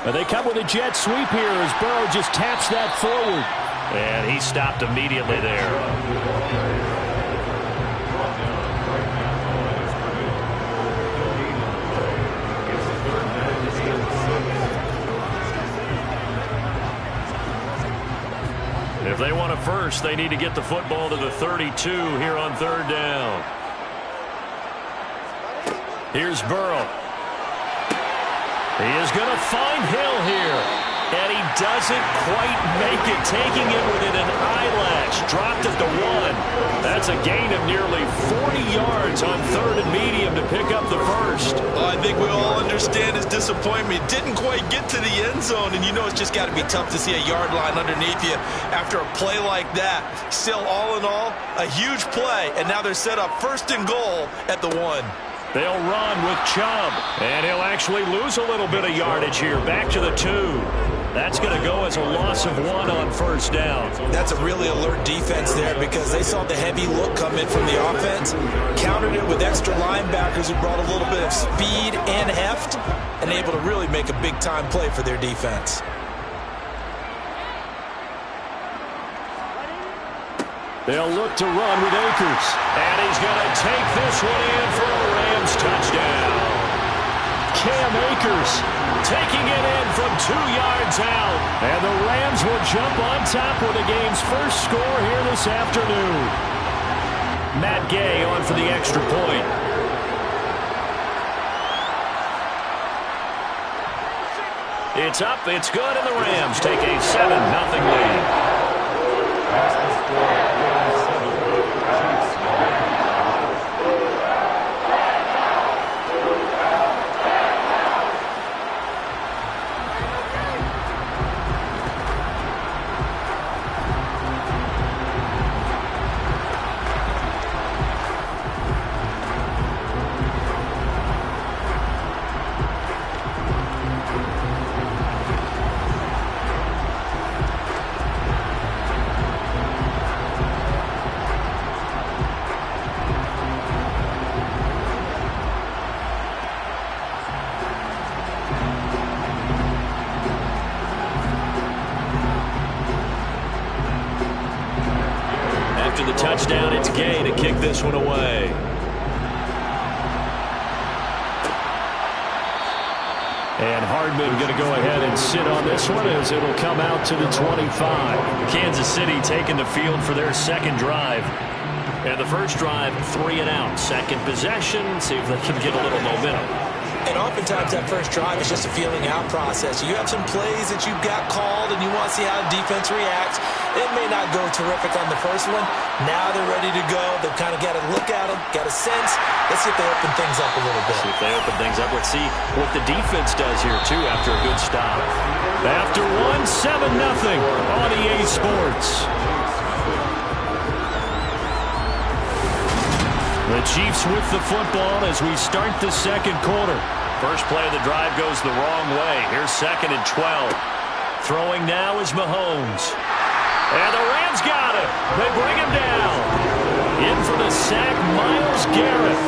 And they come with a jet sweep here as Burrow just taps that forward. And he stopped immediately there. If they want a first, they need to get the football to the 32 here on 3rd down. Here's Burrow. He is going to find Hill here. And he doesn't quite make it, taking it within an eyelash. Dropped at the 1. That's a gain of nearly 40 yards on 3rd and medium to pick up the first. I think we all understand his disappointment. Didn't quite get to the end zone, and you know it's just got to be tough to see a yard line underneath you after a play like that. Still, all in all, a huge play, and now they're set up 1st and goal at the 1. They'll run with Chubb, and he'll actually lose a little bit of yardage here. Back to the 2. That's going to go as a loss of 1 on 1st down. That's a really alert defense there because they saw the heavy look come in from the offense, countered it with extra linebackers who brought a little bit of speed and heft, and able to really make a big-time play for their defense. They'll look to run with Akers. And he's going to take this one in for a Rams touchdown. Cam Akers taking it in from 2 yards out. And the Rams will jump on top with the game's first score here this afternoon. Matt Gay on for the extra point. It's up, it's good, and the Rams take a 7-0 lead. After the touchdown, it's Gay to kick this one away. And Hardman going to go ahead and sit on this one as it'll come out to the 25. Kansas City taking the field for their second drive. And the first drive, 3 and out. Second possession, see if they can get a little momentum. And oftentimes that first drive is just a feeling out process. You have some plays that you've got called and you want to see how the defense reacts. It may not go terrific on the first one. Now they're ready to go. They've kind of got to look at them, got a sense. Let's see if they open things up a little bit. See if they open things up. Let's see what the defense does here, too, after a good stop. After one, 7-0 on EA Sports. The Chiefs with the football as we start the second quarter. First play of the drive goes the wrong way. Here's 2nd and 12. Throwing now is Mahomes. And the Rams got him. They bring him down. In for the sack, Myles Garrett.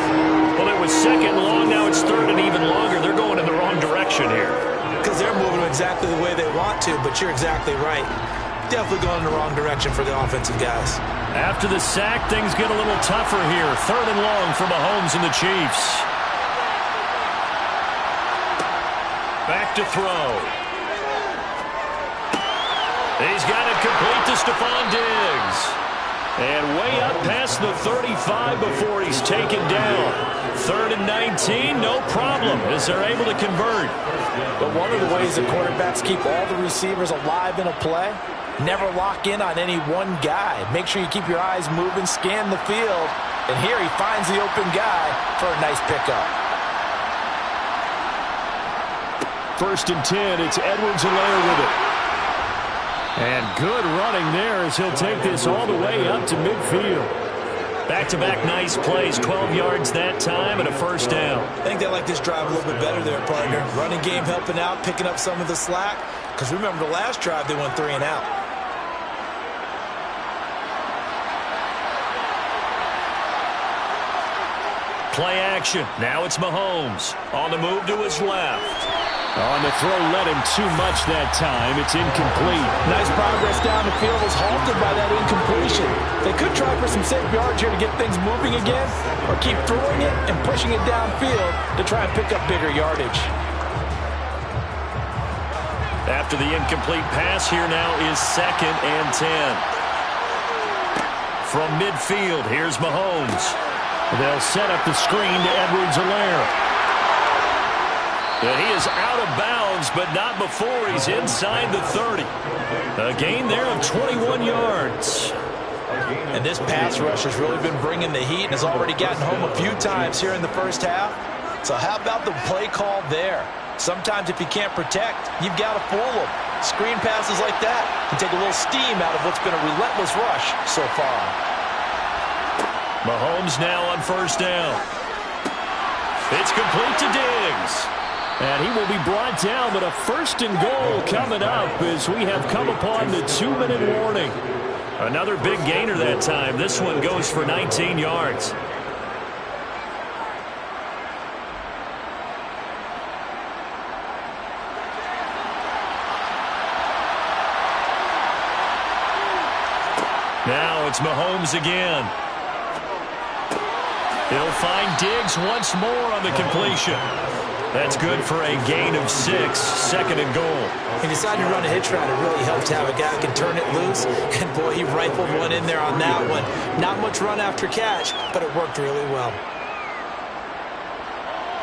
Well, it was 2nd long. Now it's 3rd and even longer. They're going in the wrong direction here. Because they're moving exactly the way they want to, but you're exactly right. Definitely going in the wrong direction for the offensive guys. After the sack, things get a little tougher here. 3rd and long for Mahomes and the Chiefs. Back to throw. He's got it complete to Stephon Diggs. And way up past the 35 before he's taken down. 3rd and 19, no problem as they're able to convert. But one of the ways that quarterbacks keep all the receivers alive in a play, never lock in on any one guy. Make sure you keep your eyes moving, scan the field. And here he finds the open guy for a nice pickup. 1st and 10, it's Edwards-Helaire with it. And good running there as he'll take this all the way up to midfield. Back-to-back nice plays, 12 yards that time and a first down. I think they like this drive a little bit better there, partner. Running game helping out, picking up some of the slack. Because remember the last drive, they went 3 and out. Play action. Now it's Mahomes. On the move to his left. On the throw, led him too much that time. It's incomplete. Nice progress down the field was halted by that incompletion. They could try for some safe yards here to get things moving again, or keep throwing it and pushing it downfield to try and pick up bigger yardage. After the incomplete pass, here now is 2nd and 10. From midfield, here's Mahomes. They'll set up the screen to Edwards-Helaire. And he is out of bounds, but not before he's inside the 30. A gain there of 21 yards. And this pass rush has really been bringing the heat and has already gotten home a few times here in the first half. So how about the play call there? Sometimes if you can't protect, you've got to fool them. Screen passes like that can take a little steam out of what's been a relentless rush so far. Mahomes now on 1st down. It's complete to Diggs. And he will be brought down, but a 1st and goal coming up as we have come upon the 2-minute warning. Another big gainer that time. This one goes for 19 yards. Now it's Mahomes again. He'll find Diggs once more on the completion. That's good for a gain of 6, 2nd and goal. He decided to run a hitch route. It really helped to have a guy who can turn it loose. And, boy, he rifled one in there on that one. Not much run after catch, but it worked really well.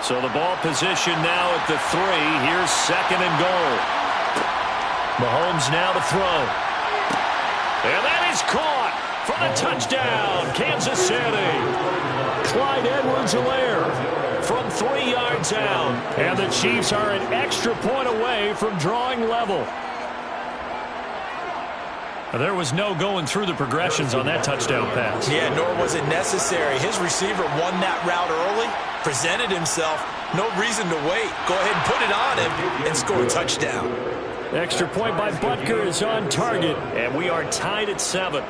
So the ball position now at the 3. Here's 2nd and goal. Mahomes now to throw. And that is caught for the touchdown, Kansas City. Clyde Edwards-Helaire from 3 yards out. And the Chiefs are an extra point away from drawing level. There was no going through the progressions on that touchdown pass. Yeah, nor was it necessary. His receiver won that route early, presented himself. No reason to wait. Go ahead and put it on him and score a touchdown. Extra point by Butker is on target. And we are tied at 7.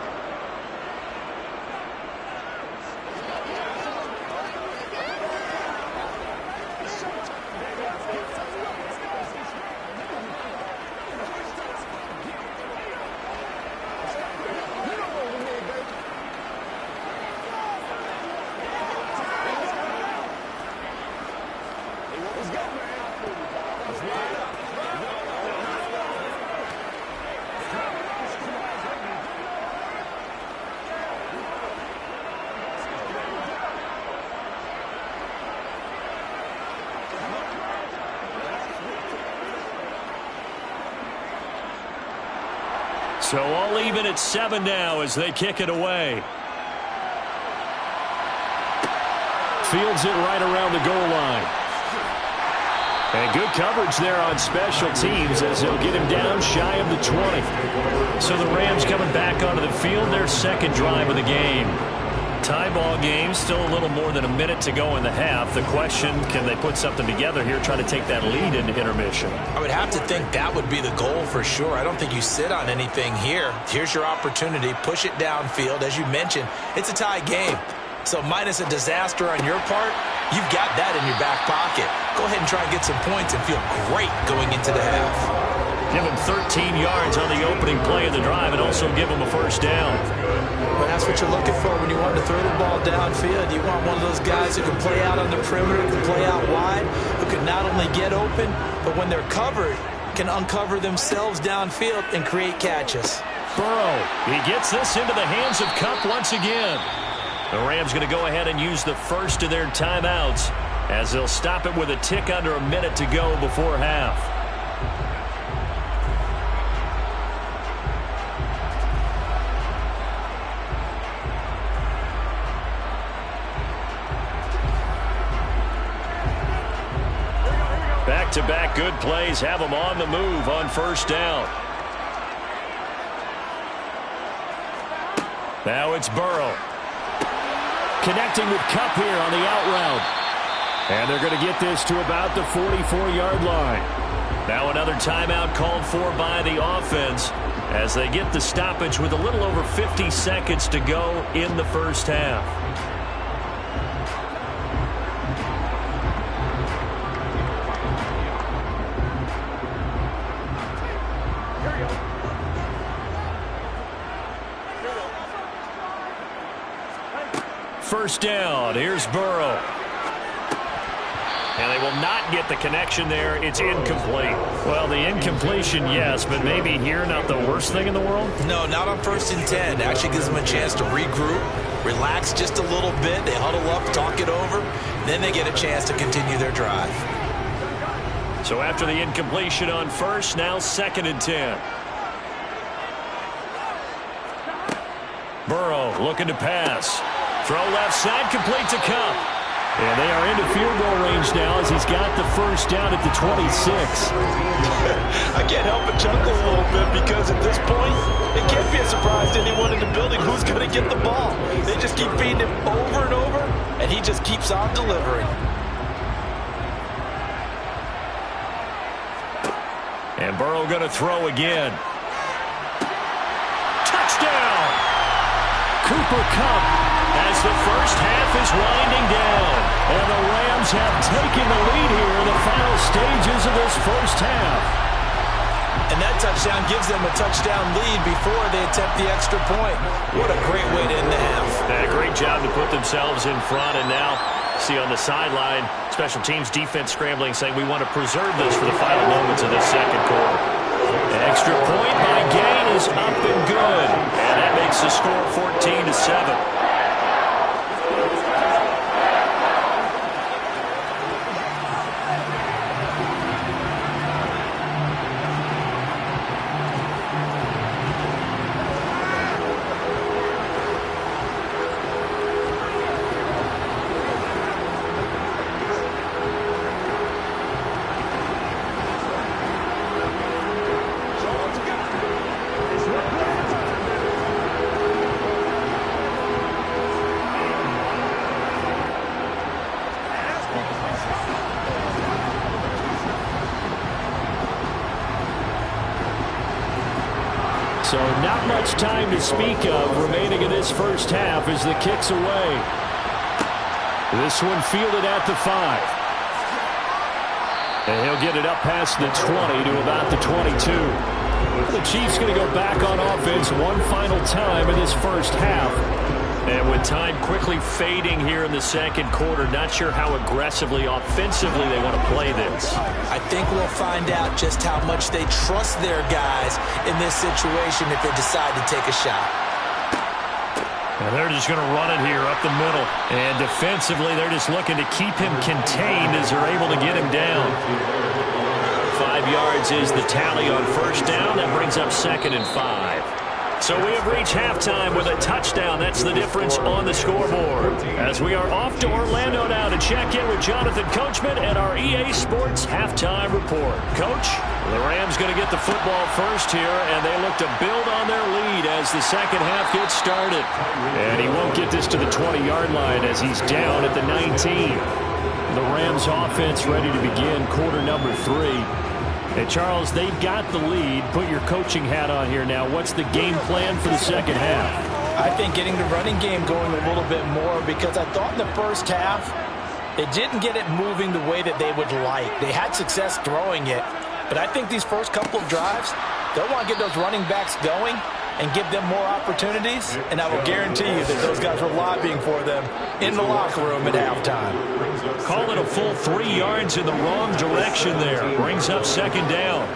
So all even at 7 now as they kick it away. Fields it right around the goal line. And good coverage there on special teams as they'll get him down shy of the 20. So the Rams coming back onto the field, their 2nd drive of the game. Tie ball game, still a little more than a minute to go in the half. The question, can they put something together here, try to take that lead into intermission? I would have to think that would be the goal for sure. I don't think you sit on anything here. Here's your opportunity. Push it downfield. As you mentioned, it's a tie game. So minus a disaster on your part, you've got that in your back pocket. Go ahead and try and get some points and feel great going into the half. Give him 13 yards on the opening play of the drive and also give him a 1st down. Well, that's what you're looking for when you want to throw the ball downfield. You want one of those guys who can play out on the perimeter, who can play out wide, who can not only get open, but when they're covered, can uncover themselves downfield and create catches. Burrow, he gets this into the hands of Kupp once again. The Rams going to go ahead and use the first of their timeouts as they'll stop it with a tick under a minute to go before half. Back-to-back good plays have them on the move on 1st down. Now it's Burrow. Connecting with Kupp here on the out route. And they're going to get this to about the 44-yard line. Now another timeout called for by the offense as they get the stoppage with a little over 50 seconds to go in the 1st half. First down. Here's Burrow. And they will not get the connection there. It's incomplete. Well, the incompletion, yes, but maybe here not the worst thing in the world? No, not on 1st and 10. Actually gives them a chance to regroup, relax just a little bit. They huddle up, talk it over. Then they get a chance to continue their drive. So after the incompletion on 1st, now 2nd and 10. Burrow looking to pass. Throw left side, complete to Kupp. And they are into field goal range now as he's got the 1st down at the 26. I can't help but chuckle a little bit because at this point, it can't be a surprise to anyone in the building who's going to get the ball. They just keep feeding him over and over, and he just keeps on delivering. And Burrow going to throw again. Touchdown! Cooper Kupp as the 1st half is winding down. And the Rams have taken the lead here in the final stages of this 1st half. And that touchdown gives them a touchdown lead before they attempt the extra point. What a great way to end the half. A great job to put themselves in front, and now See on the sideline, special teams defense scrambling, saying we want to preserve this for the final moments of this second quarter. An extra point by Gain is up and good. And that makes the score 14-7. So not much time to speak of remaining in this first half as the kick's away. This one fielded at the 5. And he'll get it up past the 20 to about the 22. The Chiefs going to go back on offense one final time in this first half. And with time quickly fading here in the second quarter, not sure how aggressively, offensively they want to play this. I think we'll find out just how much they trust their guys in this situation if they decide to take a shot. And they're just going to run it here up the middle. And defensively, they're just looking to keep him contained as they're able to get him down. 5 yards is the tally on first down. That brings up 2nd and 5. So we have reached halftime with a touchdown. That's the difference on the scoreboard. As we are off to Orlando now to check in with Jonathan Coachman and our EA Sports Halftime Report. Coach, the Rams going to get the football first here, and they look to build on their lead as the second half gets started. And he won't get this to the 20-yard line as he's down at the 19. The Rams offense ready to begin quarter number 3. And, Charles, they've got the lead. Put your coaching hat on here now. What's the game plan for the second half? I think getting the running game going a little bit more, because I thought in the first half they didn't get it moving the way that they would like. They had success throwing it, but I think these first couple of drives, they'll want to get those running backs going and give them more opportunities, and I will guarantee you that those guys were lobbying for them in the locker room at halftime. Call it a full 3 yards in the wrong direction there. Brings up 2nd down.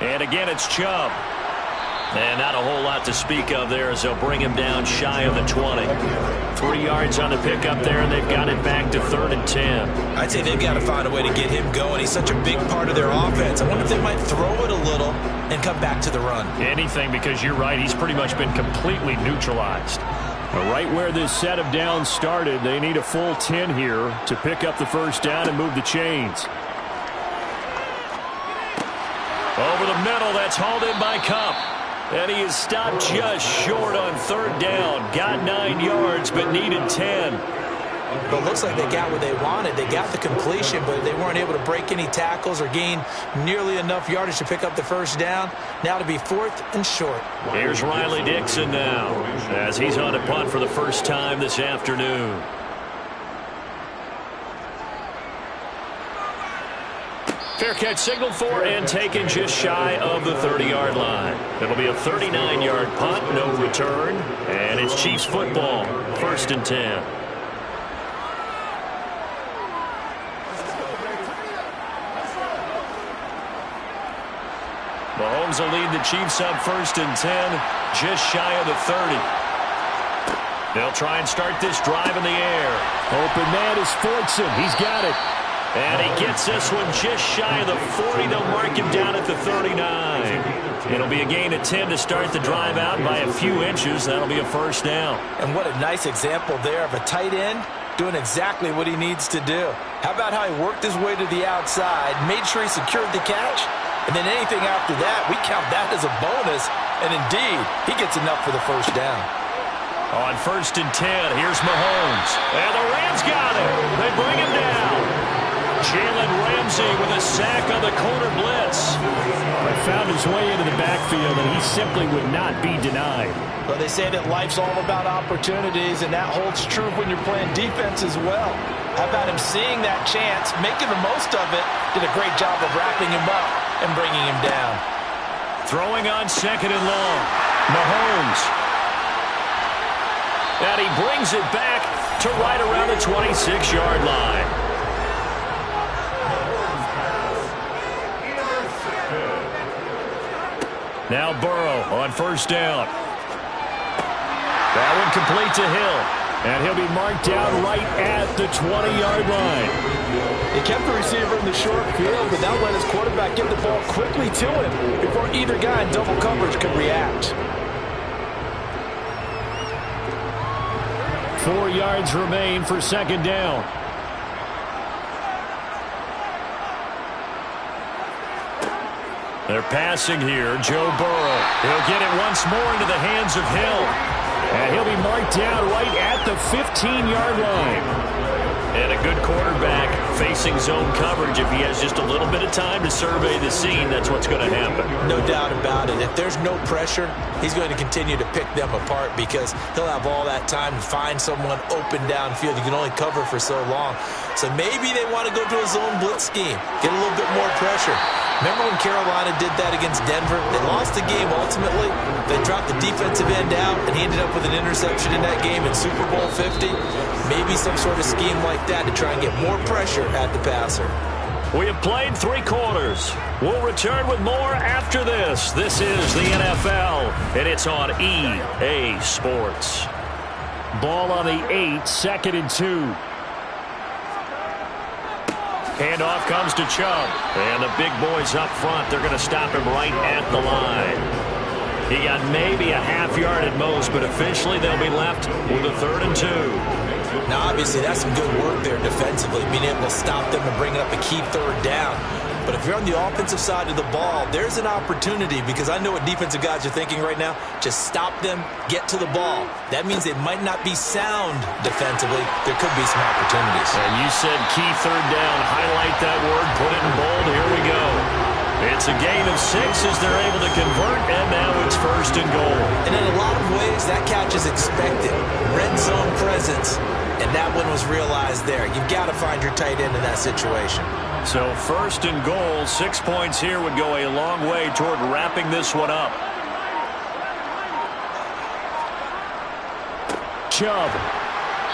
And again, it's Chubb. And not a whole lot to speak of there as they'll bring him down shy of the 20. 3 yards on the pickup there, and they've got it back to 3rd and 10. I'd say they've got to find a way to get him going. He's such a big part of their offense. I wonder if they might throw it a little and come back to the run. Anything, because you're right, he's pretty much been completely neutralized. Right where this set of downs started, they need a full 10 here to pick up the first down and move the chains. Over the middle, that's hauled in by Kupp. And he is stopped just short on 3rd down. Got 9 yards, but needed 10. But it looks like they got what they wanted. They got the completion, but they weren't able to break any tackles or gain nearly enough yardage to pick up the first down. Now to be 4th and short. Here's Riley Dixon now as he's on a punt for the first time this afternoon. Fair catch signaled for and taken just shy of the 30-yard line. It'll be a 39-yard punt, no return, and it's Chiefs football, 1st and 10. Mahomes will lead the Chiefs up 1st and 10, just shy of the 30. They'll try and start this drive in the air. Open man is Fortson. He's got it. And he gets this one just shy of the 40. They'll mark him down at the 39. It'll be a gain of 10 to start the drive out by a few inches. That'll be a first down. And what a nice example there of a tight end doing exactly what he needs to do. How about how he worked his way to the outside, made sure he secured the catch, and then anything after that, we count that as a bonus. And indeed, he gets enough for the first down. On 1st and 10, here's Mahomes. And the Rams got him. They bring him down. Jalen Ramsey with a sack on the corner blitz. Found his way into the backfield, and he simply would not be denied. Well, they say that life's all about opportunities, and that holds true when you're playing defense as well. How about him seeing that chance, making the most of it, did a great job of wrapping him up and bringing him down. Throwing on second and long. Mahomes. And he brings it back to right around the 26-yard line. Now Burrow on first down. That one complete to Hill. And he'll be marked down right at the 20-yard line. He kept the receiver in the short field, but now let his quarterback get the ball quickly to him before either guy in double coverage could react. 4 yards remain for second down. They're passing here. Joe Burrow. He'll get it once more into the hands of Hill. And he'll be marked down right at the 15-yard line. And a good quarterback facing zone coverage. If he has just a little bit of time to survey the scene, that's what's going to happen. No doubt about it. If there's no pressure, he's going to continue to pick them apart because he'll have all that time to find someone open downfield. You can only cover for so long. So maybe they want to go to a zone blitz scheme, get a little bit more pressure. Remember when Carolina did that against Denver? They lost the game ultimately. They dropped the defensive end out, and he ended up with an interception in that game in Super Bowl 50. Maybe some sort of scheme like that to try and get more pressure at the passer. We have played 3 quarters. We'll return with more after this. This is the NFL, and it's on EA Sports. Ball on the 8, second and 2. Handoff comes to Chubb. And the big boys up front, they're going to stop him right at the line. He got maybe a half yard at most, but officially they'll be left with a 3rd and 2. Now, obviously, that's some good work there defensively, being able to stop them and bring up a key 3rd down. But if you're on the offensive side of the ball, there's an opportunity because I know what defensive guys are thinking right now. Just stop them, get to the ball. That means they might not be sound defensively. There could be some opportunities. And you said key 3rd down. Highlight that word, put it in bold. Here we go. It's a gain of 6 as they're able to convert, and now it's 1st and goal. And in a lot of ways, that catch is expected. Red zone presence, and that one was realized there. You've got to find your tight end in that situation. So 1st and goal, 6 points here would go a long way toward wrapping this one up. Chubb.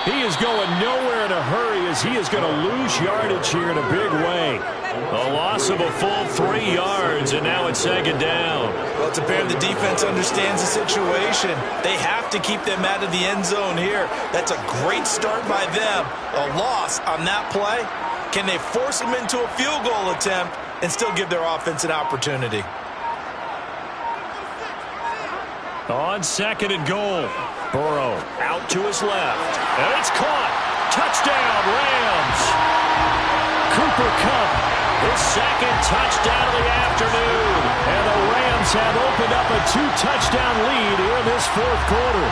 He is going nowhere in a hurry as he is going to lose yardage here in a big way. A loss of a full 3 yards, and now it's 2nd down. Well, it's apparent the defense understands the situation. They have to keep them out of the end zone here. That's a great start by them. A loss on that play. Can they force them into a field goal attempt and still give their offense an opportunity? On 2nd and goal. Burrow out to his left. And it's caught. Touchdown, Rams. Cooper Kupp, his 2nd touchdown of the afternoon. And the Rams have opened up a 2-touchdown lead here in this 4th quarter.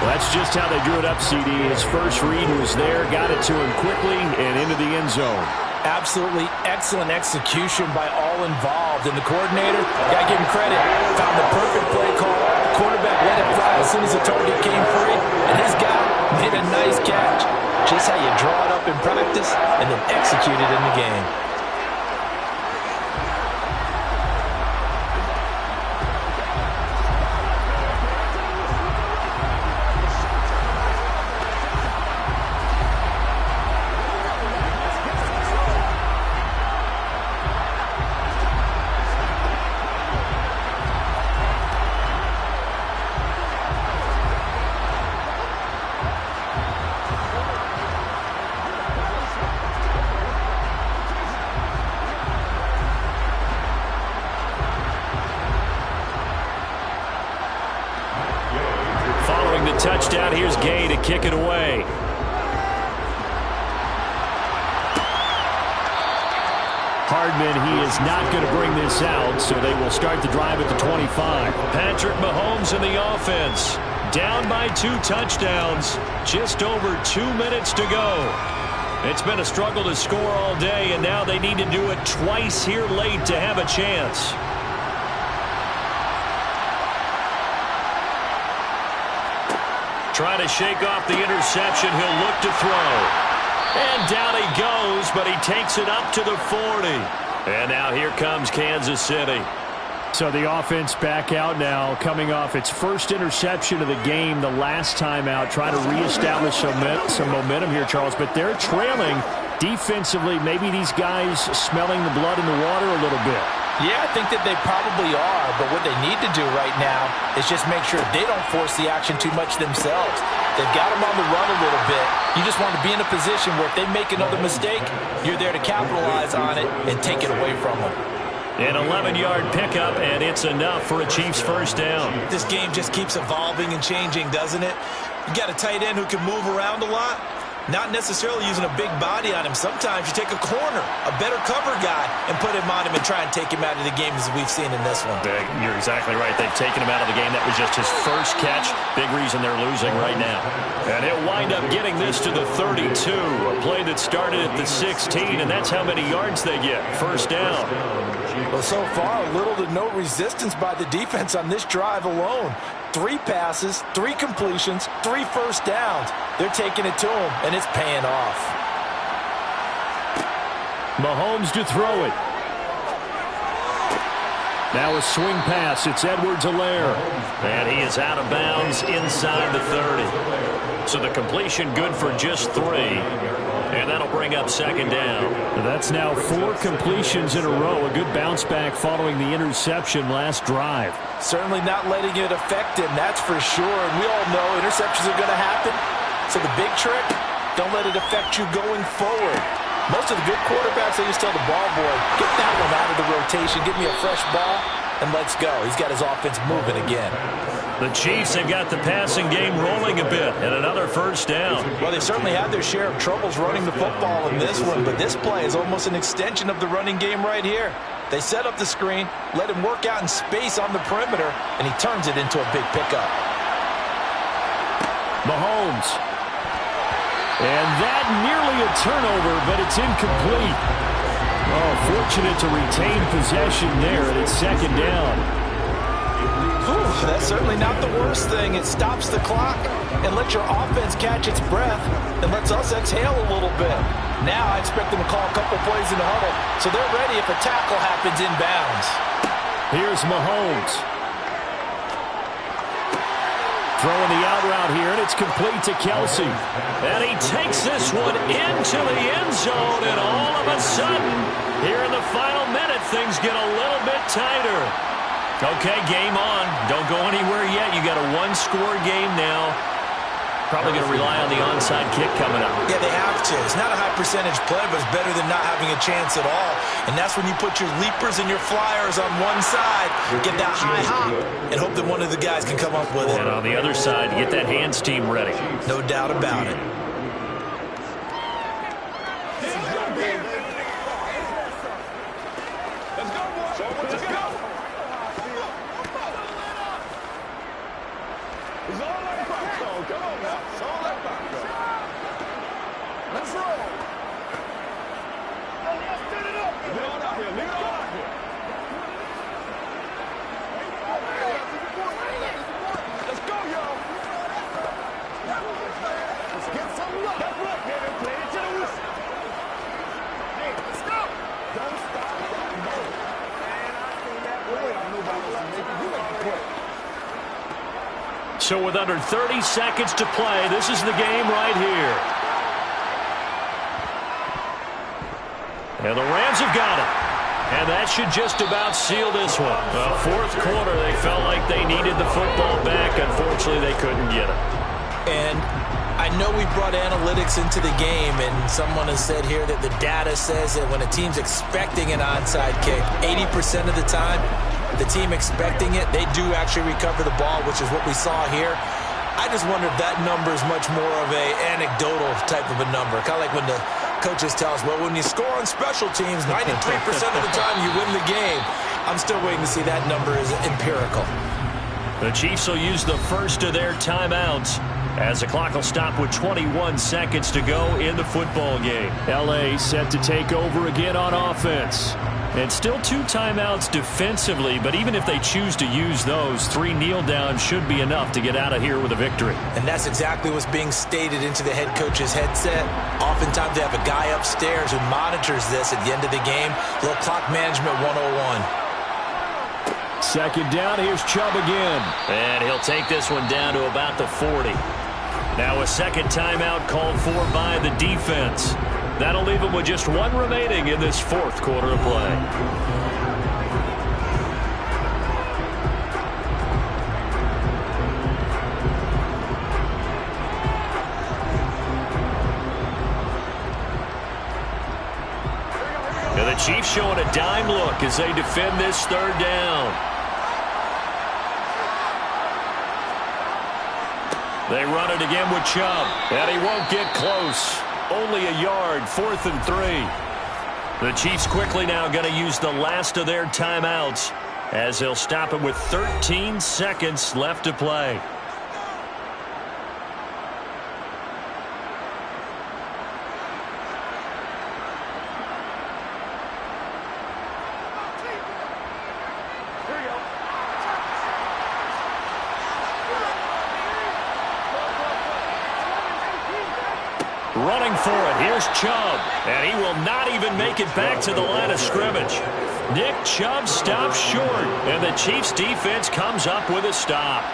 Well, that's just how they drew it up, CD. His first read was there, got it to him quickly, and into the end zone. Absolutely excellent execution by all involved. And the coordinator, got to give him credit, found the perfect play call. Quarterback let it fly as soon as the target came free. And his guy made a nice catch. Just how you draw it up in practice and then execute it in the game. Touchdown. Here's Gay to kick it away. Hardman, he is not going to bring this out, so they will start the drive at the 25. Patrick Mahomes in the offense. Down by 2 touchdowns. Just over 2 minutes to go. It's been a struggle to score all day, and now they need to do it twice here late to have a chance. Trying to shake off the interception. He'll look to throw. And down he goes, but he takes it up to the 40. And now here comes Kansas City. So the offense back out now, coming off its first interception of the game the last time out, trying to reestablish some momentum here, Charles. But they're trailing defensively. Maybe these guys smelling the blood in the water a little bit. Yeah, I think that they probably are, but what they need to do right now is just make sure they don't force the action too much themselves. They've got them on the run a little bit. You just want to be in a position where if they make another mistake, you're there to capitalize on it and take it away from them. An 11-yard pickup, and it's enough for a Chiefs first down. This game just keeps evolving and changing, doesn't it? You got a tight end who can move around a lot. Not necessarily using a big body on him. Sometimes you take a corner, a better cover guy, and put him on him and try and take him out of the game as we've seen in this one. You're exactly right. They've taken him out of the game. That was just his first catch. Big reason they're losing right now. And he'll wind up getting this to the 32. A play that started at the 16, and that's how many yards they get. First down. Well, so far, little to no resistance by the defense on this drive alone. 3 passes, 3 completions, 3 first downs. They're taking it to him, and it's paying off. Mahomes to throw it. Now a swing pass. It's Edwards-Helaire. And he is out of bounds inside the 30. So the completion good for just 3. And that'll bring up second down. That's now 4 completions in a row. A good bounce back following the interception last drive. Certainly not letting it affect him, that's for sure. And we all know interceptions are going to happen. So the big trick, don't let it affect you going forward. Most of the good quarterbacks, they just tell the ball boy, get that one out of the rotation, give me a fresh ball, and let's go. He's got his offense moving again. The Chiefs have got the passing game rolling a bit, and another first down. Well, they certainly had their share of troubles running the football in this one, but this play is almost an extension of the running game right here. They set up the screen, let him work out in space on the perimeter, and he turns it into a big pickup. Mahomes. And that nearly a turnover, but it's incomplete. Oh, fortunate to retain possession there, and it's second down. That's certainly not the worst thing. It stops the clock and lets your offense catch its breath and lets us exhale a little bit. Now I expect them to call a couple plays in the huddle so they're ready if a tackle happens inbounds. Here's Mahomes. Throwing the out route here, and it's complete to Kelsey. And he takes this one into the end zone, and all of a sudden, here in the final minute, things get a little bit tighter. Okay, game on. Don't go anywhere yet. You got a 1-score game now. Probably going to rely on the onside kick coming up. Yeah, they have to. It's not a high percentage play, but it's better than not having a chance at all. And that's when you put your leapers and your flyers on one side, get that high hop, and hope that one of the guys can come up with it. And on the other side, get that hands team ready. No doubt about it. So with under 30 seconds to play, this is the game right here. And the Rams have got it. And that should just about seal this one. Well, fourth quarter, they felt like they needed the football back. Unfortunately, they couldn't get it. And I know we brought analytics into the game, and someone has said here that the data says that when a team's expecting an onside kick, 80% of the time, the team expecting it, they do actually recover the ball, which is what we saw here. I just wonder if that number is much more of a anecdotal type of a number. Kind of like when the coaches tell us, well, when you score on special teams, 93% of the time you win the game. I'm still waiting to see that number is empirical. The Chiefs will use the first of their timeouts as the clock will stop with 21 seconds to go in the football game. L.A. set to take over again on offense. And still 2 timeouts defensively, but even if they choose to use those, 3 kneel downs should be enough to get out of here with a victory. And that's exactly what's being stated into the head coach's headset. Oftentimes they have a guy upstairs who monitors this at the end of the game. A little clock management 101. Second down, here's Chubb again. And he'll take this one down to about the 40. Now a second timeout called for by the defense. That'll leave him with just 1 remaining in this 4th quarter of play. Now the Chiefs showing a dime look as they defend this 3rd down. They run it again with Chubb, and he won't get close. Only a yard, 4th and 3. The Chiefs quickly now going to use the last of their timeouts as they'll stop it with 13 seconds left to play. Running for it, here's Chubb, and he will not even make it back to the line of scrimmage. Nick Chubb stops short, and the Chiefs' defense comes up with a stop.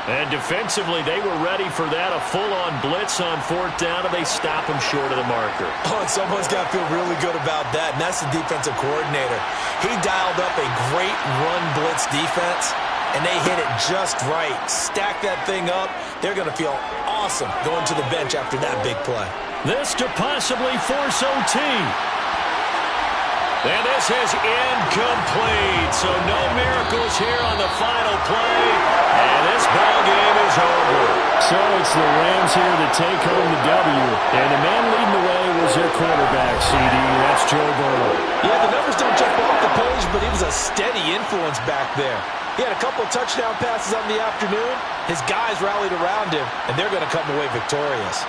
And defensively, they were ready for that, a full-on blitz on 4th down, and they stop him short of the marker. Oh, and someone's got to feel really good about that, and that's the defensive coordinator. He dialed up a great run blitz defense, and they hit it just right. Stack that thing up. They're going to feel awesome going to the bench after that big play. This to possibly force OT. And this is incomplete. So no miracles here on the final play. And this ball game is over. So it's the Rams here to take home the W. And the man leading the way was their quarterback, CD. That's Joe Burrow. Yeah, the numbers don't jump off the page, but he was a steady influence back there. He had a couple of touchdown passes on the afternoon. His guys rallied around him, and they're going to come away victorious.